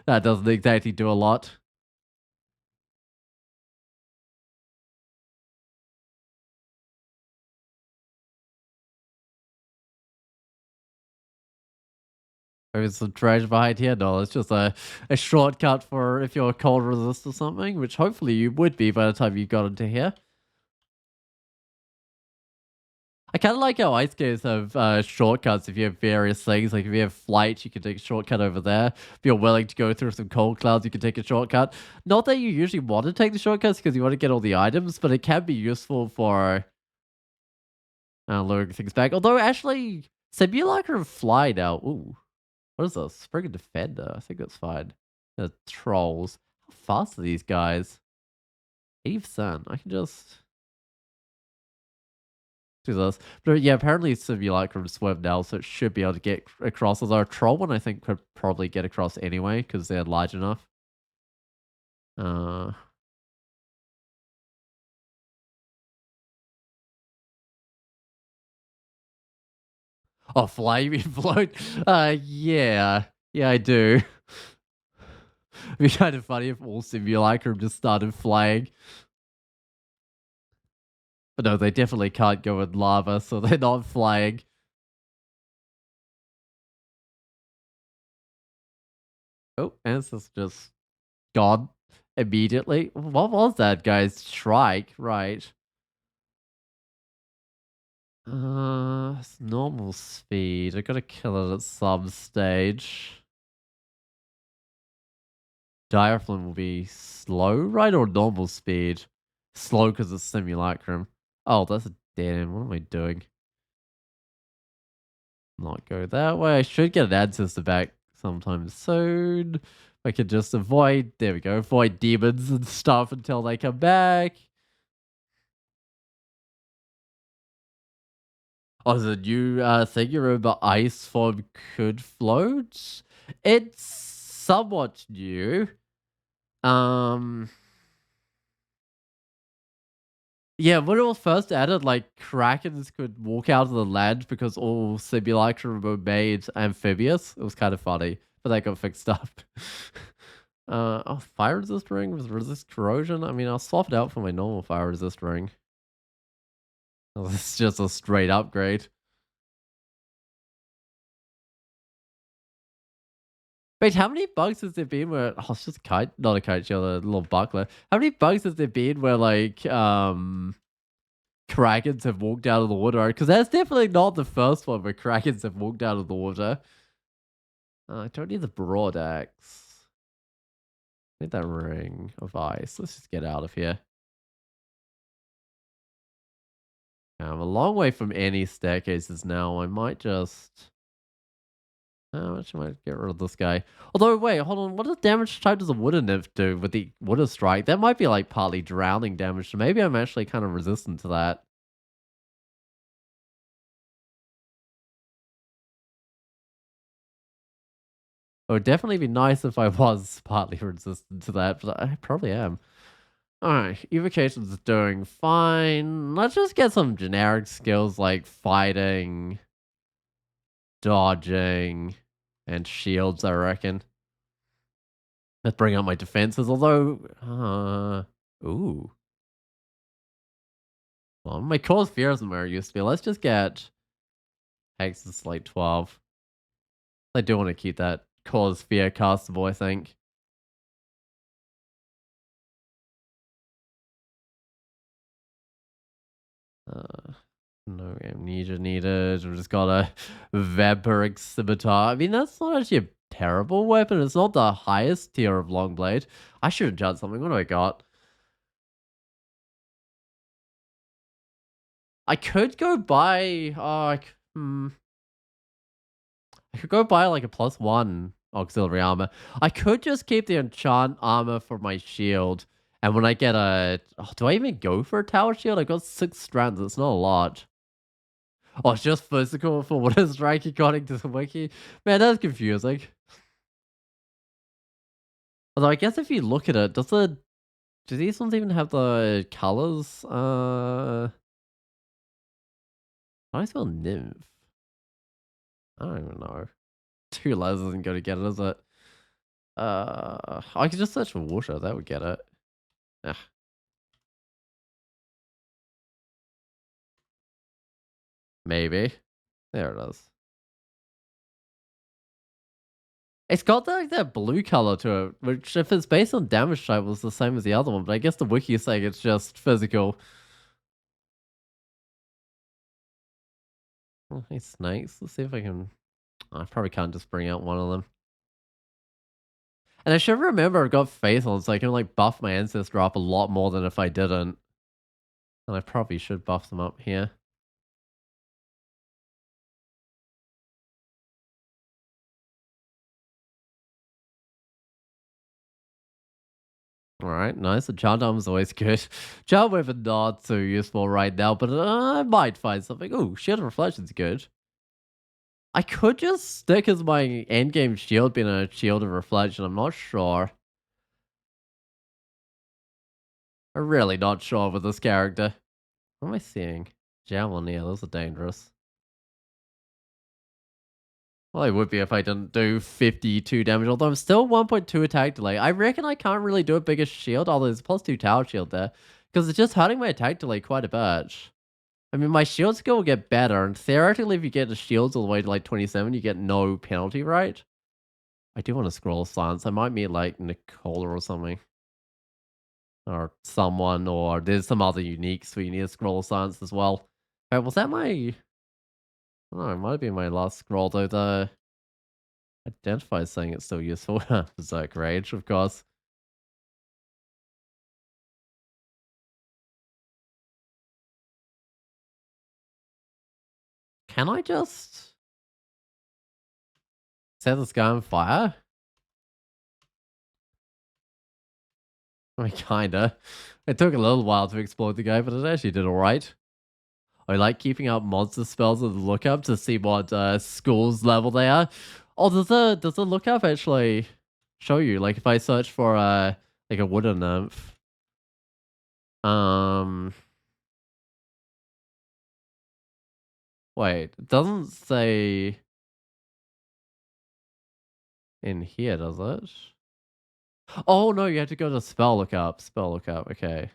that doesn't exactly do a lot. Maybe some treasure behind here. No, it's just a shortcut for if you're cold resist or something, which hopefully you would be by the time you got into here. I kind of like how ice skates have shortcuts if you have various things. Like if you have flight, you can take a shortcut over there. If you're willing to go through some cold clouds, you can take a shortcut. Not that you usually want to take the shortcuts because you want to get all the items, but it can be useful for luring things back. Although actually, Simulacra and Fly now. Ooh, what is this? Spring and Defender. I think that's fine. The trolls. How fast are these guys? 80%. I can just do this. But yeah, apparently Simulacrum swim now, so it should be able to get across. Although a troll one, I think, could probably get across anyway, because they're large enough. Uh, oh, flaming float? Yeah. Yeah, I do. It'd be kind of funny if all Simulacrum just started flying. But no, they definitely can't go in lava, so they're not flying. Oh, and it's just gone immediately. What was that, guys? Shrike, right. It's normal speed. I gotta kill it at some stage. Diaphragm will be slow, right? Or normal speed? Slow because it's simulacrum. Oh, that's a dead end. What am I doing? Not go that way. I should get an ancestor back sometime soon. I could just avoid, there we go, avoid demons and stuff until they come back. Oh, there's a new thing you remember ice form could float? It's somewhat new. Um yeah, when it was first added, like krakens could walk out of the land because all simulacra were made amphibious. It was kind of funny, but that got fixed up. Oh, fire resist ring with resist corrosion. I mean, I'll swap it out for my normal fire resist ring. It's just a straight upgrade. Wait, how many bugs has there been where oh it's just a kite, not a kite shield, a little buckler. How many bugs has there been where like krakens have walked out of the water? Because that's definitely not the first one where krakens have walked out of the water. I don't need the broad axe. I need that ring of ice. Let's just get out of here. I'm a long way from any staircases now. I might just. Actually, might get rid of this guy. Although, wait, hold on. What does damage type does a wooden nymph do with the wooden strike? That might be like partly drowning damage. So maybe I'm actually kind of resistant to that. It would definitely be nice if I was partly resistant to that, but I probably am. Alright, evocation's doing fine. Let's just get some generic skills like fighting, dodging, and shields, I reckon. Let's bring up my defenses, although... ooh. Well, my cause fear isn't where it used to be. Let's just get Hex's like 12. I do want to keep that cause fear castable, I think. Uh, no amnesia needed. We just got a Vapor Exhibitor. I mean, that's not actually a terrible weapon. It's not the highest tier of long blade. I should have done something. What do I got? I could go buy. I could go buy like a +1 auxiliary armor. I could just keep the enchant armor for my shield. And when I get a... Oh, do I even go for a tower shield? I got 6 strands. It's not a lot. Oh, it's just physical for what is strike according to the wiki? Man, that's confusing. Although I guess if you look at it, do these ones even have the colors? I spell nymph. I don't even know. 2 letters isn't going to get it, is it? I could just search for water. That would get it. Ah, maybe. There it is. It's got that blue color to it, which if it's based on damage type was the same as the other one, but I guess the wiki is saying it's just physical. Oh, hey, snakes. Let's see if I can... I probably can't just bring out one of them. And I should remember I've got faith on, so I can like buff my ancestor up a lot more than if I didn't. And I probably should buff them up here. Alright, nice. The charm arm is always good. Charm weapon not so useful right now, but I might find something. Oh, shield of reflection's good. I could just stick as my endgame shield being a shield of reflection. I'm not sure. I'm really not sure with this character. What am I seeing? Javelin, yeah, those are dangerous. Well, it would be if I didn't do 52 damage, although I'm still 1.2 attack delay. I reckon I can't really do a bigger shield, although there's a +2 tower shield there, because it's just hurting my attack delay quite a bit. I mean, my shield skill will get better, and theoretically, if you get the shields all the way to like 27, you get no penalty, right? I do want to scroll silence. I might meet like Nicola or something. Or someone, or there's some other uniques where you need a scroll silence as well. Okay, was that my... Oh, it might be my last scroll, though the identify is saying it's still useful. Berserk Rage, of course. Can I just set this guy on fire? I mean, kinda. It took a little while to explode the guy, but it actually did alright. I like keeping up monster spells with the lookup to see what school's level they are. Oh, does the lookup actually show you? Like if I search for like a wooden nymph. Um Wait, it doesn't say in here, does it? Oh no, you have to go to spell lookup. Spell lookup, okay.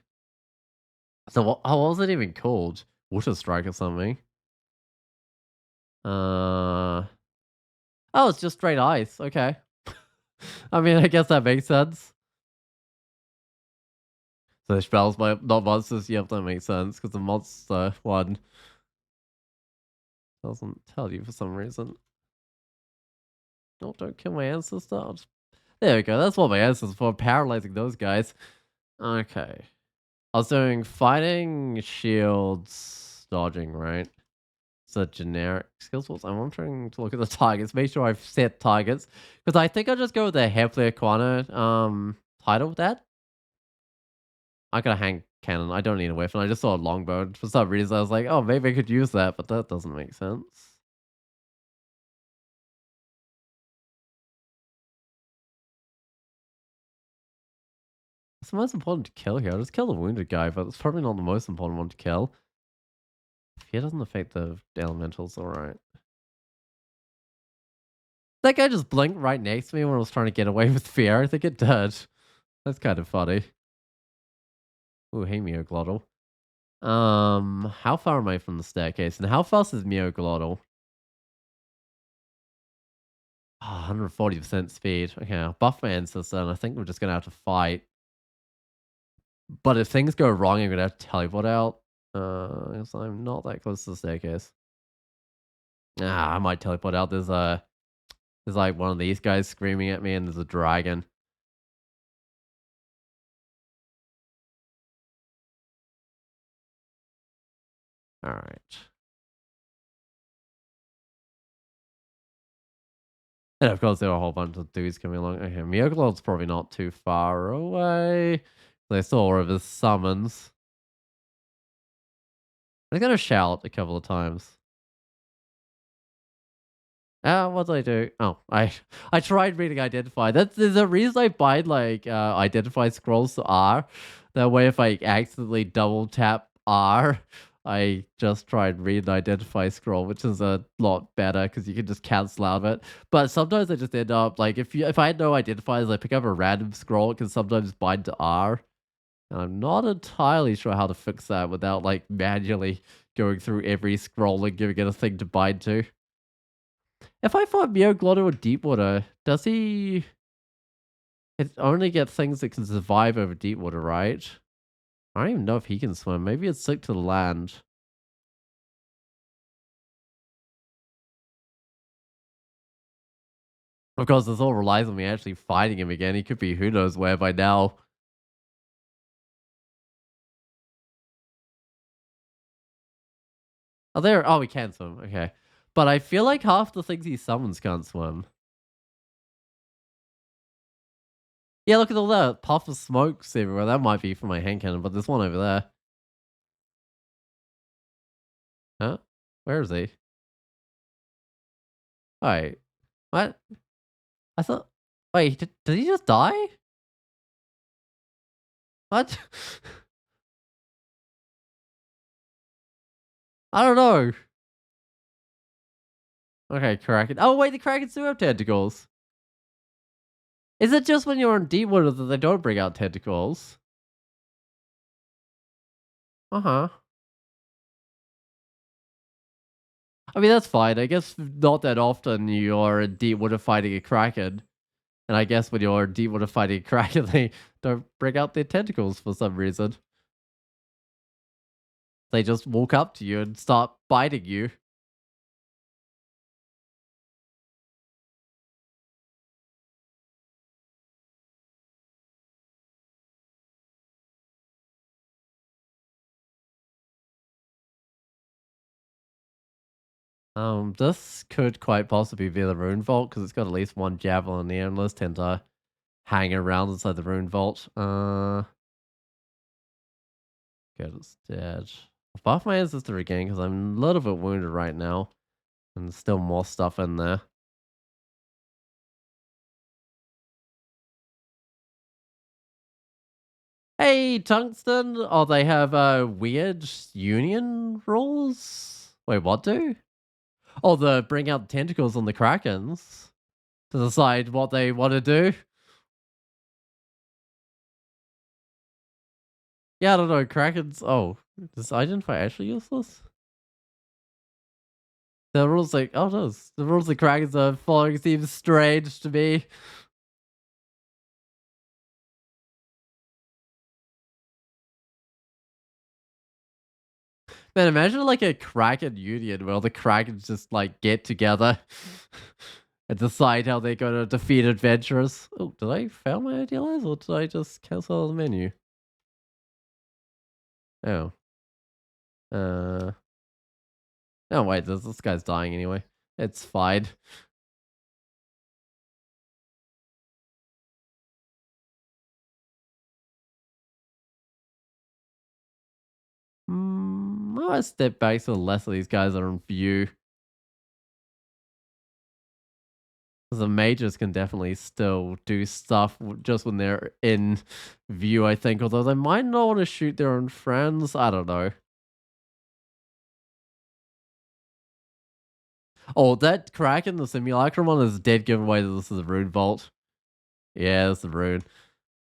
So what was it even called? Water strike or something? Uh Oh, it's just straight ice. Okay. I mean, I guess that makes sense. So spells by not monsters. Yep, that makes sense because the monster one doesn't tell you for some reason. No, don't kill my ancestor. There we go. That's what my ancestors for. Paralyzing those guys. Okay. I was doing fighting, shields, dodging, right? So generic skills. I'm trying to look at the targets, make sure I've set targets. Because I think I'll just go with the Hefley Aquana title with that. I got a hand cannon. I don't need a weapon. I just saw a longbow. For some reason, I was like, oh, maybe I could use that, but that doesn't make sense. It's the most important to kill here. I'll just kill the wounded guy, but it's probably not the most important one to kill. Fear doesn't affect the elementals, alright. That guy just blinked right next to me when I was trying to get away with fear. I think it did. That's kind of funny. Ooh, hey, Meoglottal. How far am I from the staircase? And how fast is Meoglottal? Oh, 140% speed. Okay, I'll buff my ancestor, and I think we're just gonna have to fight. But if things go wrong, I'm gonna have to teleport out. Because I'm not that close to the staircase. Ah, I might teleport out. There's like one of these guys screaming at me, and there's a dragon. All right. And of course, there are a whole bunch of dudes coming along. Okay, Meoglot's probably not too far away. They saw all of his summons. I'm gonna shout a couple of times. What did I do? Oh, I tried reading Identify. There's a reason I bind like Identify scrolls to R. That way, if I accidentally double tap R, I just tried read and Identify scroll, which is a lot better because you can just cancel out of it. But sometimes I just end up like if I had no identifiers, I pick up a random scroll. It can sometimes bind to R. And I'm not entirely sure how to fix that without like manually going through every scroll and giving it a thing to bind to. If I fight Meoglotto in deep water, does he... It only get things that can survive over deep water, right? I don't even know if he can swim. Maybe it's stuck to the land. Of course, this all relies on me actually fighting him again. He could be who knows where by now. Oh, there. Oh, he can swim. Okay. But I feel like half the things he summons can't swim. Yeah, look at all that puff of smokes everywhere. That might be from my hand cannon, but there's one over there. Huh? Where is he? Wait. What? I thought... Wait, did he just die? What? I don't know. Okay, Kraken. Oh, wait, the Krakens do have tentacles. Is it just when you're in deep water that they don't bring out tentacles? Uh-huh. I mean, that's fine. I guess not that often you're in deep water fighting a Kraken. And I guess when you're in deep water fighting a Kraken, they don't bring out their tentacles for some reason. They just walk up to you and start biting you. This could quite possibly be the Rune Vault because it's got at least one javelin there, and those tend to hang around inside the Rune Vault. Good, it's dead. I'll buff my ancestor again because I'm a little bit wounded right now, and there's still more stuff in there. Hey, Tungsten! Oh, they have weird union rules? Wait, what do? Oh, the bring out tentacles on the Krakens to decide what they want to do. Yeah, I don't know. Krakens. Oh, does identify actually useless? The rules like oh no, the rules the Krakens are following seems strange to me. Man, imagine like a Kraken union where all the Krakens just like get together and decide how they're gonna defeat adventurers. Oh, did I fail my idealize or did I just cancel the menu? Oh. Oh wait, this guy's dying anyway. It's fine. I might step back so less of these guys are in view. 'Cause the mages can definitely still do stuff just when they're in view, I think. Although they might not want to shoot their own friends. I don't know. Oh, that crack in the simulacrum one is dead giveaway that this is a rune vault. Yeah, it's a rune.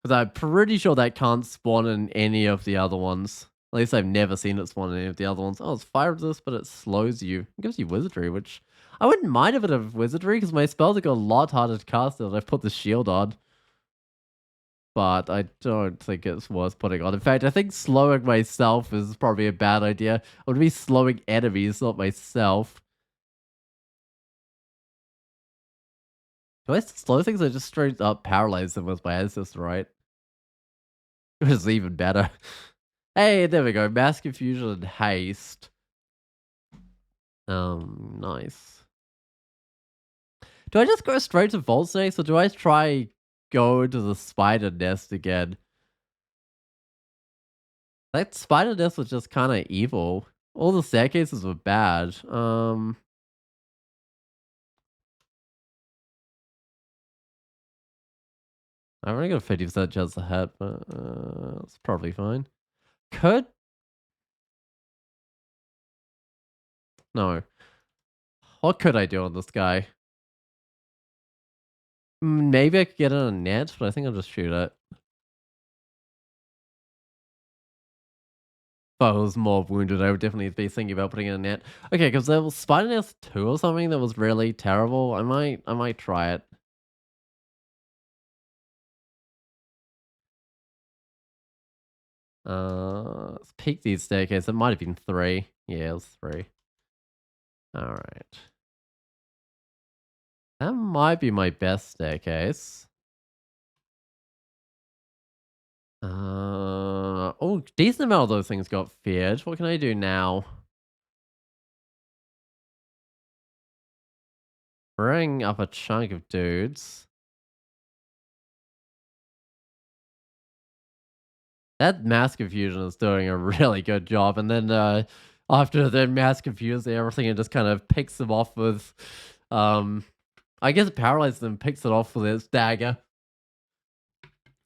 Because I'm pretty sure that can't spawn in any of the other ones. At least I've never seen it spawn in any of the other ones. Oh, it's fire resist, but it slows you. It gives you wizardry, which I wouldn't mind a bit of wizardry because my spells have got a lot harder to cast now that I've put the shield on. But I don't think it's worth putting on. In fact, I think slowing myself is probably a bad idea. I would be slowing enemies, not myself. Do I slow things or just straight up paralyze them with my ancestor, right? Which is even better. Hey, there we go. Mass confusion and haste. Nice. Do I just go straight to Vault Snakes or do I try go to the spider nest again? That spider nest was just kind of evil. All the staircases were bad. I've only got a 50% chance to hit, but it's probably fine. Could no. What could I do on this guy? Maybe I could get in a net, but I think I'll just shoot it. If I was more wounded, I would definitely be thinking about putting in a net. Okay, because there was Spider Nest 2 or something that was really terrible. I might try it. Let's peek these staircases. It might have been 3. Yeah, it was 3. Alright. That might be my best staircase. Oh, decent amount of those things got feared. What can I do now? Bring up a chunk of dudes. That mass confusion is doing a really good job. And then after the mass confusing everything, it just kind of picks them off with, I guess it paralyzes them, picks it off with its dagger.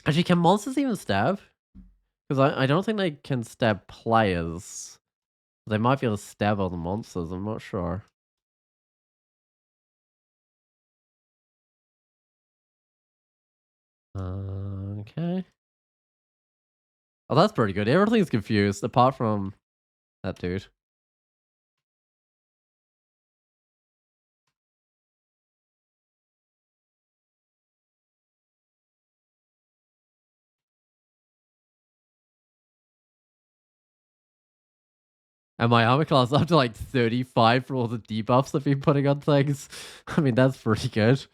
Actually, can monsters even stab? Because I don't think they can stab players. They might be able to stab other monsters. I'm not sure. Okay. Oh, that's pretty good. Everything's confused apart from that dude. And my armor class is up to like 35 for all the debuffs I've been putting on things. I mean, that's pretty good.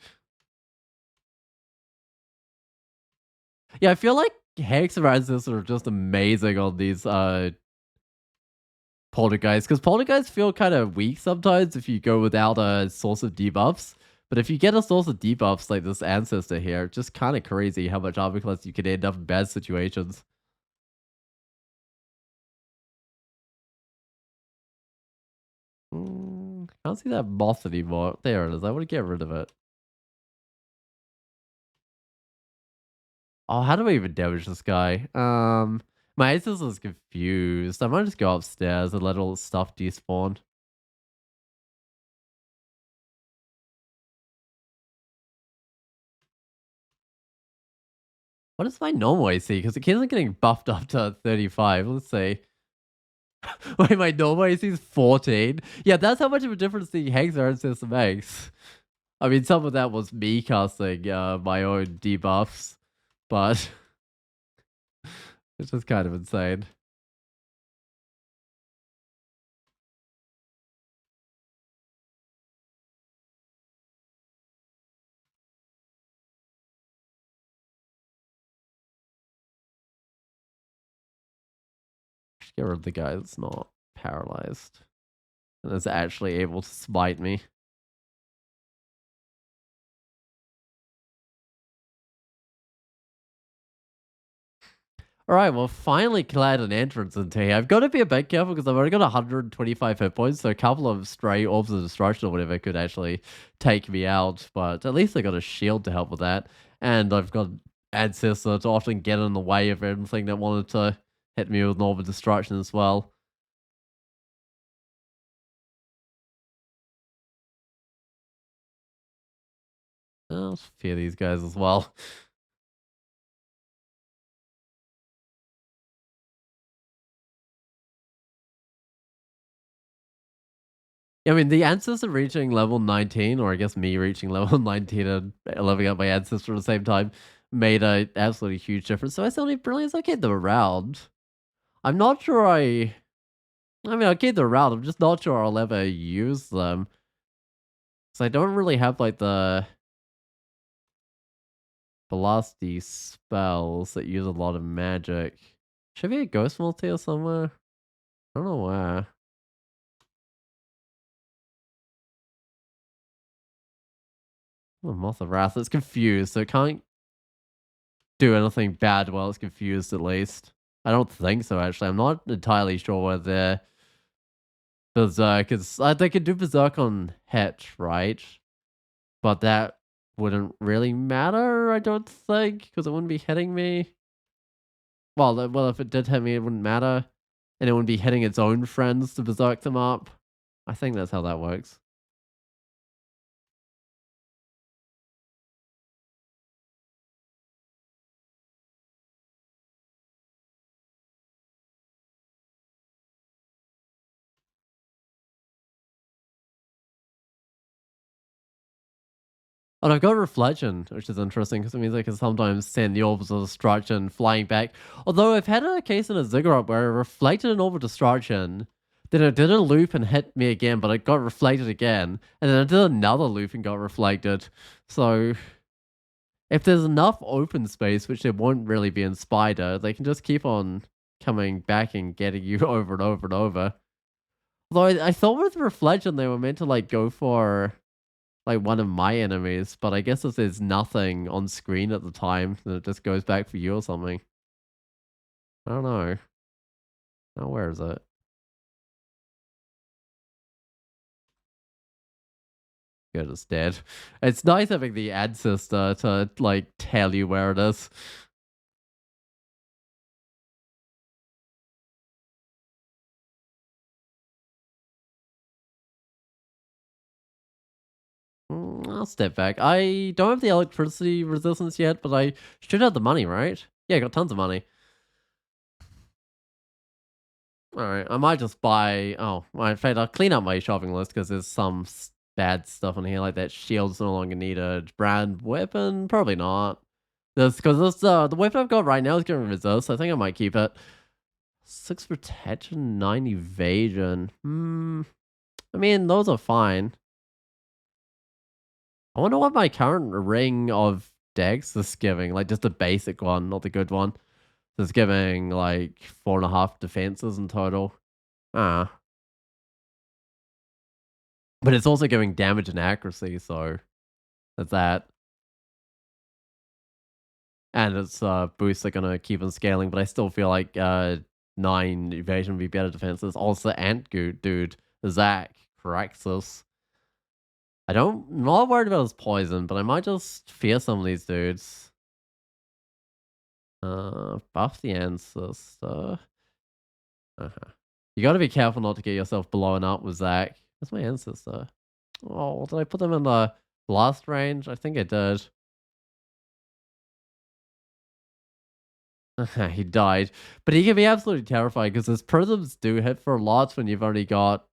Yeah, I feel like Hex and Resistance are just amazing on these Poltergeists, because Poltergeists feel kind of weak sometimes if you go without a source of debuffs. But if you get a source of debuffs like this Ancestor here, it's just kind of crazy how much armor class you can end up in bad situations. Can't see that moth anymore. There it is. I want to get rid of it. Oh, how do I even damage this guy? My Asus is confused. I might just go upstairs and let all the stuff despawn. What is my normal AC? Because it keeps getting buffed up to 35. Let's see. Wait, my normal AC is 14? Yeah, that's how much of a difference the Hexar system makes. I mean, some of that was me casting my own debuffs, but it's just kind of insane. Just get rid of the guy that's not paralyzed. and is actually able to smite me. Alright, well, finally cleared an entrance into here. I've got to be a bit careful because I've only got 125 hit points, so a couple of stray orbs of destruction or whatever could actually take me out, but at least I got a shield to help with that, and I've got Ancestor to often get in the way of anything that wanted to hit me with an orb of destruction as well. I'll fear these guys as well. I mean, the ancestor reaching level 19, or I guess me reaching level 19 and leveling up my ancestor at the same time, made a absolutely huge difference. So I still need brilliance. I keep them around. I'm not sure I mean, I'll keep them around. I'm just not sure I'll ever use them. So I don't really have like the Velocity spells that use a lot of magic. Should be a ghost multi or somewhere? I don't know where. Oh, Moth of Wrath. It's confused, so it can't do anything bad while it's confused, at least. I don't think so, actually. I'm not entirely sure whether Berserk is. They could do Berserk on Het, right? But that wouldn't really matter, I don't think, because it wouldn't be hitting me. Well, if it did hit me, it wouldn't matter. And it wouldn't be hitting its own friends to Berserk them up. I think that's how that works. And I've got Reflection, which is interesting because it means I can sometimes send the Orbs of Destruction flying back. Although I've had a case in a Ziggurat where I reflected an Orb of Destruction, then it did a loop and hit me again, but it got reflected again, and then I did another loop and got reflected. So if there's enough open space, which there won't really be in Spider, they can just keep on coming back and getting you over and over and over. Although I thought with Reflection they were meant to like go for like one of my enemies, but I guess if there's nothing on screen at the time, then it just goes back for you or something. I don't know. Oh, where is it? Good, it's dead. It's nice having the ancestor to like tell you where it is. I'll step back. I don't have the electricity resistance yet, but I should have the money, right? Yeah, I got tons of money. Alright, I might just buy. Oh, well, in fact, I'll clean up my shopping list because there's some bad stuff on here, like that shield's no longer needed. Brand weapon? Probably not. This because the weapon I've got right now is giving resist, so I think I might keep it. 6 protection, 9 evasion. I mean, those are fine. I wonder what my current ring of dex is giving. Like, just the basic one, not the good one. It's giving, like, 4.5 defenses in total. Ah. But it's also giving damage and accuracy, so that's that. And its boosts are gonna keep on scaling, but I still feel like 9 evasion would be better defenses. Also, Ant dude, Zach, Craxus. I'm not worried about his poison, but I might just fear some of these dudes. Buff the ancestor. Uh-huh. You gotta be careful not to get yourself blown up with Zach. That's my ancestor. Oh, did I put them in the blast range? I think I did. He died. But he can be absolutely terrifying because his prisms do hit for a lot when you've only got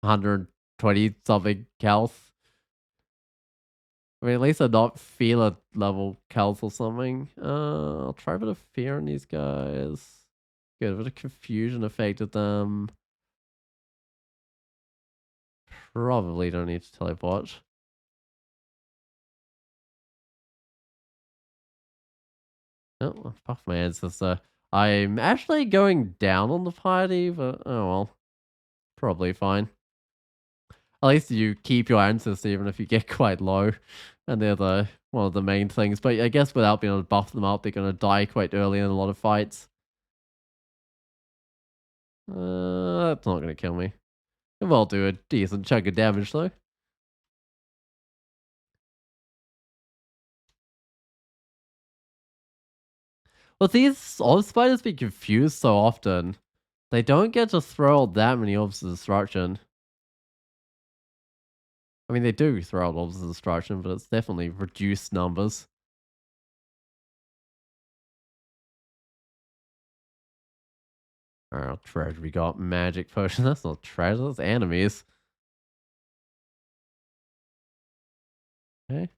120 something health. I mean, at least I not feel a level health or something. I'll try a bit of fear on these guys. Get a bit of confusion affected them. Probably don't need to teleport. Oh, fuck my ancestor. I'm actually going down on the party, but oh well. probably fine. At least you keep your ancestors even if you get quite low. And they're one of the main things. But I guess without being able to buff them up, they're going to die quite early in a lot of fights. That's not going to kill me. It will do a decent chunk of damage though. Well, these orb spiders be confused so often. They don't get to throw out that many orbs of destruction. I mean, they do throw out orbs of destruction, but it's definitely reduced numbers. Oh, treasure. We got magic potion. That's not treasure, that's enemies. Okay.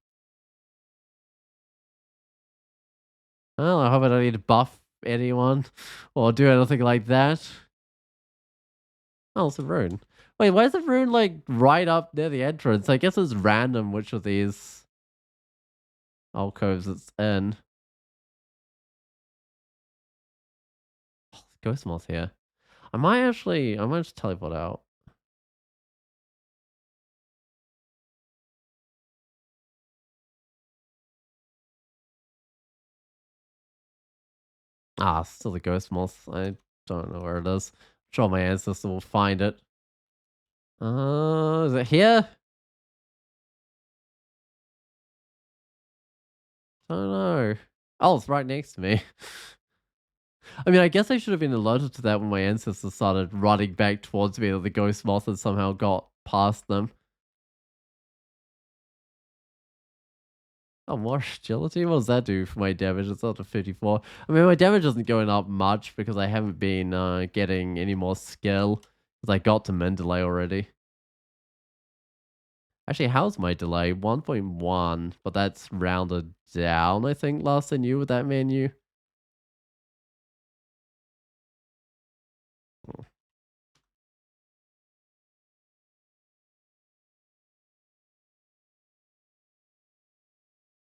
Well, I hope I don't need to buff anyone or do anything like that. Oh, it's a rune. Wait, why is the rune like right up near the entrance? I guess it's random which of these alcoves it's in. Oh, ghost moth here. I might just teleport out. Ah, still the ghost moth. I don't know where it is. I'm sure my ancestor will find it. Is it here? I don't know. Oh, it's right next to me. I mean, I guess I should have been alerted to that when my ancestors started running back towards me, that the ghost moth had somehow got past them. Oh, more agility? What does that do for my damage? It's up to 54. I mean, my damage isn't going up much because I haven't been getting any more skill because I got to min delay already. Actually, how's my delay? 1.1, but that's rounded down, I think, last I knew with that menu.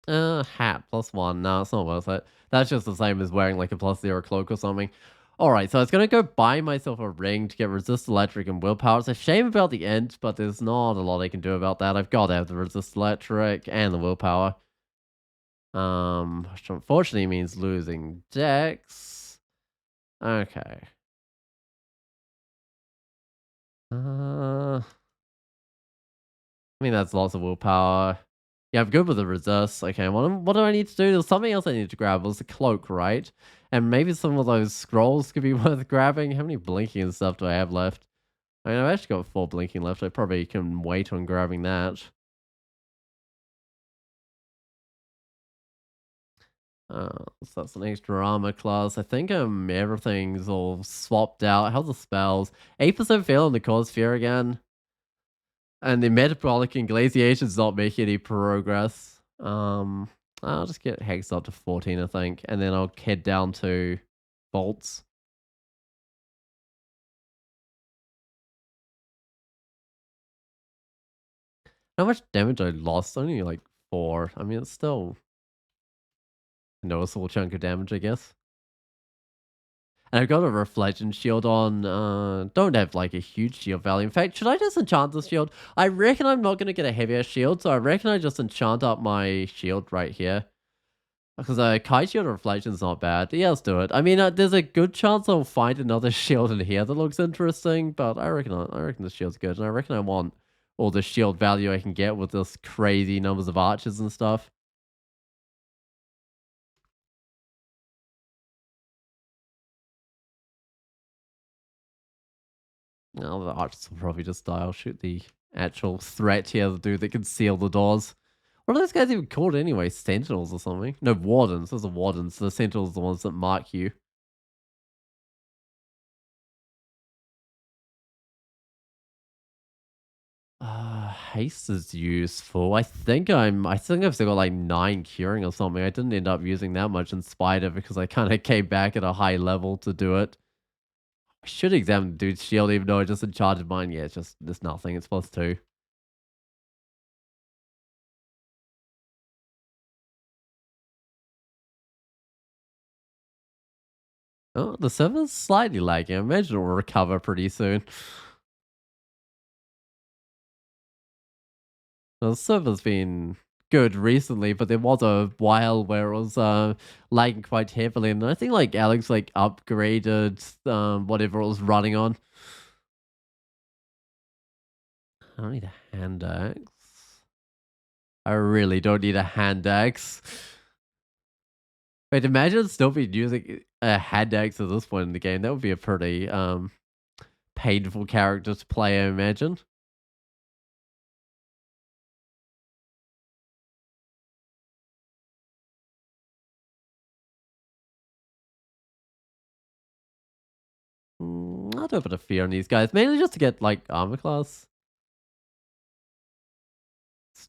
Hat +1. No, it's not worth it. That's just the same as wearing like a +0 cloak or something. Alright, so I was gonna go buy myself a ring to get resist electric and willpower. It's a shame about the int, but there's not a lot I can do about that. I've got to have the resist electric and the willpower. Which unfortunately means losing dex. Okay. I mean, that's lots of willpower. Yeah, I'm good with the resist. Okay, what do I need to do? There's something else I need to grab. It was the cloak, right? And maybe some of those scrolls could be worth grabbing. How many blinking and stuff do I have left? I mean, I've actually got 4 blinking left. I probably can wait on grabbing that. So that's an extra armor class. I think everything's all swapped out. How's the spells? 8% fail on the cause fear again. And the metabolic glaciation's not making any progress. I'll just get Hex up to 14, I think, and then I'll head down to bolts. How much damage I lost? Only like 4. I mean, it's still a noticeable chunk of damage, I guess. And I've got a reflection shield on. Don't have like a huge shield value. In fact, should I just enchant the shield? I reckon I'm not going to get a heavier shield, so I reckon I just enchant up my shield right here. Because Kai Shield Reflection's not bad. Yeah, let's do it. I mean, there's a good chance I'll find another shield in here that looks interesting, but I reckon the shield's good, and I reckon I want all the shield value I can get with this crazy numbers of archers and stuff. No, the archers will probably just die. I'll shoot the actual threat here, the dude that can seal the doors. What are those guys even called anyway? Sentinels or something? No, wardens. Those are wardens. The sentinels are the ones that mark you. Haste is useful. I think I've still got like 9 curing or something. I didn't end up using that much in Spider because I kind of came back at a high level to do it. I should examine the dude's shield even though I just enchanted mine. Yeah, it's nothing. It's +2. Oh, the server's slightly lagging. I imagine it will recover pretty soon. The server's been good recently, but there was a while where it was lagging quite heavily, and I think like Alex like upgraded whatever it was running on. I don't need a hand axe. I really don't need a hand axe. Wait, imagine still be using a hand axe at this point in the game. That would be a pretty painful character to play, I imagine. I'd open a fear on these guys, mainly just to get like armor class.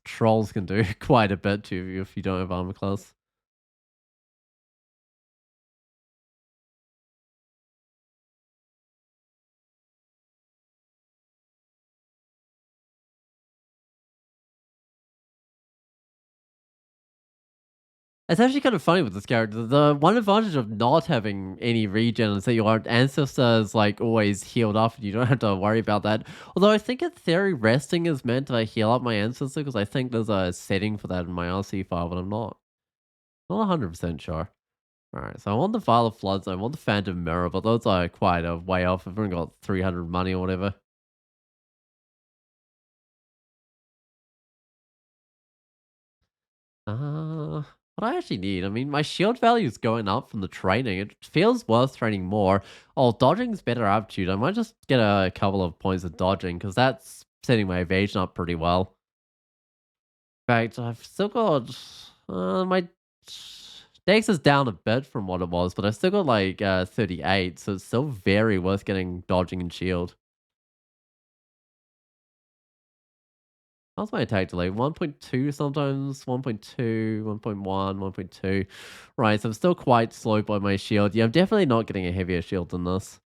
Trolls can do quite a bit to you if you don't have armor class. It's actually kind of funny with this character. The one advantage of not having any regen is that your ancestor is like always healed up and you don't have to worry about that. Although I think in theory resting is meant to heal up my ancestor because I think there's a setting for that in my RC file, but I'm not 100% sure. Alright, so I want the Vial of Floods, I want the Phantom Mirror, but those are quite a way off. I've only got 300 money or whatever. What I actually need, I mean, my shield value is going up from the training. It feels worth training more. Oh, dodging's better aptitude. I might just get a couple of points of dodging because that's setting my evasion up pretty well. In fact, I've still got my dex is down a bit from what it was, but I've still got like 38, so it's still very worth getting dodging and shield. How's my attack delay? 1.2 sometimes, 1.2, 1.1, 1.2. Right, so I'm still quite slow by my shield. Yeah, I'm definitely not getting a heavier shield than this.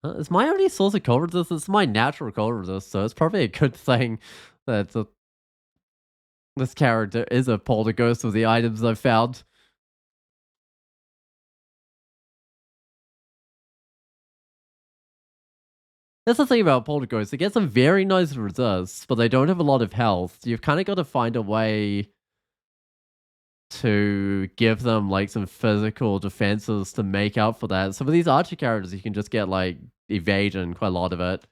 It's my only source of cold resist. It's my natural cold resist, so it's probably a good thing that this character is a poltergeist with the items I've found. That's the thing about poltergeists. They get some very nice resists, but they don't have a lot of health. You've kind of got to find a way to give them like some physical defenses to make up for that. Some of these archer characters, you can just get like evasion, quite a lot of it.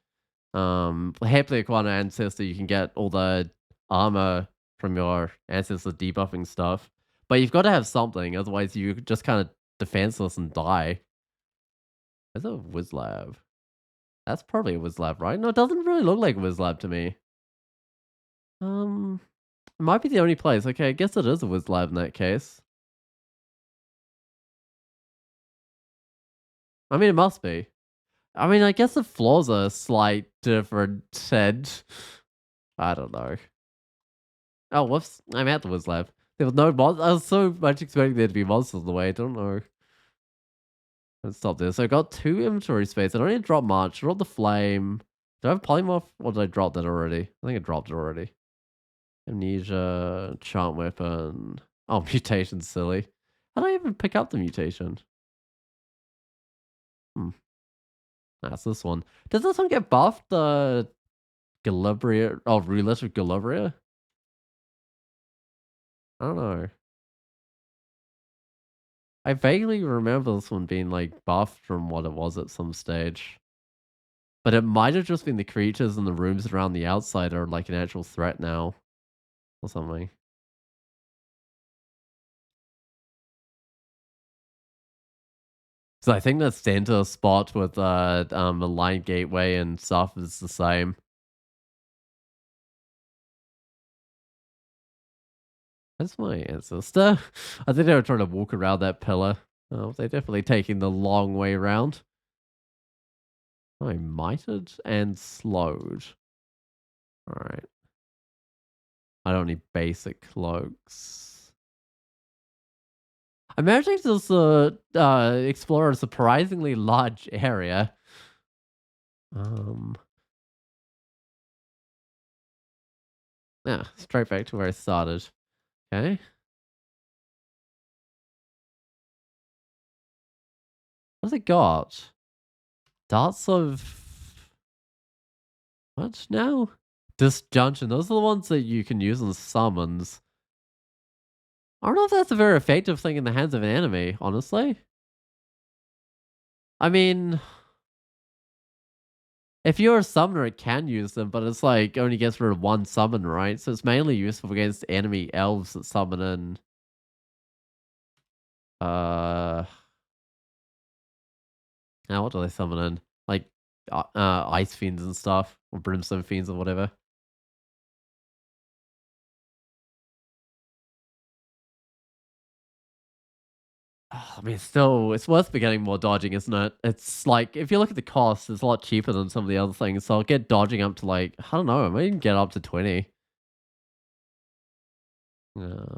Happily acquired ancestor, you can get all the armor from your ancestor debuffing stuff. But you've got to have something, otherwise you just kind of defenseless and die. There's a Wizlab. That's probably a Wizlab, right? No, it doesn't really look like a Wizlab to me. Um, it might be the only place. Okay, I guess it is a Wizlab in that case. I mean, it must be. I mean, I guess the floors are slight different. I don't know. Oh, whoops! I'm at the Wizlab. There was no monsters. I was so much expecting there to be monsters in the way. I don't know. Let's stop this. So I got 2 inventory space. I don't need to drop much. Drop the flame. Do I have polymorph? Or did I drop that already? I think I dropped it already. Amnesia, charm weapon. Oh, mutation's silly. How did I even pick up the mutation? Hmm. That's this one. Does this one get buffed? The Galibria. Oh, Roulette of Galibria? I don't know. I vaguely remember this one being like buffed from what it was at some stage. But it might have just been the creatures in the rooms around the outside are like an actual threat now. Or something. So I think the center spot with the line gateway and stuff is the same. That's my ancestor. I think they were trying to walk around that pillar. Oh, they're definitely taking the long way around. I mited and slowed. Alright. I don't need basic cloaks. I'm managing to explore a surprisingly large area. Um, Yeah, straight back to where I started. Okay. What's it got? Darts of what now? Disjunction. Those are the ones that you can use on summons. I don't know if that's a very effective thing in the hands of an enemy, honestly. I mean, if you're a summoner, it can use them, but it's like only gets rid of one summon, right? So it's mainly useful against enemy elves that summon in. Uh, now what do they summon in? Like ice fiends and stuff, or brimstone fiends or whatever. I mean, still, it's worth getting more dodging, isn't it? It's like, if you look at the cost, it's a lot cheaper than some of the other things. So I'll get dodging up to like, I don't know, I might even get up to 20.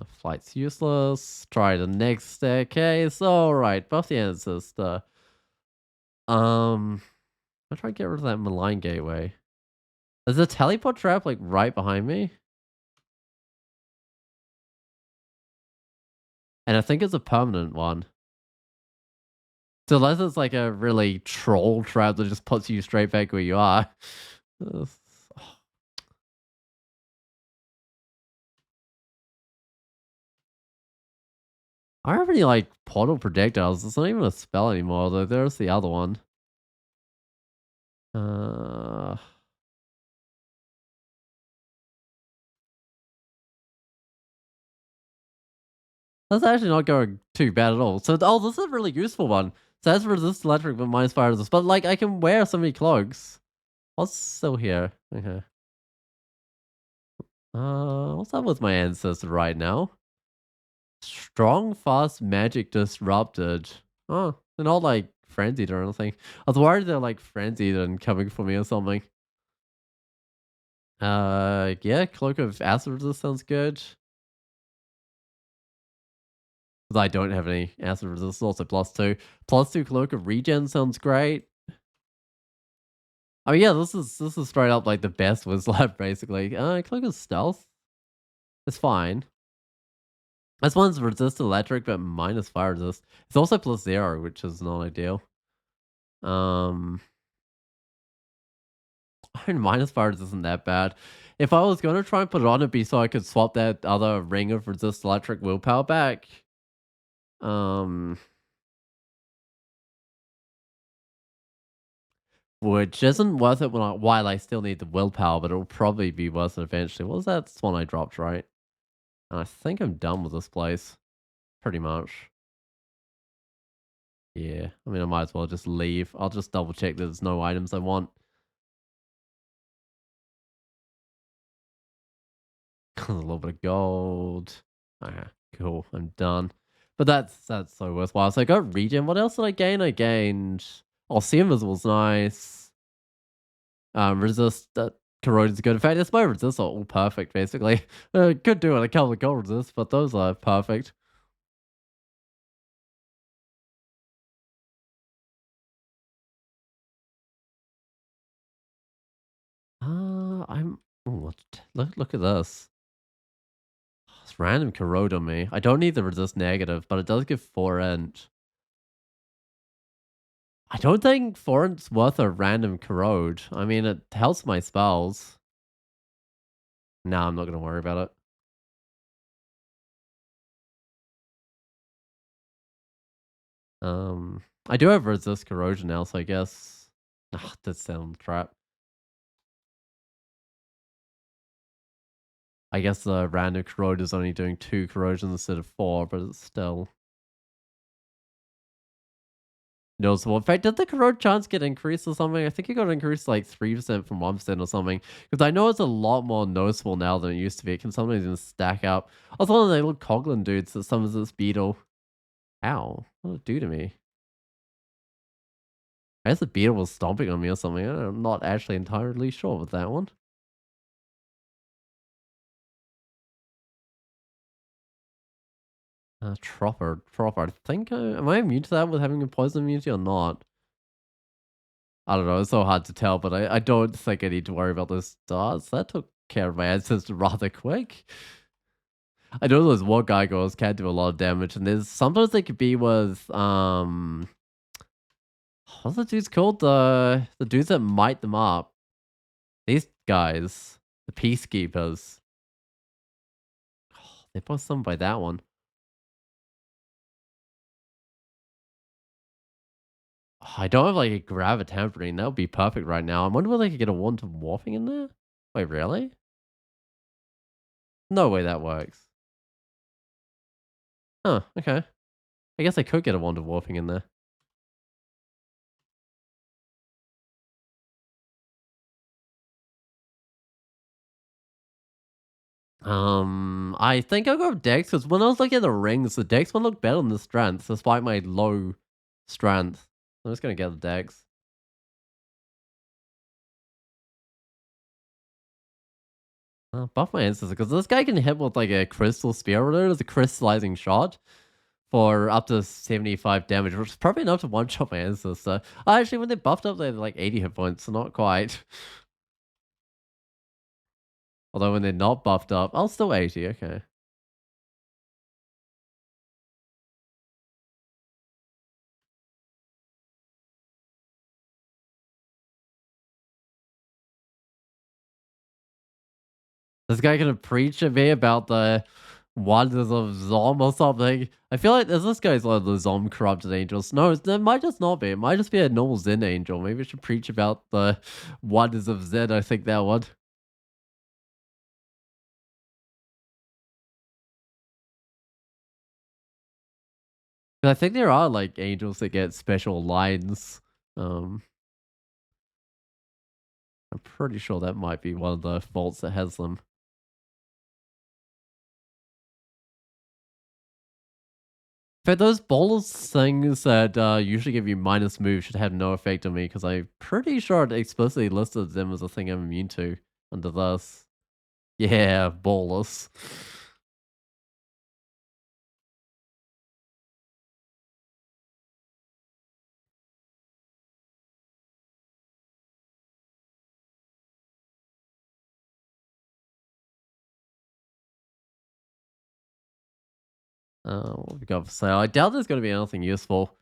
Flight's useless. Try the next staircase. Alright, buff the ancestor. I'll try to get rid of that malign gateway. There's a teleport trap like right behind me. And I think it's a permanent one. So unless it's like a really troll trap that just puts you straight back where you are. Ugh. I don't have any like portal projectiles. It's not even a spell anymore, though. There's the other one. Uh, that's actually not going too bad at all. So, oh, this is a really useful one. So that's resist electric, but minus fire resist. But like, I can wear so many cloaks. What's still here? Okay. What's up with my ancestor right now? Strong, fast magic disrupted. Oh, they're not like frenzied or anything. I was worried they're like frenzied and coming for me or something. Yeah, cloak of acid resist sounds good. Because I don't have any acid resist, also +2. +2 cloak of regen sounds great. Oh yeah, this is straight up like the best with lab basically. Cloak of stealth. It's fine. This one's resist electric, but minus fire resist. It's also +0, which is not ideal. Um, I mean, minus fire resist isn't that bad. If I was gonna try and put it on, it'd be so I could swap that other ring of resist electric willpower back. Um, which isn't worth it while I still need the willpower, but it'll probably be worth it eventually. What was that? That's one I dropped, right? And I think I'm done with this place. Pretty much. Yeah. I mean, I might as well just leave. I'll just double check that there's no items I want. A little bit of gold. Okay, cool. I'm done. But that's so worthwhile. So I got regen. What else did I gain? I gained. Oh, see invisible's nice. Resist corrosion is good. In fact, it's my resists are all perfect basically. Could do it a couple of gold resists, but those are perfect. I'm. What? Look at this. It's random corrode on me. I don't need the resist negative, but it does give 4 int. I don't think 4 int's worth a random corrode. I mean, it helps my spells. Nah, I'm not gonna worry about it. I do have resist corrosion now, so I guess. Ah, that sound trap. I guess the random corrode is only doing 2 corrosion instead of 4, but it's still noticeable. In fact, did the corrode chance get increased or something? I think it got increased like 3% from 1% or something. Because I know it's a lot more noticeable now than it used to be. It can sometimes even stack up. Also, one of the little Coglin dudes that summons this beetle. Ow. What did it do to me? I guess the beetle was stomping on me or something. I'm not actually entirely sure with that one. Tropper. I think, am I immune to that with having a poison immunity or not? I don't know. It's so hard to tell, but I don't think I need to worry about those darts. That took care of my ancestor rather quick. I know those war gargoyles can do a lot of damage, and there's sometimes they could be with what's the dudes called? The dudes that might them up. These guys, the peacekeepers. They both summoned by that one. I don't have like a gravitampering. That would be perfect right now. I wonder whether I could get a wand of morphing in there. Wait, really? No way that works. Huh, okay. I guess I could get a wand of warping in there. I think I'll go with Dex because when I was looking at the rings, the Dex one looked better than the strength, despite my low strength. I'm just gonna get the Dex. Buff my ancestor because this guy can hit with like a crystal spear. There's a crystallizing shot for up to 75 damage, which is probably enough to one shot my ancestor. Actually, when they buffed up, they had like 80 hit points, so not quite. Although when they're not buffed up, I'll still 80. Okay. This guy gonna preach at me about the wonders of Zom or something. I feel like this guy's one of the Zom corrupted angels. No, it might just not be. It might just be a normal Zen angel. Maybe we should preach about the wonders of Zen. I think that one. I think there are like angels that get special lines. Um, I'm pretty sure that might be one of the vaults that has them. But those bolus things that usually give you minus move should have no effect on me because I'm pretty sure it explicitly listed them as a thing I'm immune to under this. Yeah, bolus. What we got for sale? I doubt there's going to be anything useful.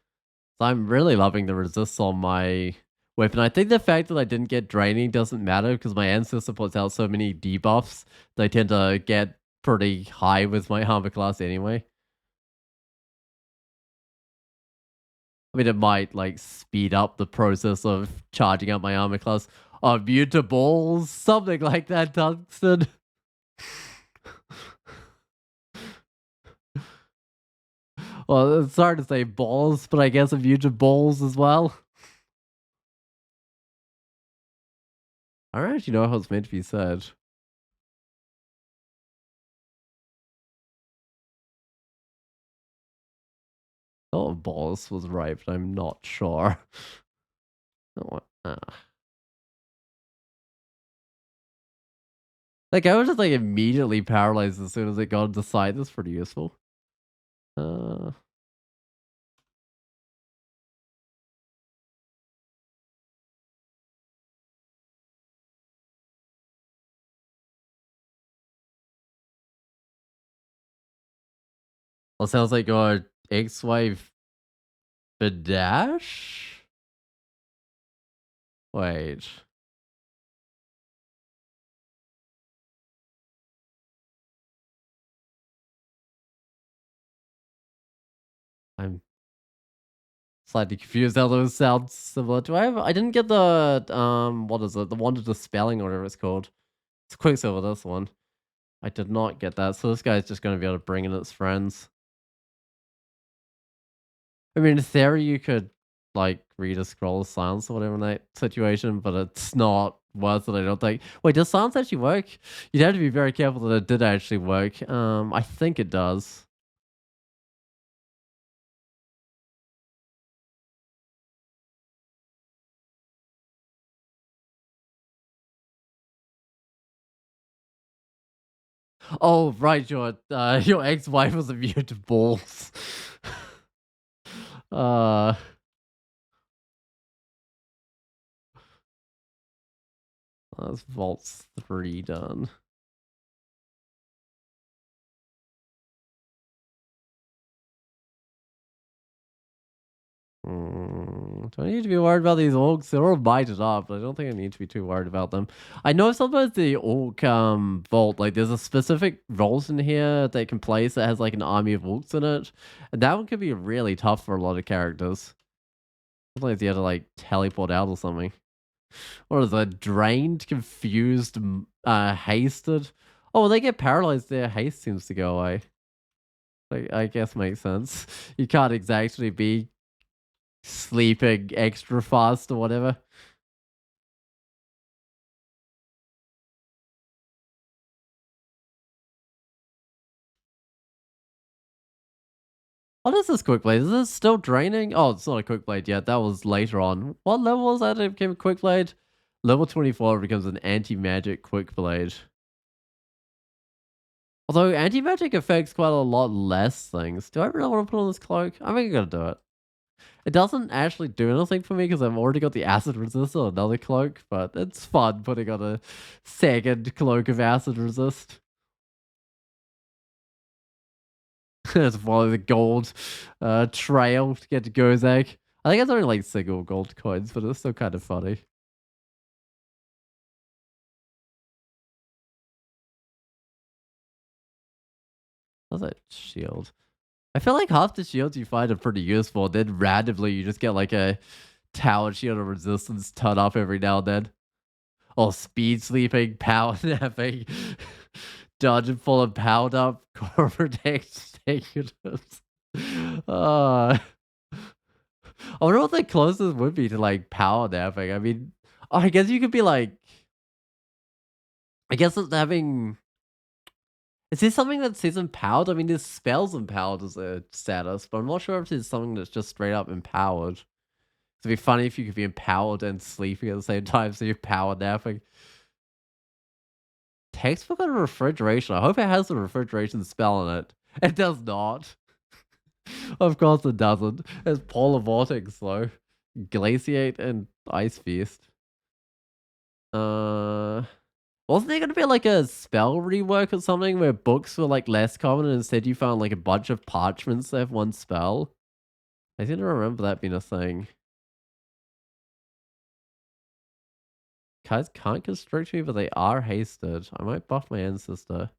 So I'm really loving the resist on my weapon. I think the fact that I didn't get draining doesn't matter because my ancestor puts out so many debuffs. They tend to get pretty high with my armor class anyway. I mean, it might like speed up the process of charging up my armor class. Mutables, something like that, Tungsten. Well, it's hard to say balls, but I guess mutables as well. I don't actually know how it's meant to be said. Oh, balls was right, but I'm not sure. Oh, like I was just like immediately paralyzed as soon as it got into sight. That's pretty useful. Uh, well, sounds like your ex-wife Badash? Wait. I'm slightly confused how those sound similar. I didn't get the what is it? The one to dispelling or whatever it's called. It's Quicksilver, this one. I did not get that. So this guy's just gonna be able to bring in its friends. I mean, in theory, you could like read a scroll of silence or whatever in that situation, but it's not worth it. I don't think. Wait, does silence actually work? You'd have to be very careful that it did actually work. I think it does. Oh, right, your ex-wife was immune to balls. uh, That's Vaults 3 done. Do I need to be worried about these orcs? They're all bited up, but I don't think I need to be too worried about them. I know sometimes the orc vault, like there's a specific vault in here that can place that has like an army of orcs in it. And that one could be really tough for a lot of characters. Sometimes you have to like teleport out or something. Or is it drained, confused, hasted? Oh, when they get paralyzed, their haste seems to go away. Like, I guess makes sense. You can't exactly be sleeping extra fast or whatever. What is this quick blade? Is this still draining? Oh, it's not a quick blade yet. That was later on. What level was that? It became a quick blade. Level 24 becomes an anti-magic quick blade. Although anti-magic affects quite a lot less things. Do I really want to put on this cloak? I think I'm gonna do it. It doesn't actually do anything for me because I've already got the acid resist on another cloak, but it's fun putting on a second cloak of acid resist. It's follow the gold trail to get to Gozak. I think it's only like single gold coins, but it's still kind of funny. What's that shield? I feel like half the shields you find are pretty useful. Then randomly you just get like a tower shield of resistance ton up every now and then. Or speed sleeping, power napping, dungeon full of powered up corporate executives. I wonder what the closest would be to like power napping. I mean, oh, I guess you could be like, I guess it's having. Is this something that says empowered? I mean, there's spells empowered as a status, but I'm not sure if there's something that's just straight up empowered. It'd be funny if you could be empowered and sleeping at the same time, so you're power napping. Textbook on refrigeration. I hope it has a refrigeration spell in it. It does not. Of course it doesn't. It's polar vortex though. Glaciate and ice feast. Wasn't there gonna be like a spell rework or something where books were like less common and instead you found like a bunch of parchments that have one spell? I seem to remember that being a thing. Guys can't constrict me, but they are hasted. I might buff my ancestor.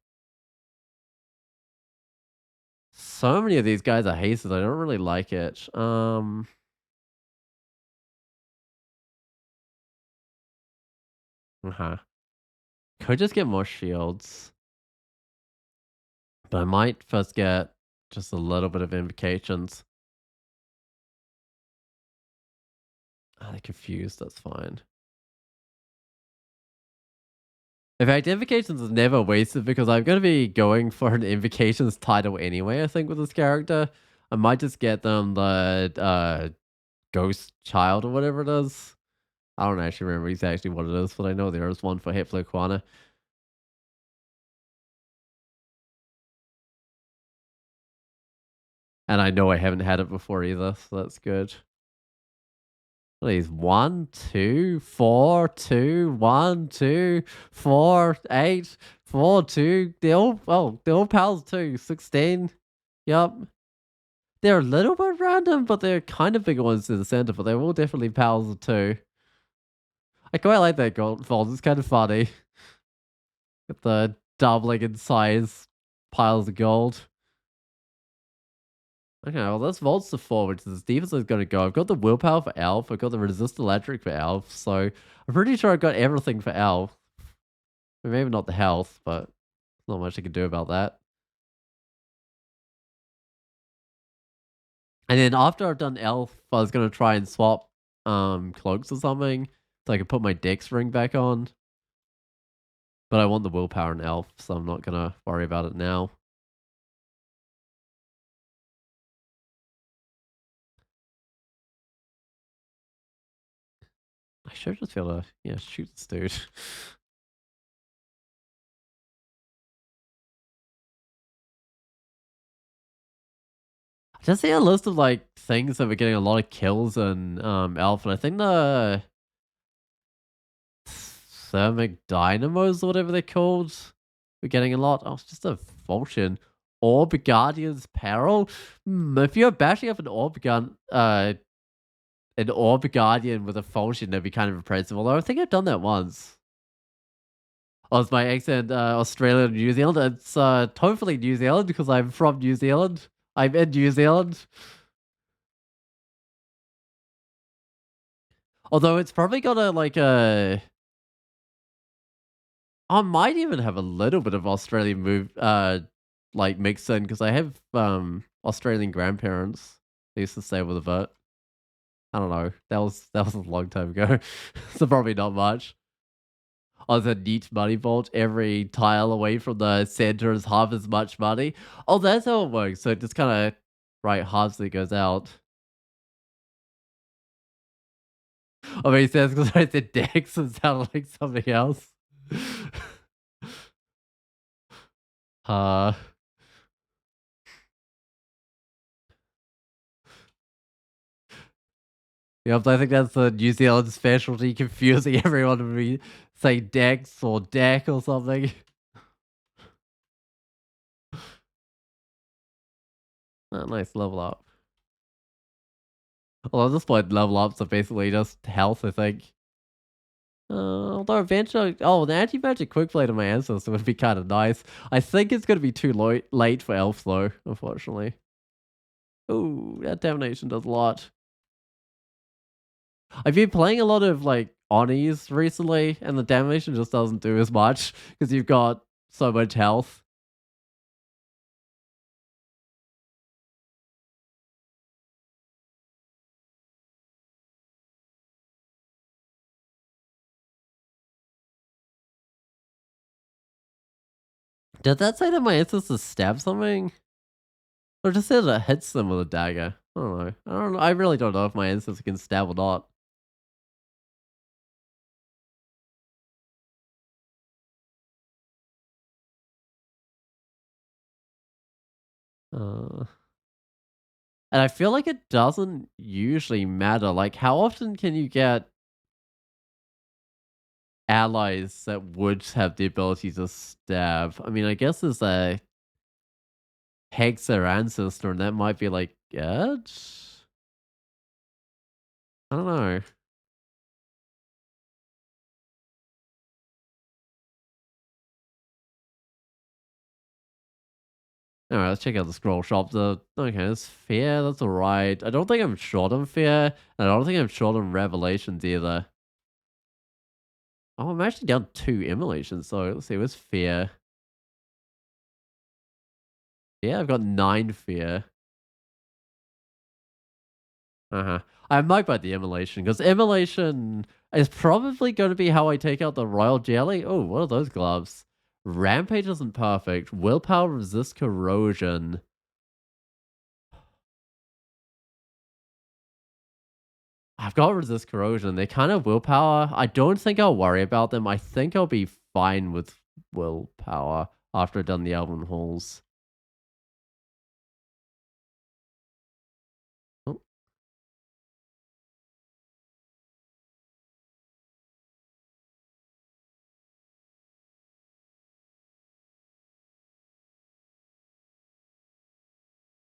So many of these guys are hasted. I don't really like it. Could just get more shields. But I might first get just a little bit of invocations. They're confused. That's fine. In fact, invocations is never wasted because I'm going to be going for an invocations title anyway, I think, with this character. I might just get them the ghost child or whatever it is. I don't actually remember exactly what it is, but I know there is one for Heploquana. And I know I haven't had it before either, so that's good. Please, 1, 2, 4, 2, 1, 2, 4, 8, 4, 2. They're all pals too. 16. Yup. They're a little bit random, but they're kind of bigger ones in the center, but they're all definitely pals of 2. I quite like that gold fold. It's kind of funny. With the doubling in size piles of gold. Okay, well, this vaults to 4, which is defense is going to go. I've got the willpower for Elf. I've got the resist electric for Elf. So I'm pretty sure I've got everything for Elf. Maybe not the health, but not much I can do about that. And then after I've done Elf, I was going to try and swap cloaks or something so I can put my Dex ring back on. But I want the willpower in Elf, so I'm not going to worry about it now. I should just be able to, yeah, shoot this dude. I just see a list of like things that we're getting a lot of kills in Elf, and I think thermic dynamos or whatever they're called. We're getting a lot. Oh, it's just a falchion. Orb Guardian's Peril. If you're bashing up an Orb Guardian with a falchion, that'd be kind of impressive. Although I think I've done that once. Oh, it's my accent, Australia and New Zealand. It's totally New Zealand because I'm from New Zealand. I'm in New Zealand. Although it's probably got a like a I might even have a little bit of Australian like mixed in because I have Australian grandparents. They used to stay with a bit. I don't know. That was a long time ago, so probably not much. Oh, the neat money vault. Every tile away from the center is half as much money. Oh, that's how it works. So it just kind of right halves it goes out. Oh, makes sense because I said Dex and sounded like something else. uh Yep, I think that's the New Zealand specialty, confusing everyone to be saying Dex or Deck or something. Oh, nice level up. Well, at this point, level ups are basically just health, I think. Although eventually, oh, the anti-magic quick play to my ancestor would be kind of nice. I think it's going to be too late for elf though, unfortunately. Ooh, that damnation does a lot. I've been playing a lot of like Onis recently, and the damnation just doesn't do as much because you've got so much health. Did that say that my ancestor stab something? Or just said it hits them with a dagger? I don't know. I don't know. I really don't know if my ancestor can stab or not. Uh, and I feel like it doesn't usually matter. Like, how often can you get allies that would have the ability to stab? I mean, I guess there's a Hexer ancestor, and that might be like good. I don't know. Alright, let's check out the scroll shop. Okay, that's fair. That's alright. I don't think I'm short on fear, and I don't think I'm short on revelations either. Oh, I'm actually down 2 immolations, so let's see, what's fear? Yeah, I've got 9 fear. Uh-huh. I might buy the immolation, because immolation is probably going to be how I take out the royal jelly. Oh, what are those gloves? Rampage isn't perfect. Willpower resists corrosion. I've got resist corrosion. They're kind of willpower. I don't think I'll worry about them. I think I'll be fine with willpower after I've done the Elven Halls.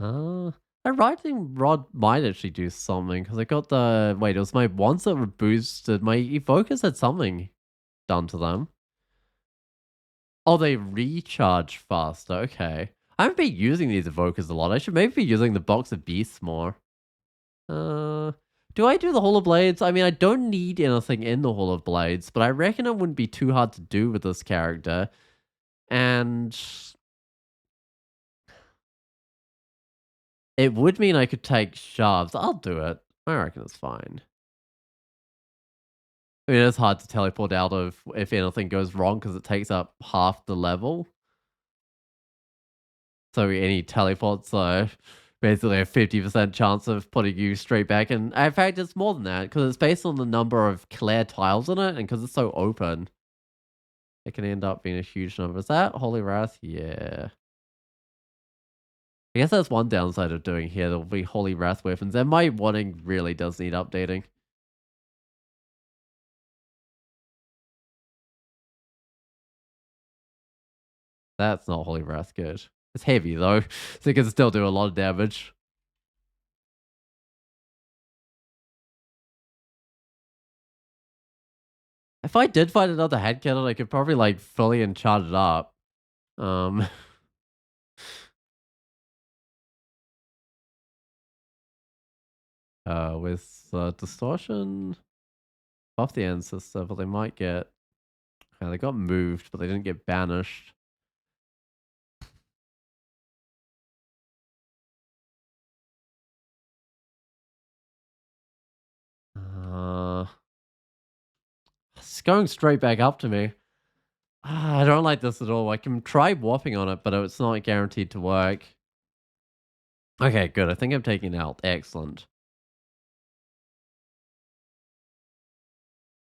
Oh. A writing rod might actually do something because I got the wait. It was my ones that were boosted. My evokers had something done to them. Oh, they recharge faster. Okay, I haven't been using these evokers a lot. I should maybe be using the box of beasts more. Uh, do I do the Hall of Blades? I mean, I don't need anything in the Hall of Blades, but I reckon it wouldn't be too hard to do with this character. And it would mean I could take shoves. I'll do it. I reckon it's fine. I mean, it's hard to teleport out of if anything goes wrong because it takes up half the level. So any teleports are basically a 50% chance of putting you straight back. And in fact, it's more than that because it's based on the number of clear tiles in it. And because it's so open, it can end up being a huge number. Is that Holy Wrath? Yeah. I guess that's one downside of doing here. There'll be Holy Wrath weapons. And my wanting really does need updating. That's not Holy Wrath good. It's heavy though, so it can still do a lot of damage. If I did find another head cannon, I could probably like fully enchant it up. Um, with distortion, buff the ancestor, but they might get. They got moved, but they didn't get banished. It's going straight back up to me. I don't like this at all. I can try whopping on it, but it's not guaranteed to work. Okay, good. I think I'm taking it out. Excellent.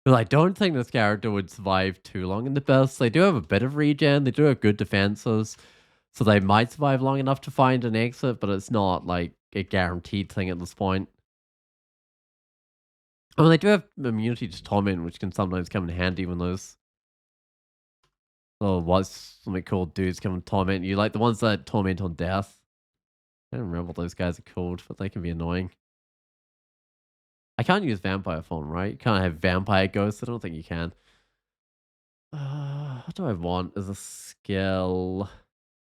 But I don't think this character would survive too long in the burst. They do have a bit of regen. They do have good defenses. So they might survive long enough to find an exit, but it's not like a guaranteed thing at this point. I mean, they do have immunity to torment, which can sometimes come in handy when those what's something called dudes come and torment you, like the ones that torment on death. I don't remember what those guys are called, but they can be annoying. I can't use vampire form, right? You can't have vampire ghosts. I don't think you can. What do I want as a skill?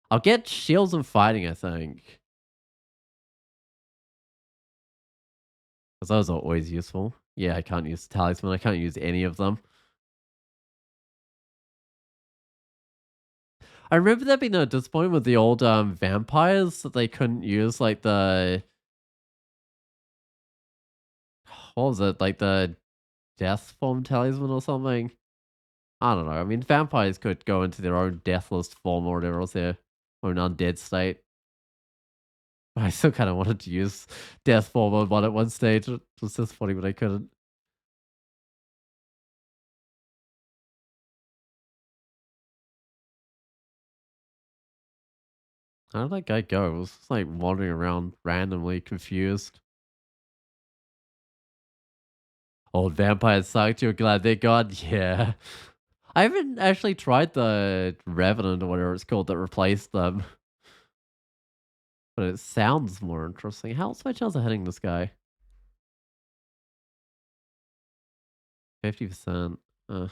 I'll get shields and fighting, I think. Because those are always useful. Yeah, I can't use talisman. I can't use any of them. I remember there being a disappointment with the old vampires that they couldn't use like the what was it, like the death form talisman or something. I don't know. I mean, vampires could go into their own deathless form or whatever else, their own undead state. I still kind of wanted to use death form on one at one stage. It was disappointing, but I couldn't. How did that guy go? It was just like wandering around randomly, confused. Old vampires sucked. You're glad they're gone? Yeah. I haven't actually tried the Revenant or whatever it's called that replaced them, but it sounds more interesting. How's my chance of hitting this guy? 50%. At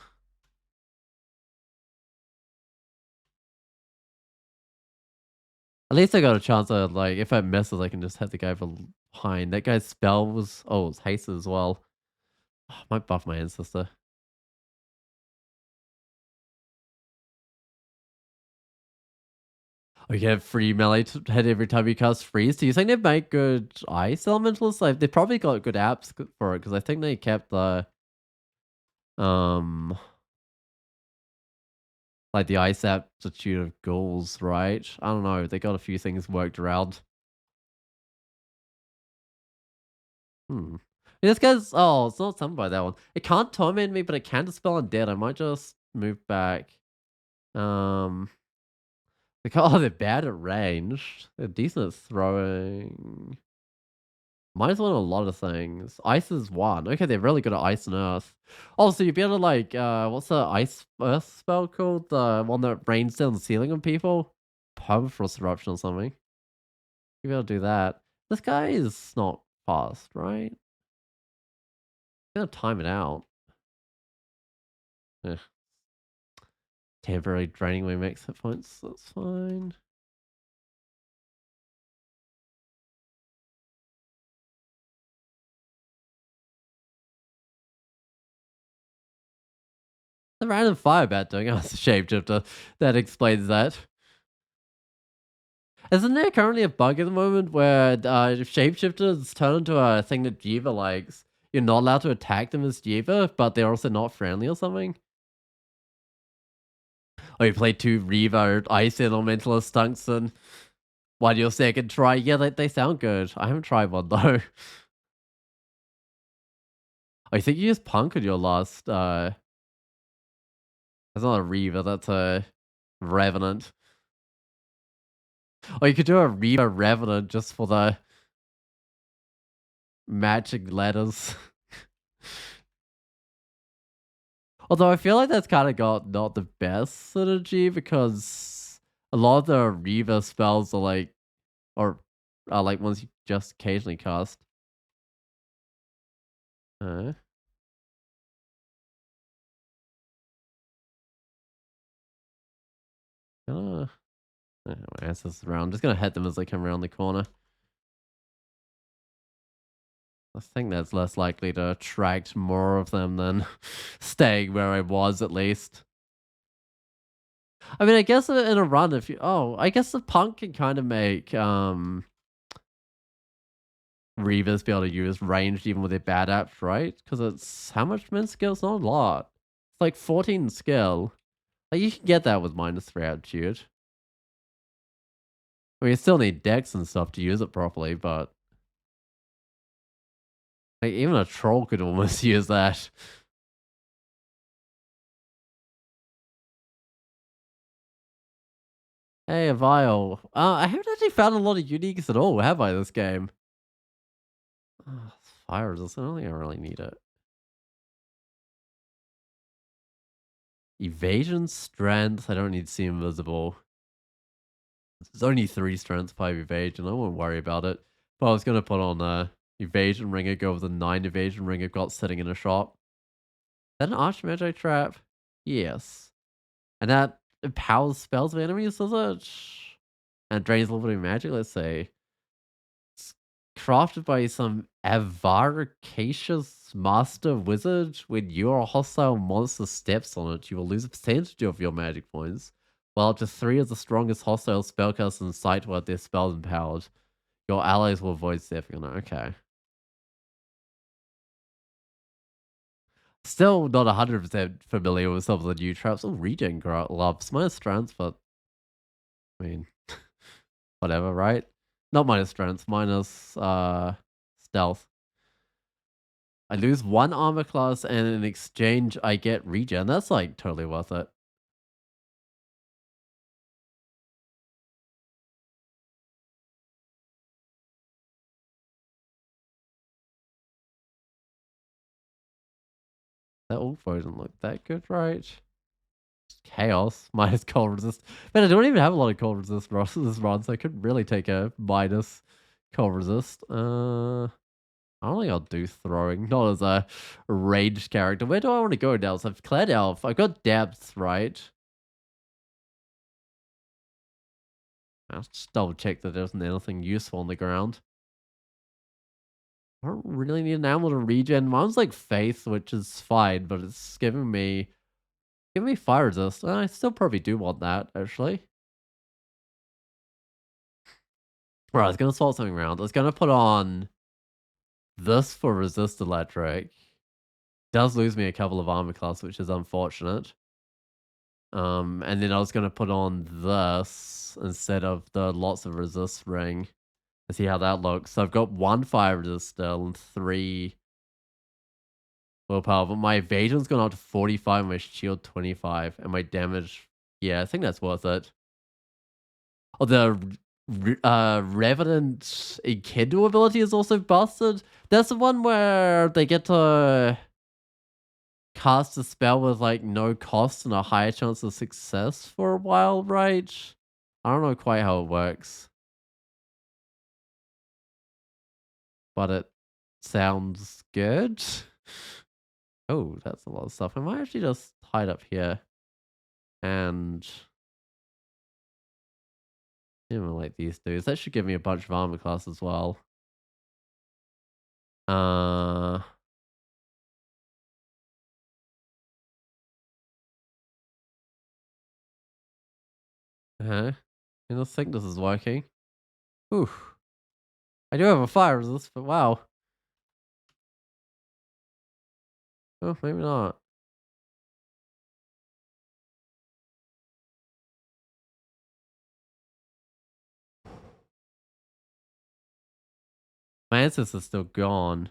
least I got a chance of, like, if it misses, I can just hit the guy from behind. That guy's spell was, oh, it's haste as well. Might buff my ancestor. Oh, you get free melee to hit every time you cast freeze. Do you think they make good ice elementalists? Like, they probably got good apps for it because I think they kept the um like the ice aptitude of ghouls, right? I don't know. They got a few things worked around. Hmm. This guy's oh, it's not summoned by that one. It can't torment me, but it can dispel undead. I might just move back. Um oh, they're bad at range. They're decent at throwing. Minus one on a lot of things. Ice is one. Okay, they're really good at ice and earth. Oh, so you'd be able to like what's the ice earth spell called? The one that rains down the ceiling on people? Permafrost eruption or something. You'd be able to do that. This guy is not fast, right? Gonna time it out. Eh. Temporarily draining my max hit points. That's fine. The random fire bat doing it was a shapeshifter. That explains that. Isn't there currently a bug at the moment where if shapeshifters turn into a thing that Jiva likes, you're not allowed to attack them as Jiva, but they're also not friendly or something? Or you play two Reaver Ice Elementalist Tungsten. One your second try. Yeah, they sound good. I haven't tried one though. I think you used Punk on your last that's not a Reaver, that's a Revenant. Or you could do a Reaver Revenant just for the matching letters. Although I feel like that's kind of got not the best synergy because A lot of the Reaver spells or are like ones you just occasionally cast. Uh, uh, my answers around. I'm just gonna hit them as they come around the corner. I think that's less likely to attract more of them than staying where I was at least. I mean, I guess in a run, if you I guess the punk can kind of make Reavers be able to use ranged even with their bad apps, right? Because it's how much min skill? It's not a lot. It's like 14 skill. Like you can get that with -3 attitude. I mean, you still need dex and stuff to use it properly, but like even a troll could almost use that. Hey, a vial. I haven't actually found a lot of uniques at all, have I, this game? Fire resist, I don't think I really need it. Evasion, strength, I don't need to see invisible. There's only 3 strength, 5 evasion, I won't worry about it. But I was gonna put on evasion ringer, go with the 9 evasion ring I've got sitting in a shop. Is that an archmage trap? Yes. And that empowers spells of enemies, does it? And drains a little bit of magic, let's say. It's crafted by some avaricious master wizard. When your hostile monster steps on it, you will lose a percentage of your magic points, while up to 3 of the strongest hostile spellcasters in sight will have their spells empowered. Your allies will avoid stepping on it. Okay. Still not 100% familiar with some of the new traps. Oh, regen loves minus strength, but I mean, whatever, right? Not minus strength, minus stealth. I lose 1 armor class, and in exchange, I get regen. That's like totally worth it. That also doesn't look that good, right? Chaos minus cold resist. Man, I don't even have a lot of cold resist this run, so I could really take a minus cold resist. I don't think I'll do throwing, not as a ranged character. Where do I want to go now? So I've cleared elf. I've got depth, right? I'll just double check that there isn't anything useful on the ground. I don't really need an ammo to regen. Mine's like faith, which is fine, but it's giving me fire resist. I still probably do want that, actually. Right, I was gonna swap something around. I was gonna put on this for resist electric. Does lose me a couple of armor class, which is unfortunate. And then I was gonna put on this instead of the lots of resist ring and see how that looks. So I've got 1 fire resist still and 3 willpower, but my evasion's gone up to 45, my shield 25, and my damage, yeah, I think that's worth it. Oh, the Revenant Enkindle ability is also busted. That's the one where they get to cast a spell with like no cost and a higher chance of success for a while, right? I don't know quite how it works, but it sounds good. Oh, that's a lot of stuff. I might actually just hide up here and like these dudes. That should give me a bunch of armor class as well. Uh huh. I don't think this is working. Ooh. I do have a fire resist, but wow. Oh, maybe not. My ancestor's still gone.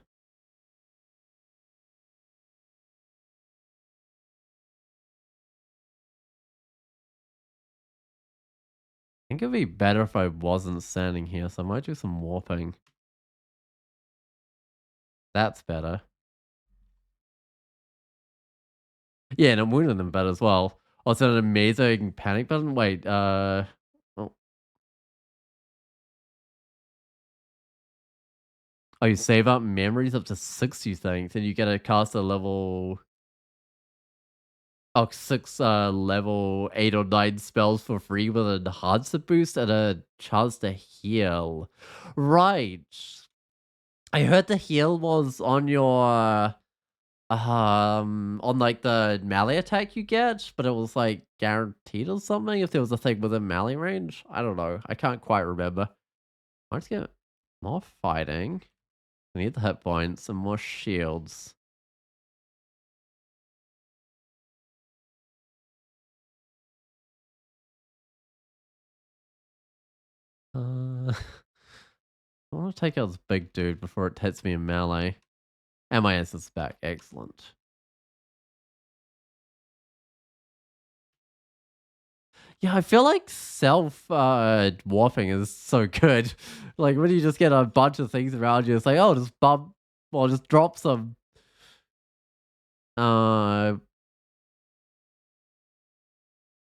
I think it'd be better if I wasn't standing here, so I might do some warping. That's better. Yeah, and I'm wounding them better as well. Also, an amazing panic button. Wait, Oh, you save up memories up to 6, you think? Then you get to cast a level oh, 6 level 8 or 9 spells for free with an enhancer boost and a chance to heal. Right. I heard the heal was on your on like the melee attack you get, but it was like guaranteed or something if there was a thing within melee range. I don't know. I can't quite remember. Let's get more fighting. We need the hit points and more shields. I want to take out this big dude before it hits me in melee. And my answer's back. Excellent. Yeah, I feel like self warping is so good. Like when you just get a bunch of things around you, it's like, oh, just bump or just drop some uh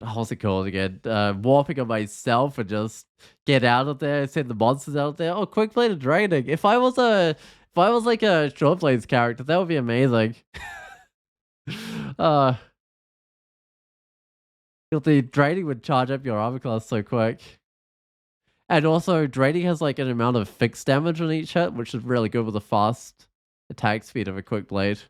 what's it called again? Warping on myself and just get out of there, send the monsters out there. Oh, quick blade of draining. If I was like a short blades character, that would be amazing. uh the draining would charge up your armor class so quick. And also, draining has like an amount of fixed damage on each hit, which is really good with the fast attack speed of a quick blade.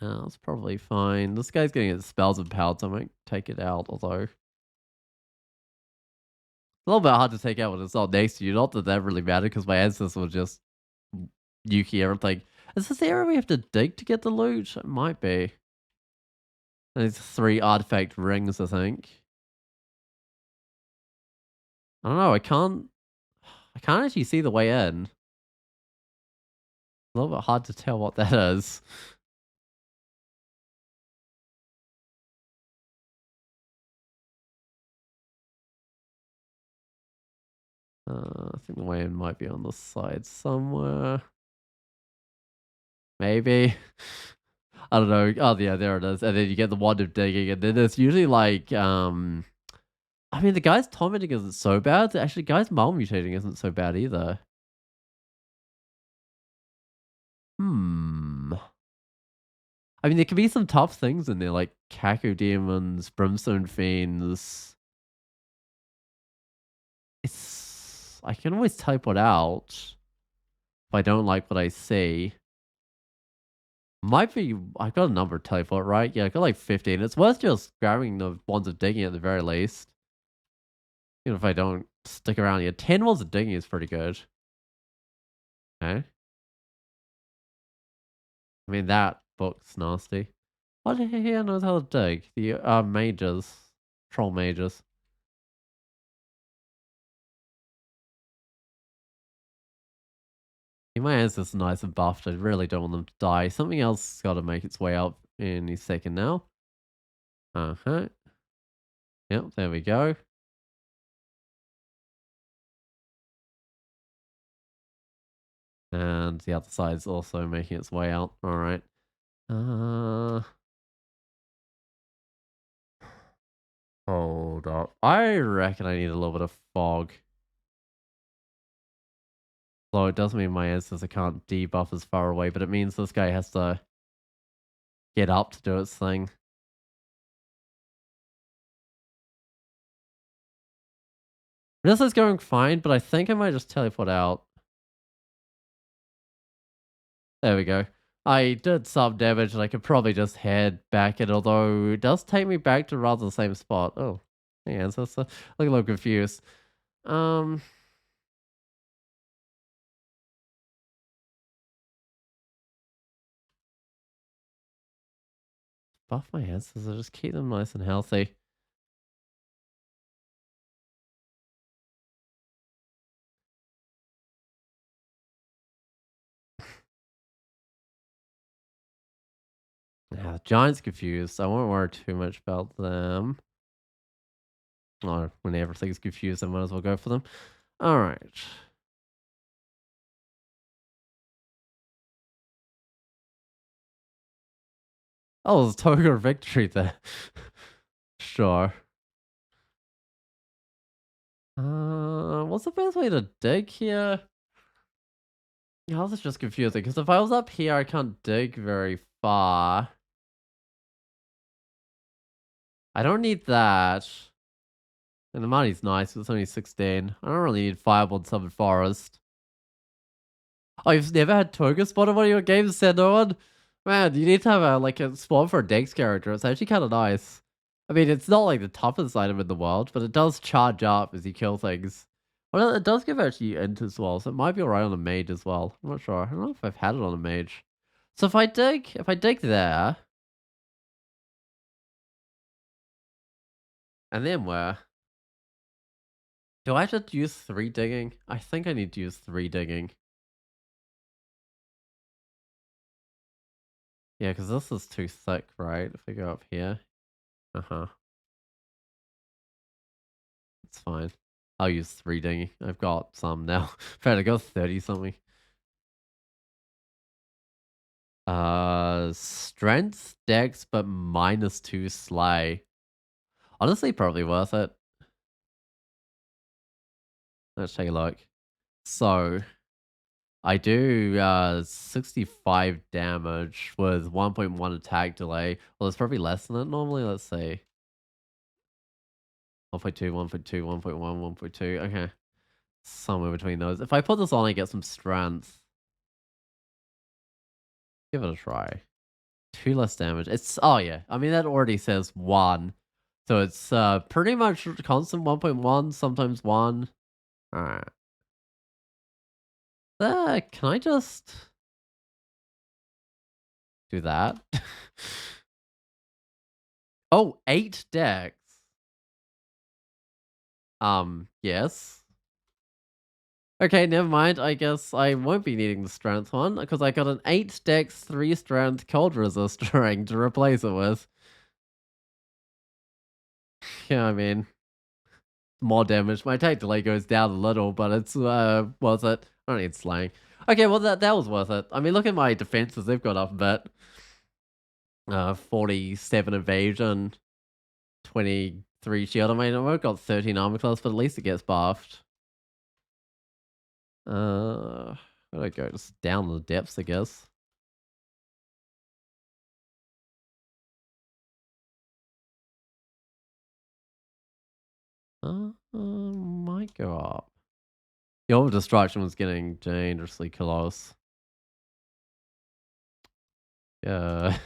That's probably fine. This guy's getting his spells and powers, so I might take it out, although it's a little bit hard to take out when it's not next to you. Not that that really mattered, because my ancestors will just Yuki everything. Is this the area we have to dig to get the loot? It might be. There's 3 artifact rings, I think. I don't know, I can't actually see the way in. A little bit hard to tell what that is. I think the way in might be on the side somewhere. Maybe. I don't know. Oh yeah, there it is. And then you get the wand of digging, and then there's usually like I mean the guy's tormenting isn't so bad. Actually, guy's mutating isn't so bad either. Hmm. I mean there could be some tough things in there, like Kaku demons, brimstone fiends. I can always teleport out if I don't like what I see. Might be I got a number of teleport, right? Yeah, I got like 15. It's worth just grabbing the wands of digging at the very least. Even if I don't stick around here. 10 wands of digging is pretty good. Okay. I mean that book's nasty. What the hell knows how to dig? The mages. Troll mages. My ancestors nice and buffed. I really don't want them to die. Something else has got to make its way up any second now. Uh-huh. Yep, there we go. And the other side's also making its way out. Alright. Hold up. I reckon I need a little bit of fog. Though it does mean my ancestor can't debuff as far away, but it means this guy has to get up to do its thing. This is going fine, but I think I might just teleport out. There we go. I did some damage and I could probably just head back, and although it does take me back to rather the same spot. Oh, hey ancestor. Look a little confused. Um buff my ancestors, just keep them nice and healthy. Yeah, the giant's confused. I won't worry too much about them. Or when everything's confused, I might as well go for them. Alright. Oh, there's token of victory there. Sure. What's what's the best way to dig here? Yeah, this is just confusing, because if I was up here, I can't dig very far. I don't need that. And the money's nice, it's only 16. I don't really need Fireball Summon Forest. Oh, you've never had Toga spawn in one of your games, Sandoan? Man, you need to have a spawn for a Dex character. It's actually kind of nice. I mean, it's not like the toughest item in the world, but it does charge up as you kill things. Well, it does give actually int as well, so it might be alright on a mage as well. I'm not sure. I don't know if I've had it on a mage. So if I dig there, and then where? Do I have to use 3 digging? I think I need to use 3 digging. Yeah, because this is too thick, right? If I go up here. Uh-huh. It's fine. I'll use 3 dinghy. I've got some now. In fact, I got 30 something. Strength, dex, but -2 slay. Honestly, probably worth it. Let's take a look. So, I do 65 damage with 1.1 attack delay. Well, it's probably less than that normally. Let's see. 1.2, 1.2, 1.1, 1.2. Okay. Somewhere between those. If I put this on, I get some strength. Give it a try. 2 less damage. It's oh yeah. I mean that already says 1. So it's pretty much constant 1.1, sometimes 1. Alright. Can I just do that? Oh, 8 dex. Yes. Okay, never mind. I guess I won't be needing the strength one because I got an 8 dex, 3 strength cold resist ring to replace it with. Yeah, I mean, more damage. My attack delay goes down a little, but it's worth it. I don't need slaying. Okay, well that was worth it. I mean, look at my defenses; they've got up a bit. 47 evasion, 23 shield. I mean, I've got 13 armor class, but at least it gets buffed. Where do I go? Just down the depths, I guess. Might go up. The orb of destruction was getting dangerously close. Yeah.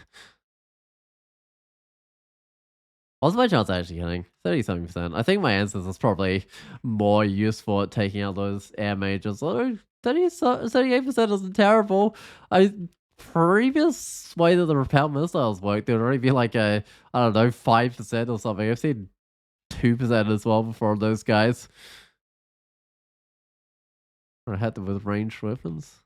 What's my chance actually hitting? 37%. I think my answers is probably more useful at taking out those air mages. Although 38% isn't terrible. Previous way that the repel missiles work, there would already be like I don't know, 5% or something. I've seen 2% as well before those guys. Or I had them with ranged weapons.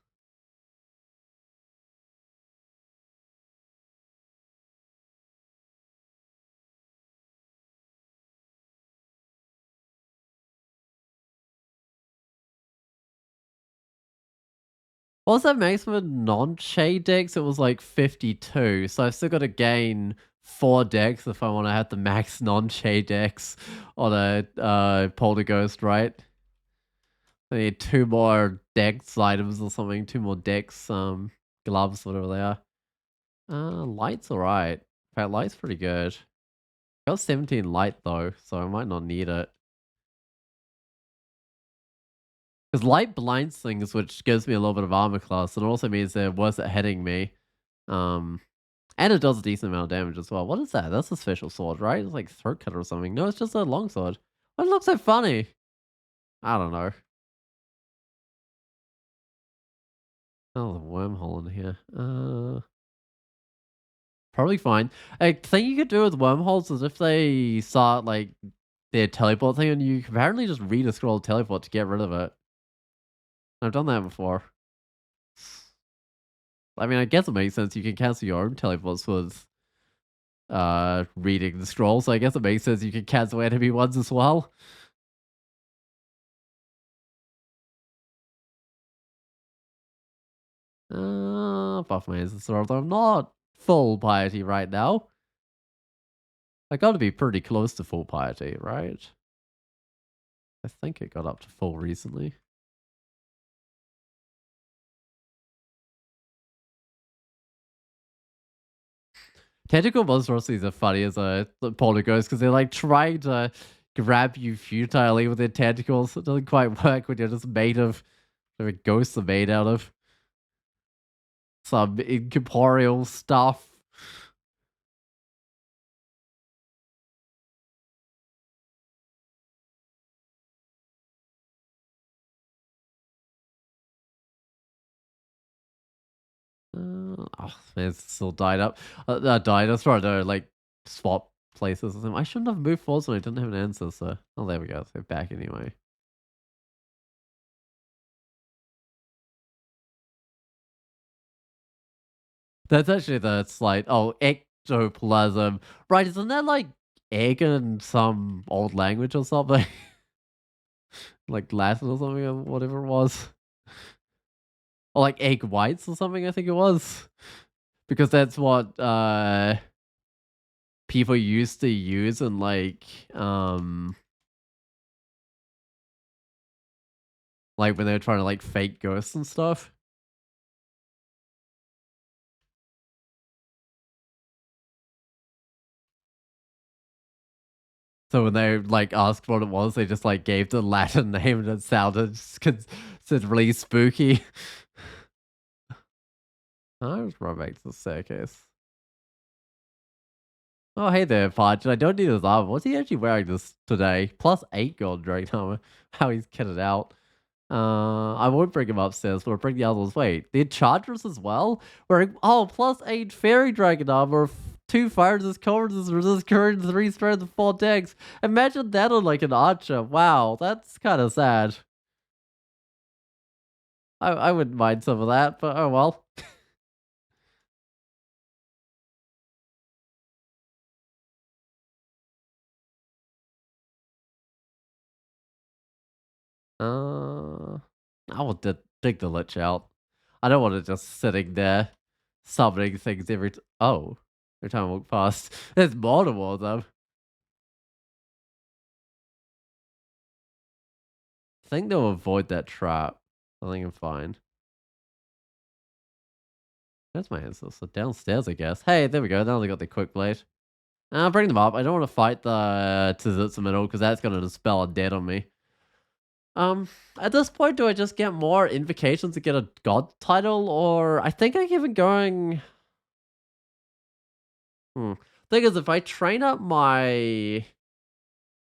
What was that maximum non-shade dex? It was like 52, so I've still got to gain 4 dex if I want to have the max non-shade dex on a Poltergeist, right? I need 2 more dex items or something, 2 more dex gloves, whatever they are. Light's alright. In fact, light's pretty good. Got 17 light though, so I might not need it. Because light blinds things, which gives me a little bit of armor class, and it also means they're worse at hitting me. And it does a decent amount of damage as well. What is that? That's a special sword, right? It's like throat cutter or something. No, it's just a long sword. Why does it look so funny? I don't know. Oh, the wormhole in here. Probably fine. A thing you could do with wormholes is if they start like their teleport thing, and you can apparently just read a scroll teleport to get rid of it. I've done that before. I mean, I guess it makes sense. You can cancel your own teleports with reading the scroll, so I guess it makes sense you can cancel enemy ones as well. Buff my instance, although I'm not full piety right now. I gotta be pretty close to full piety, right? I think it got up to full recently. Tentacle monstrosities are funny as a poltergeist because they're like trying to grab you futilely with their tentacles. It doesn't quite work when you're just made of whatever ghosts are made out of. Some incorporeal stuff. Oh, man, it's still died up. Died. I was trying to like swap places with him. I shouldn't have moved forward when I didn't have an answer. So, oh, there we go. So back anyway. That's actually the slight. Oh, ectoplasm. Right? Isn't that like egg in some old language or something? Like Latin or something, or whatever it was, or like egg whites or something. I think it was because that's what people used to use in like when they were trying to like fake ghosts and stuff. So when they like asked what it was, they just like gave the Latin name and it sounded really spooky. I was right back to the staircase. Oh, hey there, Podge. I don't need his armor. What's he actually wearing this today? +8 gold dragon armor. How he's kitted out. I won't bring him upstairs, but I'll bring the others. Wait, the Enchantress as well? Wearing, oh, +8 fairy dragon armor, 2 fire resist, cold resist, current, 3 strength, and 4 dex. Imagine that on like an archer. Wow, that's kind of sad. I wouldn't mind some of that, but oh well. I will dig the Lich out. I don't want it just sitting there, summoning things every time I walk past. There's multiple of them. I think they'll avoid that trap. I think I'm fine. Where's my answer? So downstairs, I guess. Hey, there we go. Now they got the quick blade. I'll bring them up. I don't want to fight the Tzitz middle because that's going to dispel a dead on me. At this point, do I just get more invocations to get a god title, or I think I keep it going. Thing is, if I train up my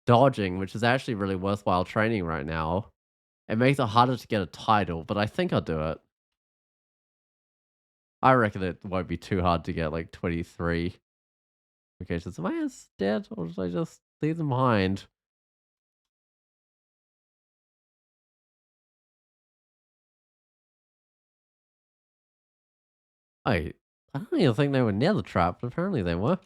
dodging, which is actually really worthwhile training right now, it makes it harder to get a title. But I think I'll do it. I reckon it won't be too hard to get like 23 invocations. Am I as dead, or did I just leave them behind? I don't even think they were near the trap, but apparently they were.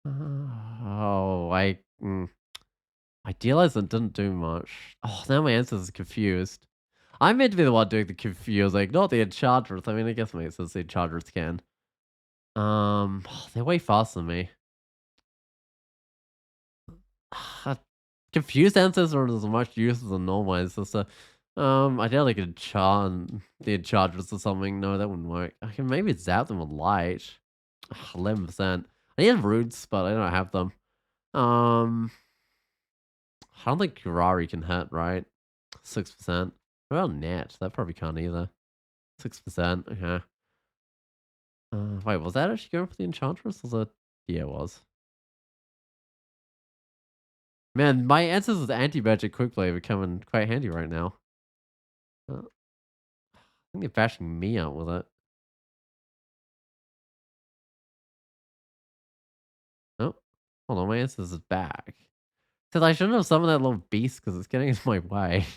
Oh, I realized it didn't do much. Oh, now my answers are confused. I'm meant to be the one doing the confusing, not the Enchantress. I mean, I guess my answers the Enchantress can. They're way faster than me. Confused answers are as much use as a normal answer. So, I doubt I could enchant the Enchantress or something. No, that wouldn't work. I can maybe zap them with light. 11%. I need roots, but I don't have them. Um, I don't think Kurari can hit, right? 6%. What about net? That probably can't either. 6%. Okay. Wait, was that actually going for the Enchantress? Was it? Yeah, it was. Man, my answers with anti-magic quick play are becoming quite handy right now. I think they're bashing me out with it. Oh, hold on, my answers is back. Because I shouldn't have summoned that little beast because it's getting in my way.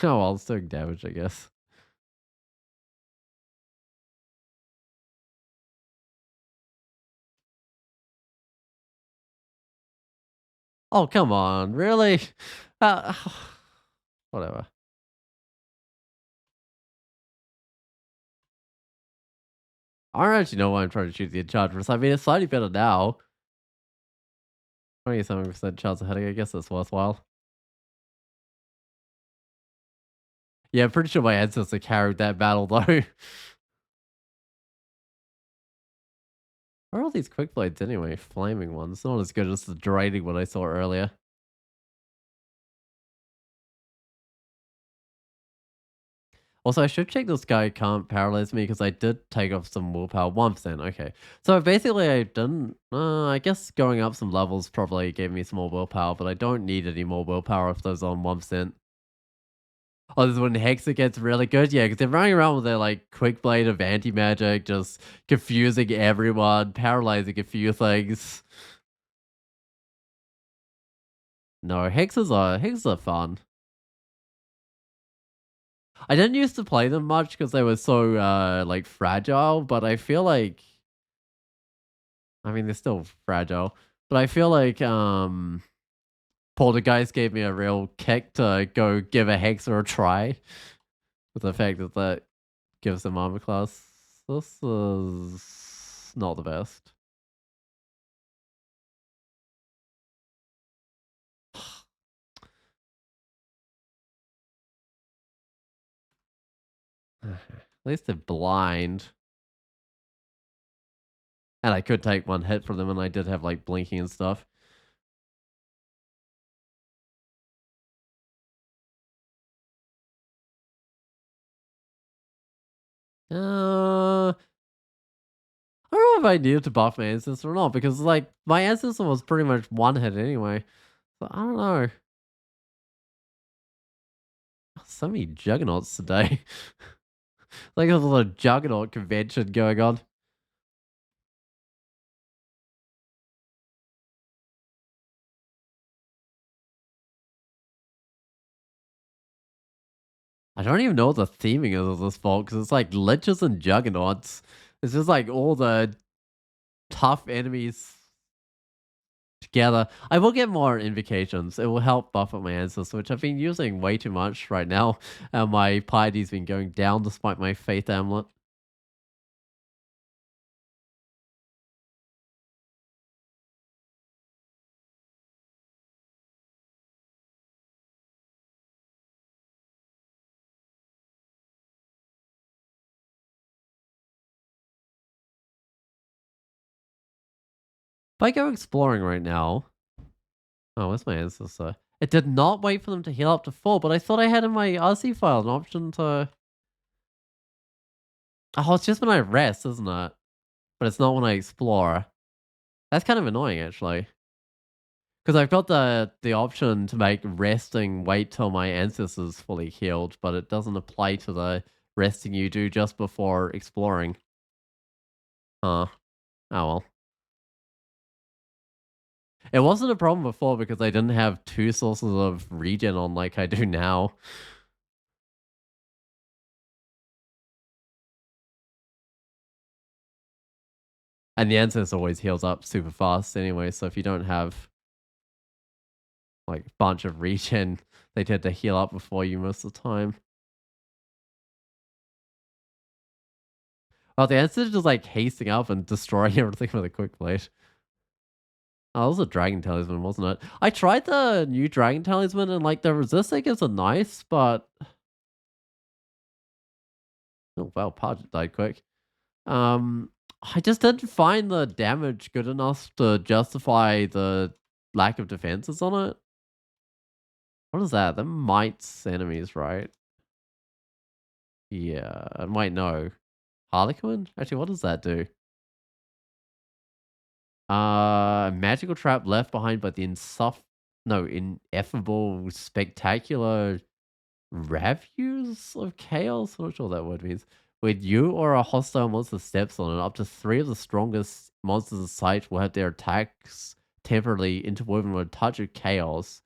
Oh, well, it's doing damage, I guess. Oh, come on, really? Uh, whatever. I don't actually know why I'm trying to choose the Enchantress. I mean, it's slightly better now. 27% chance of hitting, I guess that's worthwhile. Yeah, I'm pretty sure my ancestor carried that battle, though. Where are all these quick blades anyway? Flaming ones. Not as good as the draining one I saw earlier. Also, I should check this guy can't paralyze me because I did take off some willpower. 1%. Okay. So basically, I didn't. I guess going up some levels probably gave me some more willpower, but I don't need any more willpower if those on 1%. Oh, this is when Hexa gets really good? Yeah, because they're running around with their like quick blade of anti magic, just confusing everyone, paralyzing a few things. No, Hexes are fun. I didn't used to play them much because they were so like fragile, but I feel like I mean they're still fragile. But I feel like Poltergeist gave me a real kick to go give a Hexer a try with the fact that that gives them armor class. This is not the best. At least they're blind. And I could take one hit from them, and I did have like blinking and stuff. I don't know if I needed to buff my ancestor or not, because like my ancestor was pretty much one hit anyway. So I don't know. So many juggernauts today. Like there's a little juggernaut convention going on. I don't even know what the theming is of this vault because it's like liches and juggernauts. It's just like all the tough enemies together. I will get more invocations. It will help buff up my ancestors, which I've been using way too much right now. And my piety's been going down despite my faith amulet. If I go exploring right now, oh, where's my ancestor? It did not wait for them to heal up to full, but I thought I had in my RC file an option to. Oh, it's just when I rest, isn't it? But it's not when I explore. That's kind of annoying, actually. Because I've got the option to make resting wait till my ancestor's fully healed, but it doesn't apply to the resting you do just before exploring. Huh. Oh well. It wasn't a problem before because I didn't have two sources of regen on like I do now. And the ancestor always heals up super fast anyway, so if you don't have like a bunch of regen, they tend to heal up before you most of the time. Oh, the ancestor just like hasting up and destroying everything with a quick blade. Oh, it was a dragon talisman, wasn't it? I tried the new dragon talisman and like the resist I guess are nice, but oh wow, Parch died quick. Um I just didn't find the damage good enough to justify the lack of defenses on it. What is that? That mites enemies, right? Yeah, I might know. Harlequin? Actually, what does that do? Magical trap left behind by the ineffable, spectacular Ravuse of Chaos? I'm not sure what that word means. When you or a hostile monster steps on it, up to 3 of the strongest monsters in sight will have their attacks temporarily interwoven with a touch of chaos.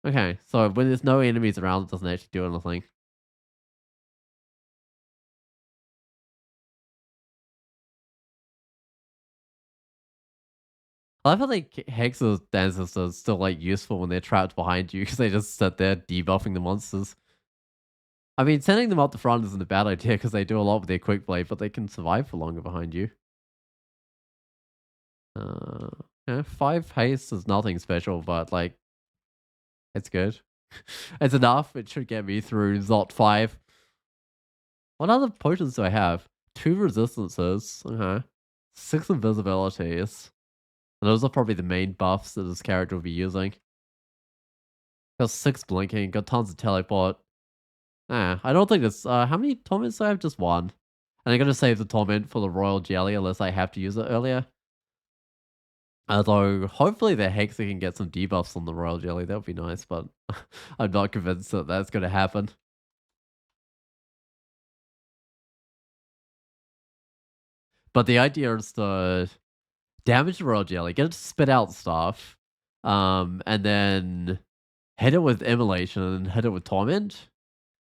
Okay, so when there's no enemies around, it doesn't actually do anything. I love how they Hex's dancers are still like useful when they're trapped behind you because they just sit there debuffing the monsters. I mean, sending them up the front isn't a bad idea because they do a lot with their quick blade, but they can survive for longer behind you. Uh, yeah, 5 haste is nothing special, but like it's good. It's enough. It should get me through Zot 5. What other potions do I have? 2 resistances. Okay. 6 invisibilities. And those are probably the main buffs that this character will be using. Got 6 blinking, got tons of teleport. I don't think this. How many torments do I have? Just one. And I'm gonna save the torment for the royal jelly unless I have to use it earlier. Although, hopefully the Hexer can get some debuffs on the royal jelly. That would be nice, but I'm not convinced that that's gonna happen. But the idea is to damage the royal jelly, get it to spit out stuff, and then hit it with immolation and hit it with torment,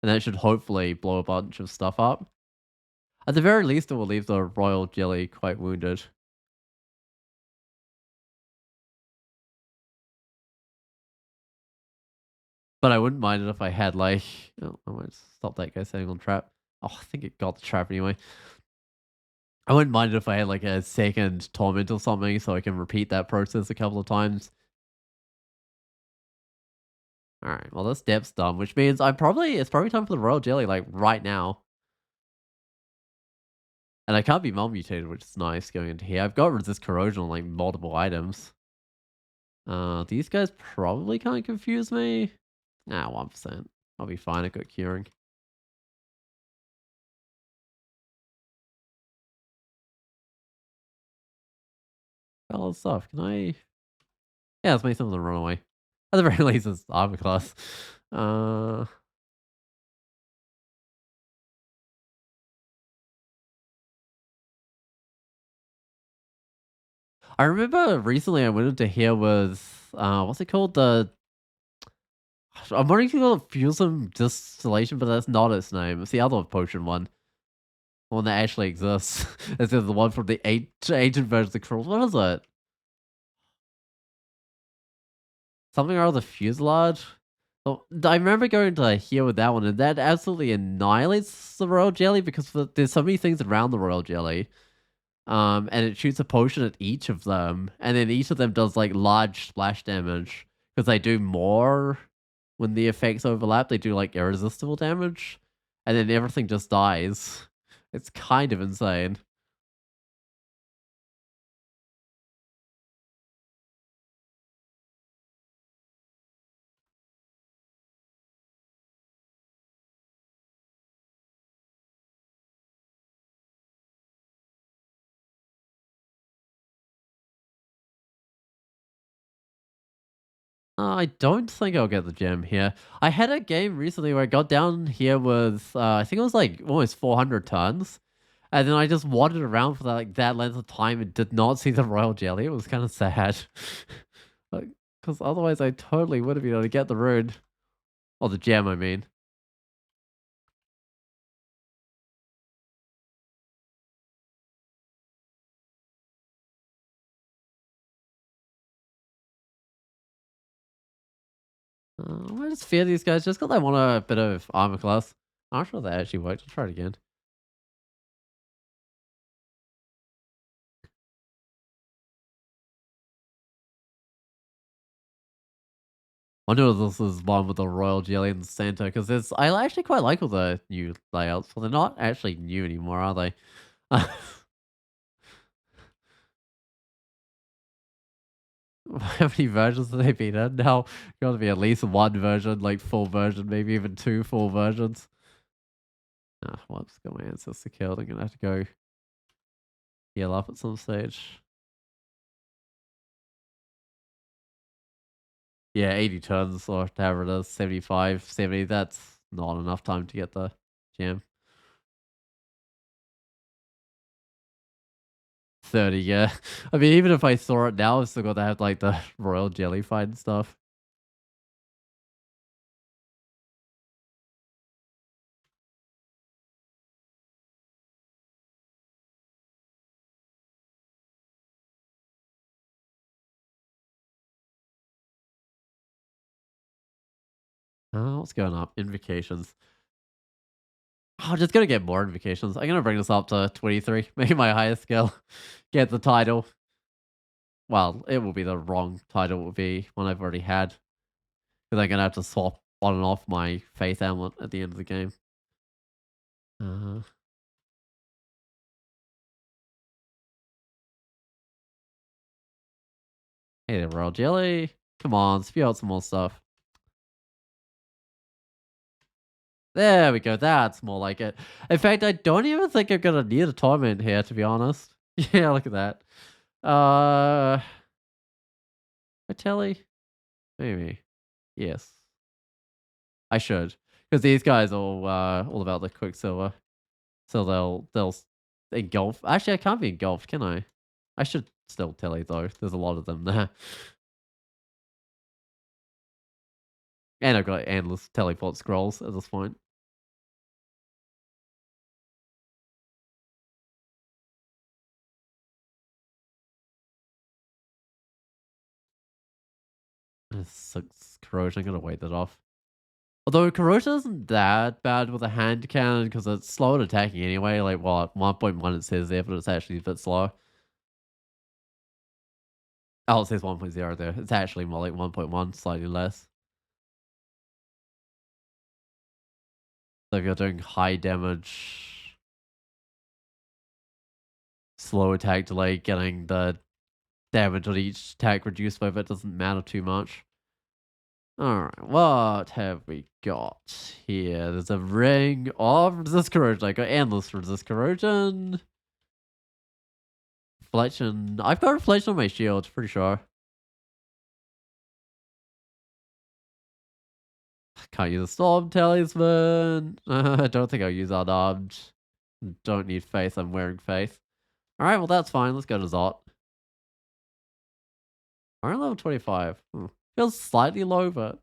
and that should hopefully blow a bunch of stuff up. At the very least, it will leave the royal jelly quite wounded. But I wouldn't mind it if I had like, oh, I might stop that guy setting on trap. Oh, I think it got the trap anyway. I wouldn't mind it if I had like a second torment or something so I can repeat that process a couple of times. Alright, well this depth's done, which means it's probably time for the royal jelly, like right now. And I can't be mutated, which is nice going into here. I've got resist corrosion on like multiple items. These guys probably can't confuse me. Nah, 1%. I'll be fine. I got curing. All this stuff. Can I? Yeah, let's make some of them run away. At the very least, it's armor class. Uh, I remember recently I went into here with what's it called? I'm wanting to call it Fusum Distillation, but that's not its name. It's the other potion one. One that actually exists. It's the one from the ancient version of the Crawls. What is it? Something or other fuselage? Well, I remember going to here with that one, and that absolutely annihilates the royal jelly because there's so many things around the royal jelly. And it shoots a potion at each of them, and then each of them does like large splash damage because they do more when the effects overlap. They do like irresistible damage, and then everything just dies. It's kind of insane. I don't think I'll get the gem here. I had a game recently where I got down here with, I think it was like almost 400 tons. And then I just wandered around for that length of time and did not see the royal jelly. It was kind of sad. Because otherwise I totally would have been able to get the rune. Or the gem, I mean. I just fear these guys just because I want a bit of armor class. I'm not sure that actually worked. I'll try it again. Wonder if this is one with the royal jelly in the center because I actually quite like all the new layouts. Well, they're not actually new anymore, are they? How many versions have they been in now? Got to be at least one version, like full version, maybe even 2 full versions. Whoops, got my ancestor killed. I'm gonna have to go heal up at some stage. Yeah, 80 turns or whatever it is, 75, 70. That's not enough time to get the gem. 30, yeah. I mean, even if I saw it now, I've still got to have like the royal jelly fight and stuff. What's going up? Invocations. Oh, just gonna get more invocations. I'm gonna bring this up to 23. Maybe my highest skill. Get the title. Well, it will be the wrong title. It will be one I've already had. Because I'm gonna have to swap on and off my faith amulet at the end of the game. Uh, hey there, Royal Jelly. Come on, spew out some more stuff. There we go. That's more like it. In fact, I don't even think I'm gonna need a torment here, to be honest. Yeah, look at that. A telly? Maybe. Yes. I should. Because these guys are all about the quicksilver. So they'll engulf. Actually, I can't be engulfed, can I? I should still telly though. There's a lot of them there. And I've got endless teleport scrolls at this point. Six corrosion. I'm gonna wait that off. Although corrosion isn't that bad with a hand cannon because it's slow at attacking anyway. Like what 1.1 it says there, but it's actually a bit slow. Oh, it says 1.0 there. It's actually more like 1.1, slightly less. So if you're doing high damage, slow attack delay, getting the damage on each attack reduced by that doesn't matter too much. Alright, what have we got here? There's a ring of resist corrosion. I got endless resist corrosion. Reflection. I've got reflection on my shield, pretty sure. Can't use a storm talisman. I don't think I'll use unarmed. Don't need faith, I'm wearing faith. Alright, well that's fine. Let's go to Zot. Alright, level 25. Feels slightly low, but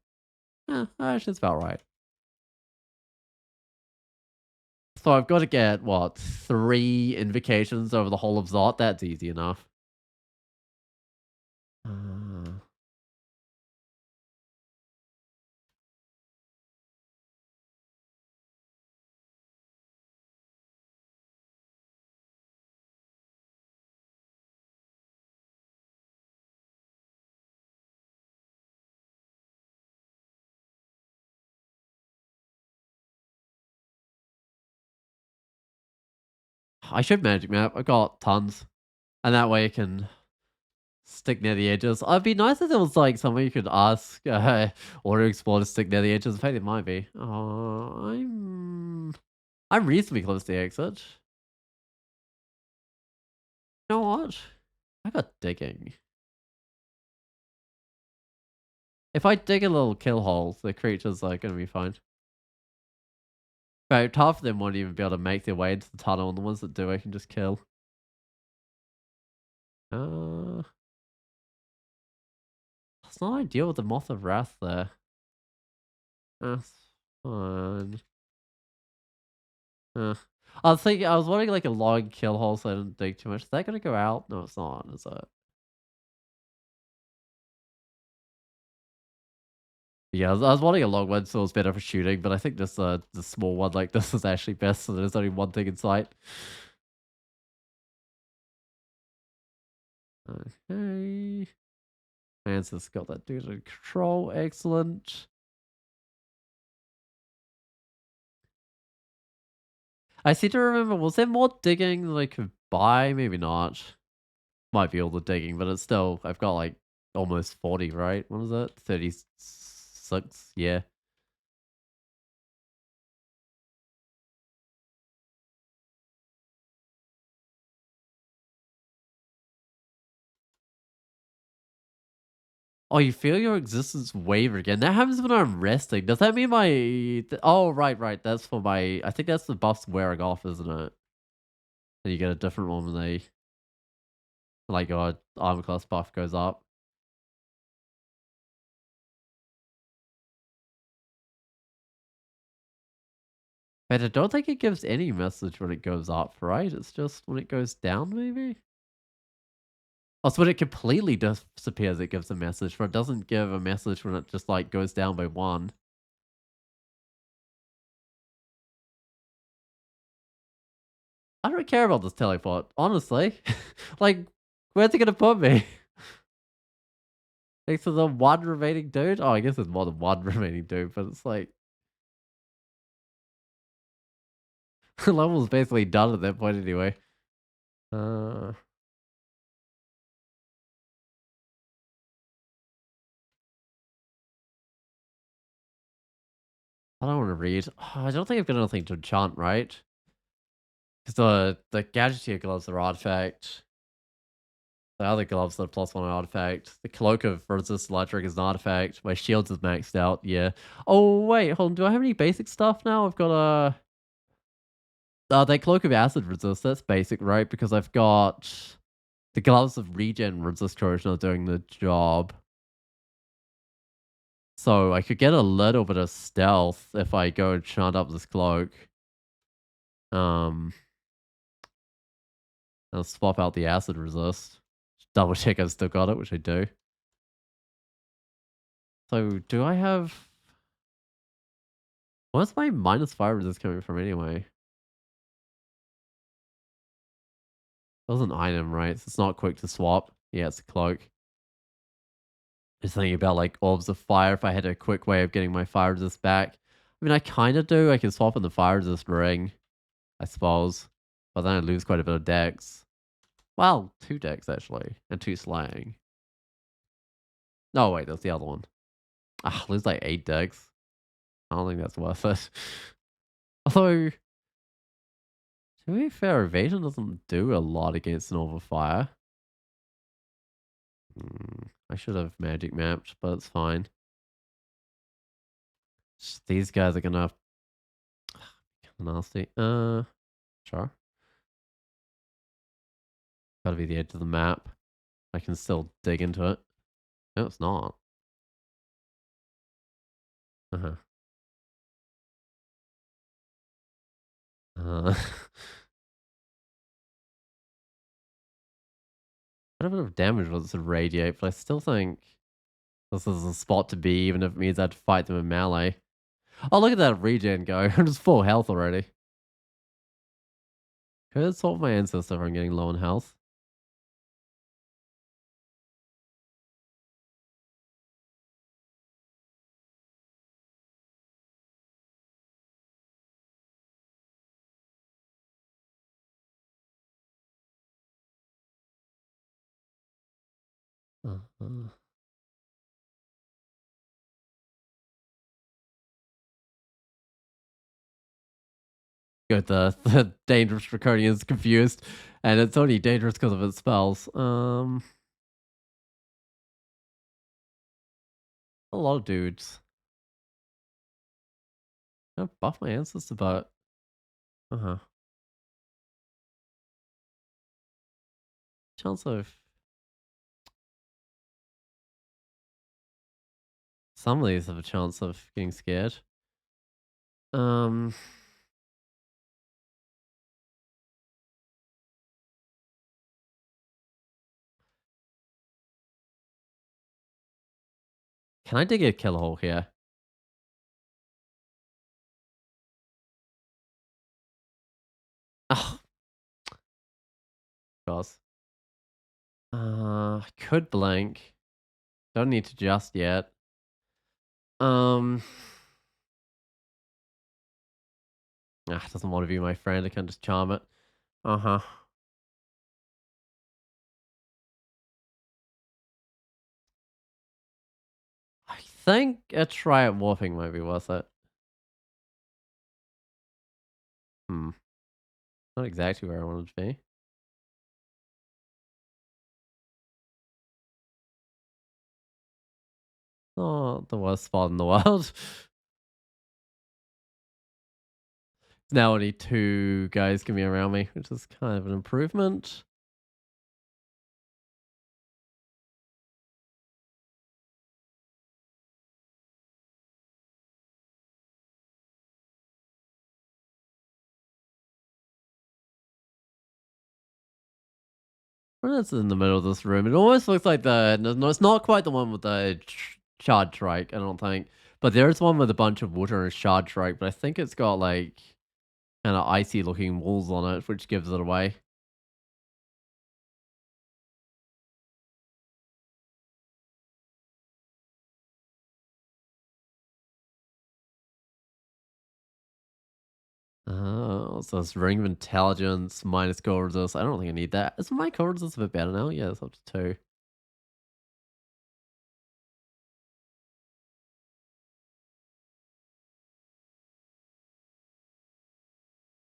actually it's about right. So I've got to get, what, 3 invocations over the whole of Zot? That's easy enough. I should magic map. I've got tons. And that way I can stick near the edges. It'd be nice if there was like somewhere you could ask Auto Explorer to stick near the edges. In fact, it might be. I'm reasonably close to the exit. You know what? I got digging. If I dig a little kill hole, the creatures are gonna be fine. Right, half of them won't even be able to make their way into the tunnel, and the ones that do, I can just kill. It's not ideal with the Moth of Wrath there. That's fine. I was wanting like a long kill hole so I didn't dig too much. Is that gonna go out? No, it's not, is it? Yeah, I was wanting a long one so it was better for shooting, but I think this the small one like this is actually best so there's only one thing in sight. Okay. Man's got that dude in control. Excellent. I seem to remember, was there more digging that I could buy? Maybe not. Might be all the digging, but it's still, I've got like almost 40, right? What is it? 36? Yeah. Oh, you feel your existence waver again. That happens when I'm resting. Does that mean oh, right. That's for my... I think that's the buffs wearing off, isn't it? And you get a different one when they... Like, your armor class buff goes up. But I don't think it gives any message when it goes up, right? It's just when it goes down, maybe? Oh, so when it completely disappears, it gives a message, but it doesn't give a message when it just, like, goes down by 1. I don't care about this teleport, honestly. Like, where's it gonna put me? Next to the one remaining dude? Oh, I guess there's more than one remaining dude, but it's like the level's basically done at that point anyway. Uh, I don't want to read. I don't think I've got anything to enchant, right? Because the gadgeteer gloves are artifact. The other gloves are +1 artifact. The cloak of resist electric is an artifact. My shields is maxed out. Yeah. Oh wait, hold on. Do I have any basic stuff now? I've got a. That cloak of acid resist. That's basic, right? Because I've got the gloves of regen resist corrosion are doing the job. So I could get a little bit of stealth if I go and chant up this cloak. Um, I'll swap out the acid resist. Double check I've still got it, which I do. So do I have... Where's my -5 resist coming from anyway? That was an item, right? So it's not quick to swap. Yeah, it's a cloak. Just thinking about like orbs of fire if I had a quick way of getting my fire resist back. I mean, I kind of do. I can swap in the fire resist ring, I suppose. But then I lose quite a bit of dex. Well, 2 dex actually, and 2 slaying. No, wait, that's the other one. Ah, lose like 8 dex. I don't think that's worth it. Although, to be fair, evasion doesn't do a lot against an orb of fire. I should have magic mapped, but it's fine. Just these guys are gonna nasty. Sure. Gotta be the edge of the map. I can still dig into it. No, it's not. Uh-huh. Uh, quite a bit of damage was to radiate, but I still think this is a spot to be, even if it means I have to fight them in melee. Oh, look at that regen go. I'm just full health already. Could solve my ancestor if I'm getting low on health. Uh-huh. Good, the dangerous Draconian is confused, and it's only dangerous because of its spells. A lot of dudes. I buff my ancestor, but uh-huh. Chance of some of these have a chance of getting scared. Um, can I dig a killer hole here? Oh, gosh. Could blank. Don't need to just yet. Um, doesn't want to be my friend. I can just charm it. Uh-huh. I think a try at warping might be worth it. Not exactly where I wanted to be. Not the worst spot in the world. Now only 2 guys can be around me, which is kind of an improvement. When it's in the middle of this room, it almost looks like no, it's not quite the one with the shard trike, I don't think. But there's one with a bunch of water and a shard trike, but I think it's got like kind of icy looking walls on it, which gives it away. Oh, so it's ring of intelligence minus core resist. I don't think I need that. Is my core resist a bit better now? Yeah, it's up to 2.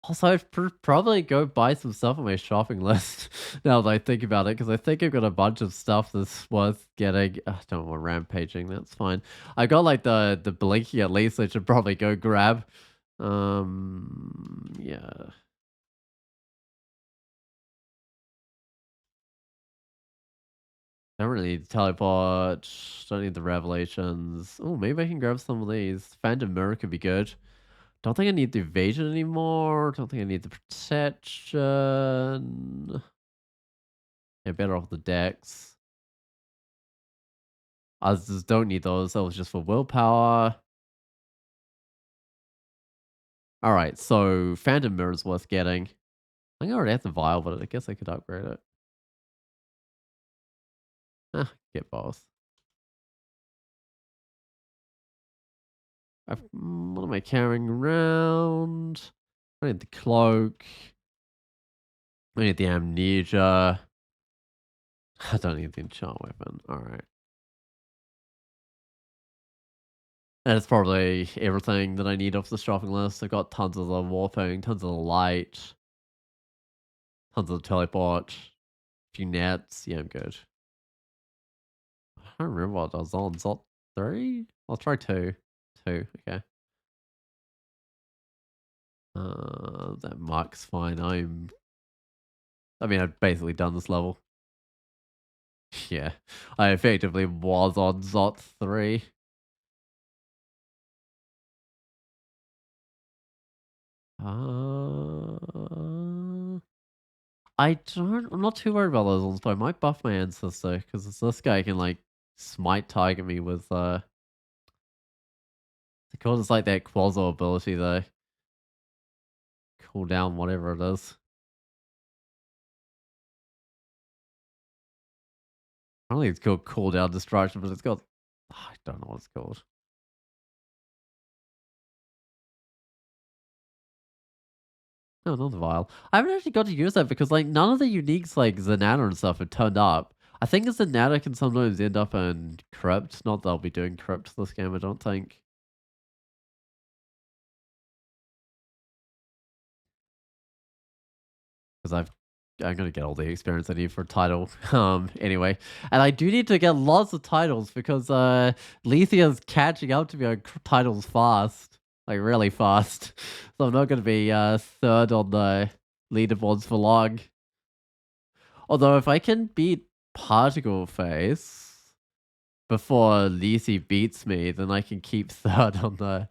Also, I'd probably go buy some stuff on my shopping list now that I think about it, because I think I've got a bunch of stuff that's worth getting. I don't want rampaging, that's fine. I got like the blinky at least, I should probably go grab. Yeah. Don't really need to teleport. Don't need the revelations. Oh, maybe I can grab some of these. Phantom Mirror could be good. Don't think I need the evasion anymore. Don't think I need the protection. Yeah, better off the decks. I just don't need those. That was just for willpower. Alright, so Phantom Mirror is worth getting. I think I already have the vial, but I guess I could upgrade it. Get both. What am I carrying around? I need the cloak. I need the amnesia. I don't need the enchant weapon. Alright. That's probably everything that I need off the shopping list. I've got tons of the warping, tons of the light, tons of the teleport, a few nets. Yeah, I'm good. I don't remember what I was on. Is that 3? I'll try 2. 2, okay. That mark's fine. I mean, I've basically done this level. Yeah, I effectively was on Zot 3. I'm not too worried about those ones, but I might buff my ancestor, because this guy can, like, smite target me with, it's like that Quasar ability, though. Cool down whatever it is. I don't think it's called cooldown destruction, but it's got, I don't know what it's called. No, not the vial. I haven't actually got to use that because, like, none of the uniques, like Zanata and stuff, have turned up. I think the Zanata can sometimes end up in Crypt. Not that I'll be doing Crypt this game, I don't think. Because I'm gonna get all the experience I need for title. Anyway. And I do need to get lots of titles because Lethia's catching up to me on titles fast. Like really fast. So I'm not gonna be third on the leaderboards for long. Although if I can beat Particle Face before Lisi beats me, then I can keep third on the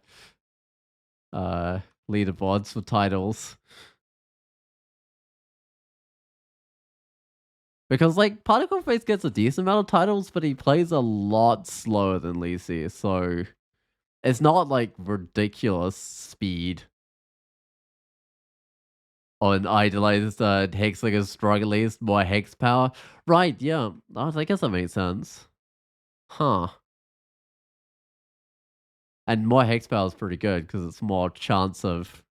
leaderboards for titles. Because, like, Particle Face gets a decent amount of titles, but he plays a lot slower than Lisi, so it's not, like, ridiculous speed. Oh, and Idolized Hexslinger's strong at least, more hex power. Right, yeah. Oh, I guess that makes sense. Huh. And more hex power is pretty good, because it's more chance of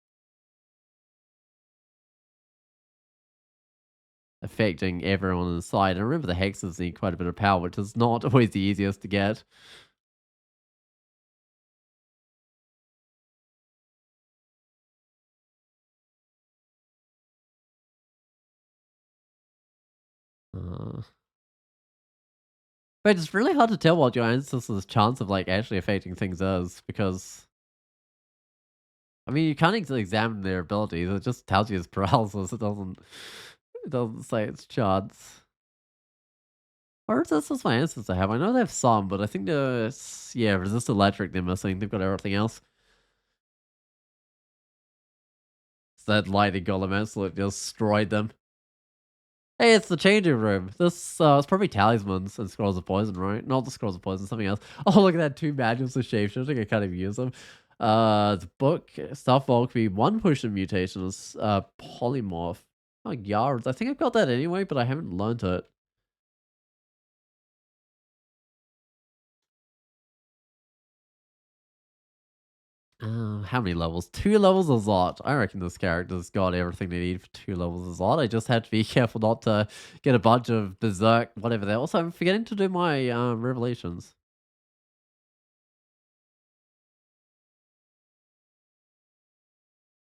affecting everyone inside. And remember, the hexes need quite a bit of power, which is not always the easiest to get. But it's really hard to tell what your ancestor's chance of, like, actually affecting things is, because I mean, you can't examine their abilities. It just tells you it's paralysis. It doesn't say it's chance. Or is this just my ancestor have? I know they have some, but I think there's, yeah, resist electric they're missing. They've got everything else. It's that lightning golem absolutely destroyed them. Hey, it's the changing room. This it's probably talismans and scrolls of poison, right? Not the scrolls of poison, something else. Oh, look at that, 2 manuals of shapeshifting. I can't even use them. The book, Stealth Alchemy, one potion mutations, polymorph. Oh, yards. I think I've got that anyway, but I haven't learned it. How many levels? 2 levels is a lot. I reckon this character's got everything they need for 2 levels is a lot. I just had to be careful not to get a bunch of berserk, whatever they also, I'm forgetting to do my revelations.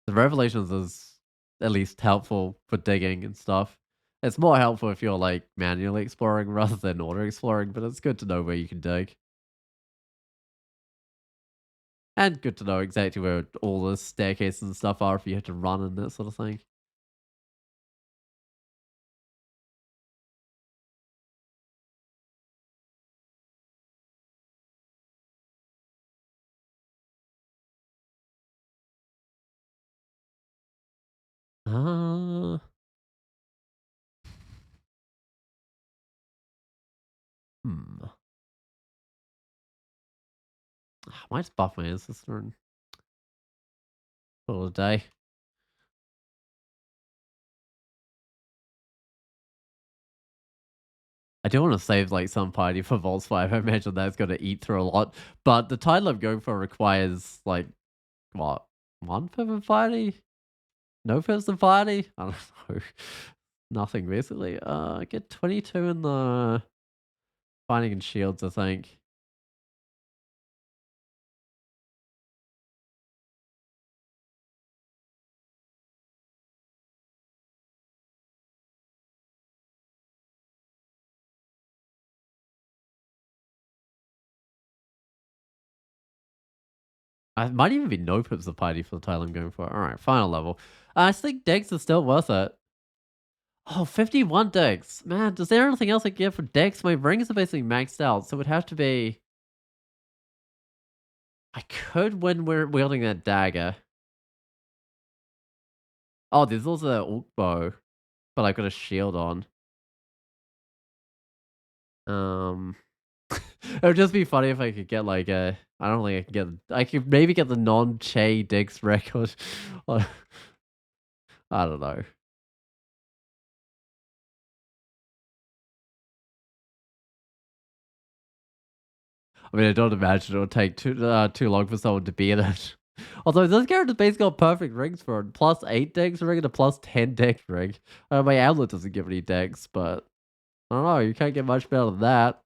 The revelations is at least helpful for digging and stuff. It's more helpful if you're like manually exploring rather than auto exploring, but it's good to know where you can dig. And good to know exactly where all the staircases and stuff are if you have to run and that sort of thing. Uh, hmm. I might just buff my ancestor and call it a day. I do want to save like some party for Vaults 5. I imagine that's going to eat through a lot. But the title I'm going for requires like, what, one per party? No person party? I don't know. Nothing basically. I get 22 in the Finding and Shields, I think. I might even be no pips of party for the title I'm going for. Alright, final level. I think Dex is still worth it. Oh, 51 Dex. Man, is there anything else I can get for Dex? My rings are basically maxed out, so it would have to be. I could when we're wielding that dagger. Oh, there's also that Orc bow, but I've got a shield on. Um, it would just be funny if I could get like a. I don't think I can get. I could maybe get the non-Che Dex record. I don't know. I mean, I don't imagine it'll take too long for someone to be in it. Although this character's basically got perfect rings for it. +8 dex ring and a +10 dex ring. My amulet doesn't give any dex, but I don't know. You can't get much better than that.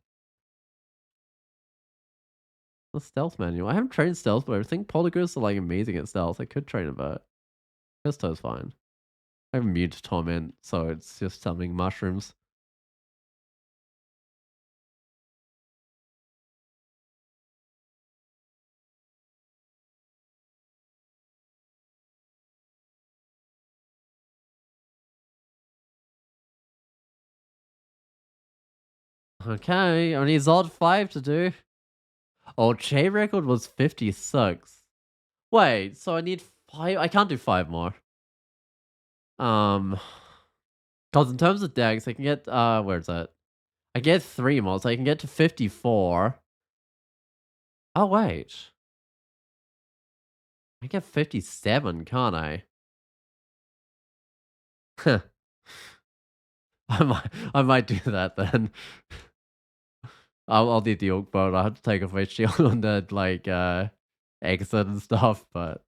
The stealth manual. I haven't trained stealth, but I think polygrists are like amazing at stealth. I could train a bit. Pisto's fine. I'm immune to torment, so it's just summoning mushrooms. Okay, I need Zod 5 to do. Oh, Che record was 56. Wait, so I need 5. I can't do 5 more. Um, because in terms of decks, I can get where's that? I get 3 more, so I can get to 54. Oh wait. I get 57, can't I? I might do that then. I'll need the Oak Boat. I'll have to take off my shield on the like exit and stuff, but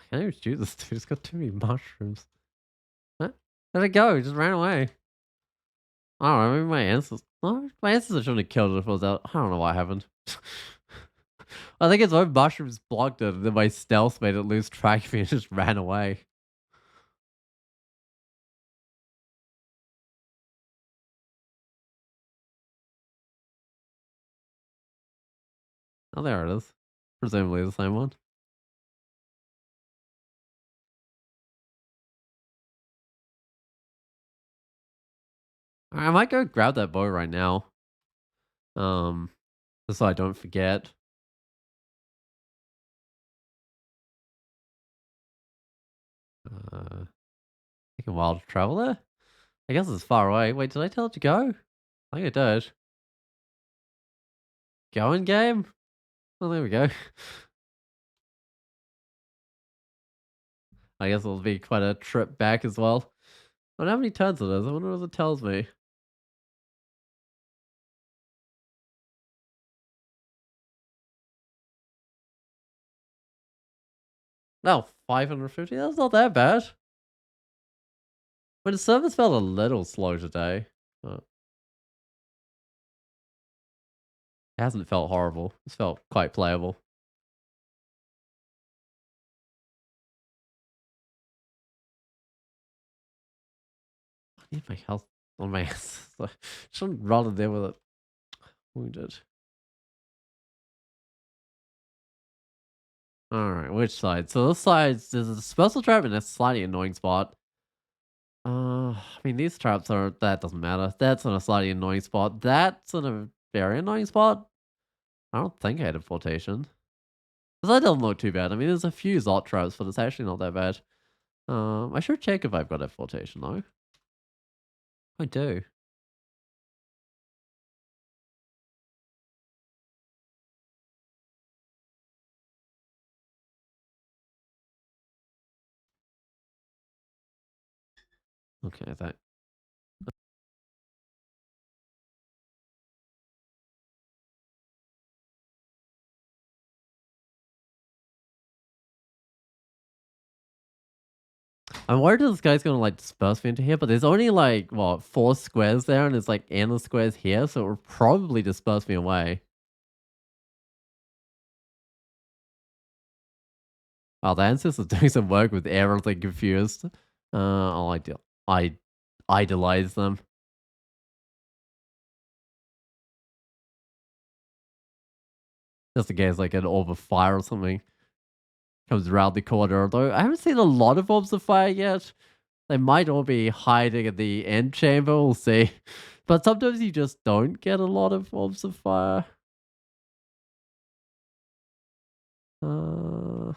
I can't even shoot this dude. It's got too many mushrooms. Huh? Where'd it go? It just ran away. I don't know, maybe my ancestors. Oh, my ancestors shouldn't have killed it if it was out. I don't know what happened. I think its own mushrooms blocked it, and then my stealth made it lose track of me and just ran away. Oh, there it is. Presumably the same one. I might go grab that bow right now. Um, just so I don't forget. Take a while to travel there. I guess it's far away. Wait, did I tell it to go? I think I did. Go in game? Oh, there we go. I guess it'll be quite a trip back as well. I wonder how many turns it is. I wonder what it tells me. No, 550? That's not that bad. But the service felt a little slow today. But it hasn't felt horrible. It's felt quite playable. I need my health on my ass. Shouldn't run in there with it wounded. Alright, which side? So this side, there's a special trap in a slightly annoying spot. I mean, these traps are, that doesn't matter. That's in a slightly annoying spot. That's in a very annoying spot. I don't think I had a flotation. Because that doesn't look too bad. I mean, there's a few Zot traps, but it's actually not that bad. I should check if I've got a flotation though. I do. Okay, that. I'm worried this guy's gonna like disperse me into here, but there's only like what 4 squares there, and there's like endless squares here, so it will probably disperse me away. Wow, the ancestors doing some work with everything confused. I idolize them. Just in case like an orb of fire or something comes around the corner. Though I haven't seen a lot of orbs of fire yet. They might all be hiding in the end chamber. We'll see. But sometimes you just don't get a lot of orbs of fire. Uh,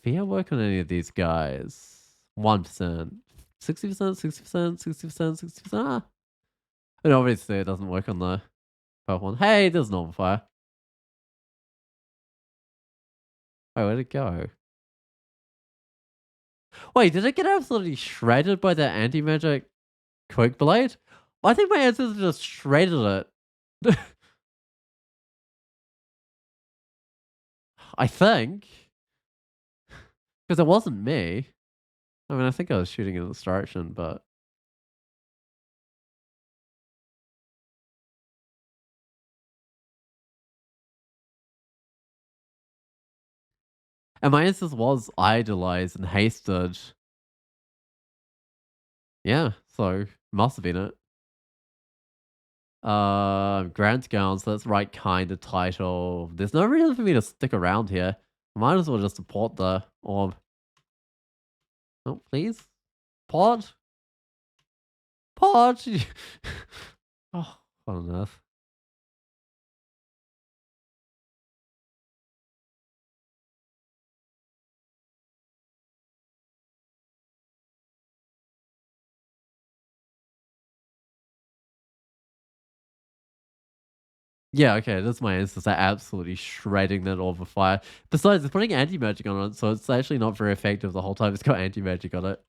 Fear work on any of these guys? 1%, 60%, 60%, 60%, 60%. Ah. And obviously it doesn't work on the purple one. Hey, there's normal fire. Oh, where'd it go? Wait, did it get absolutely shredded by that anti-magic quick blade? I think my ancestor just shredded it. I think. Because it wasn't me. I mean, I think I was shooting in this direction, but and my instance was idolized and hasted. Yeah, so must have been it. Grant Gown, so that's right kind of title. There's no reason for me to stick around here. Might as well just support the orb. Oh, please? Pod? Pod? Oh, what on earth? Yeah, okay, that's my answer. They're absolutely shredding that orb of fire. Besides, it's putting anti-magic on it, so it's actually not very effective the whole time it's got anti-magic on it.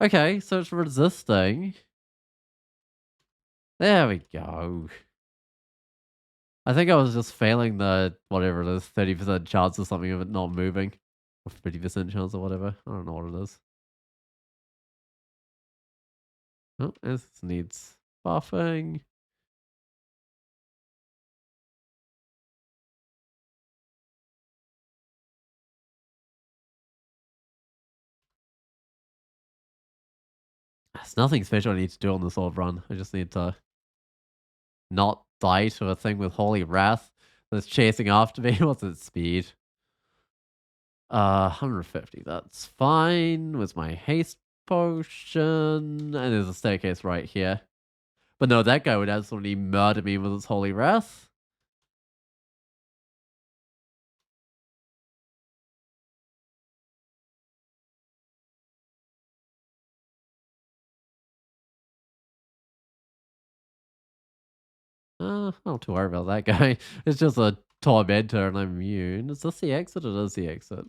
Okay, so it's resisting. There we go. I think I was just failing the, whatever it is, 30% chance or something of it not moving. Or 50% chance or whatever. I don't know what it is. Oh, this needs buffing. There's nothing special I need to do on this orb run. I just need to not die to a thing with Holy Wrath that's chasing after me. What's its speed? 150. That's fine with my haste potion. And there's a staircase right here. But no, that guy would absolutely murder me with his holy wrath. Not too worry about that guy. It's just a tormentor and I'm immune. Is this the exit or is the exit?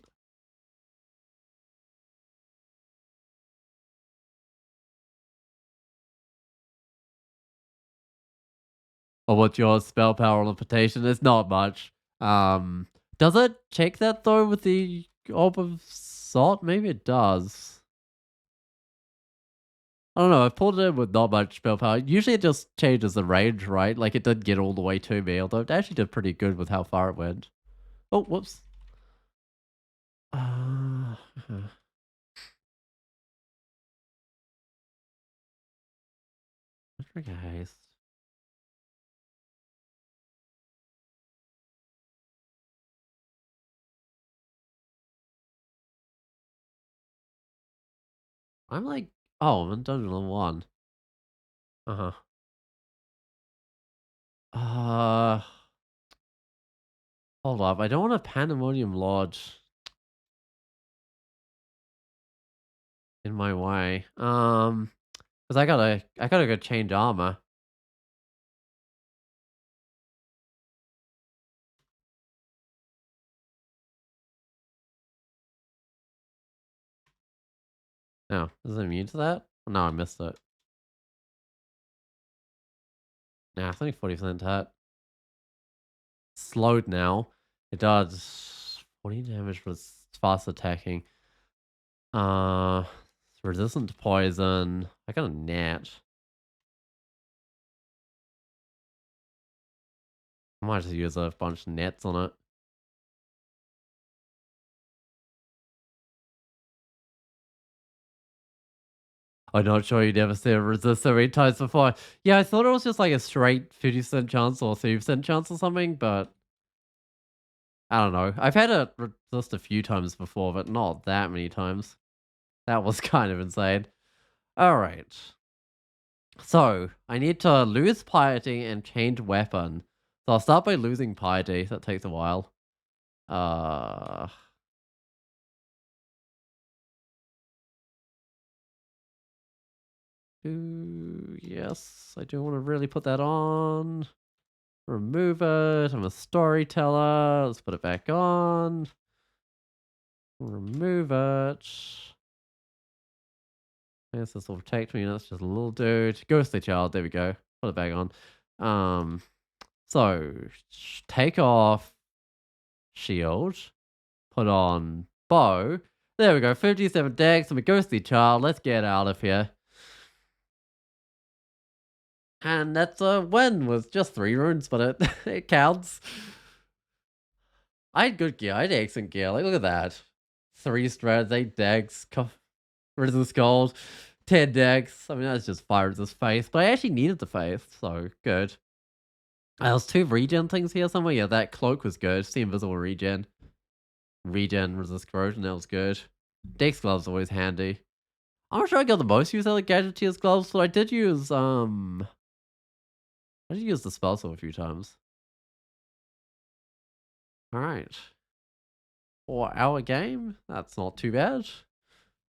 Or what's your spell power limitation? It's not much. Um, does it check that though with the orb of salt? Maybe it does. I don't know. I've pulled it in with not much spell power. Usually it just changes the range, right? Like it didn't get all the way to me, although it actually did pretty good with how far it went. Oh, whoops. Uh, Poltergeist. I'm like, oh, I'm in dungeon 1. Uh-huh. Uh, Hold up. I don't want a Pandemonium Lodge in my way. Because I gotta go change armor. No, is it immune to that? No, I missed it. Nah, it's only 40% hit. Slowed now. It does 40 damage for fast attacking. Uh, it's resistant to poison. I got a gnat. I might just use a bunch of nets on it. I'm not sure you never seen it resist so many times before. Yeah, I thought it was just like a straight 50% chance or 30% chance or something, but I don't know. I've had it resist a few times before, but not that many times. That was kind of insane. All right. So I need to lose piety and change weapon. So I'll start by losing piety. That takes a while. Uh, yes, I do want to really put that on. Remove it. I'm a storyteller. Let's put it back on. Remove it. Yes, this will protect me. That's just a little dude. Ghostly child. There we go. Put it back on. Um, so take off shield. Put on bow. There we go. 57 decks. I'm a ghostly child. Let's get out of here. And that's a win with just 3 runes, but it counts. I had good gear. I had excellent gear. Like, look at that. 3 strats, 8 decks, resist gold, 10 decks. I mean, that's just fire resist faith, but I actually needed the faith, so good. There's 2 regen things here somewhere. Yeah, that cloak was good. See invisible regen. Regen resist corrosion, that was good. Dex gloves always handy. I'm not sure I got the most use out of Gadgeteer's gloves, but I did use the spell sword a few times. Alright. 4-hour game? That's not too bad.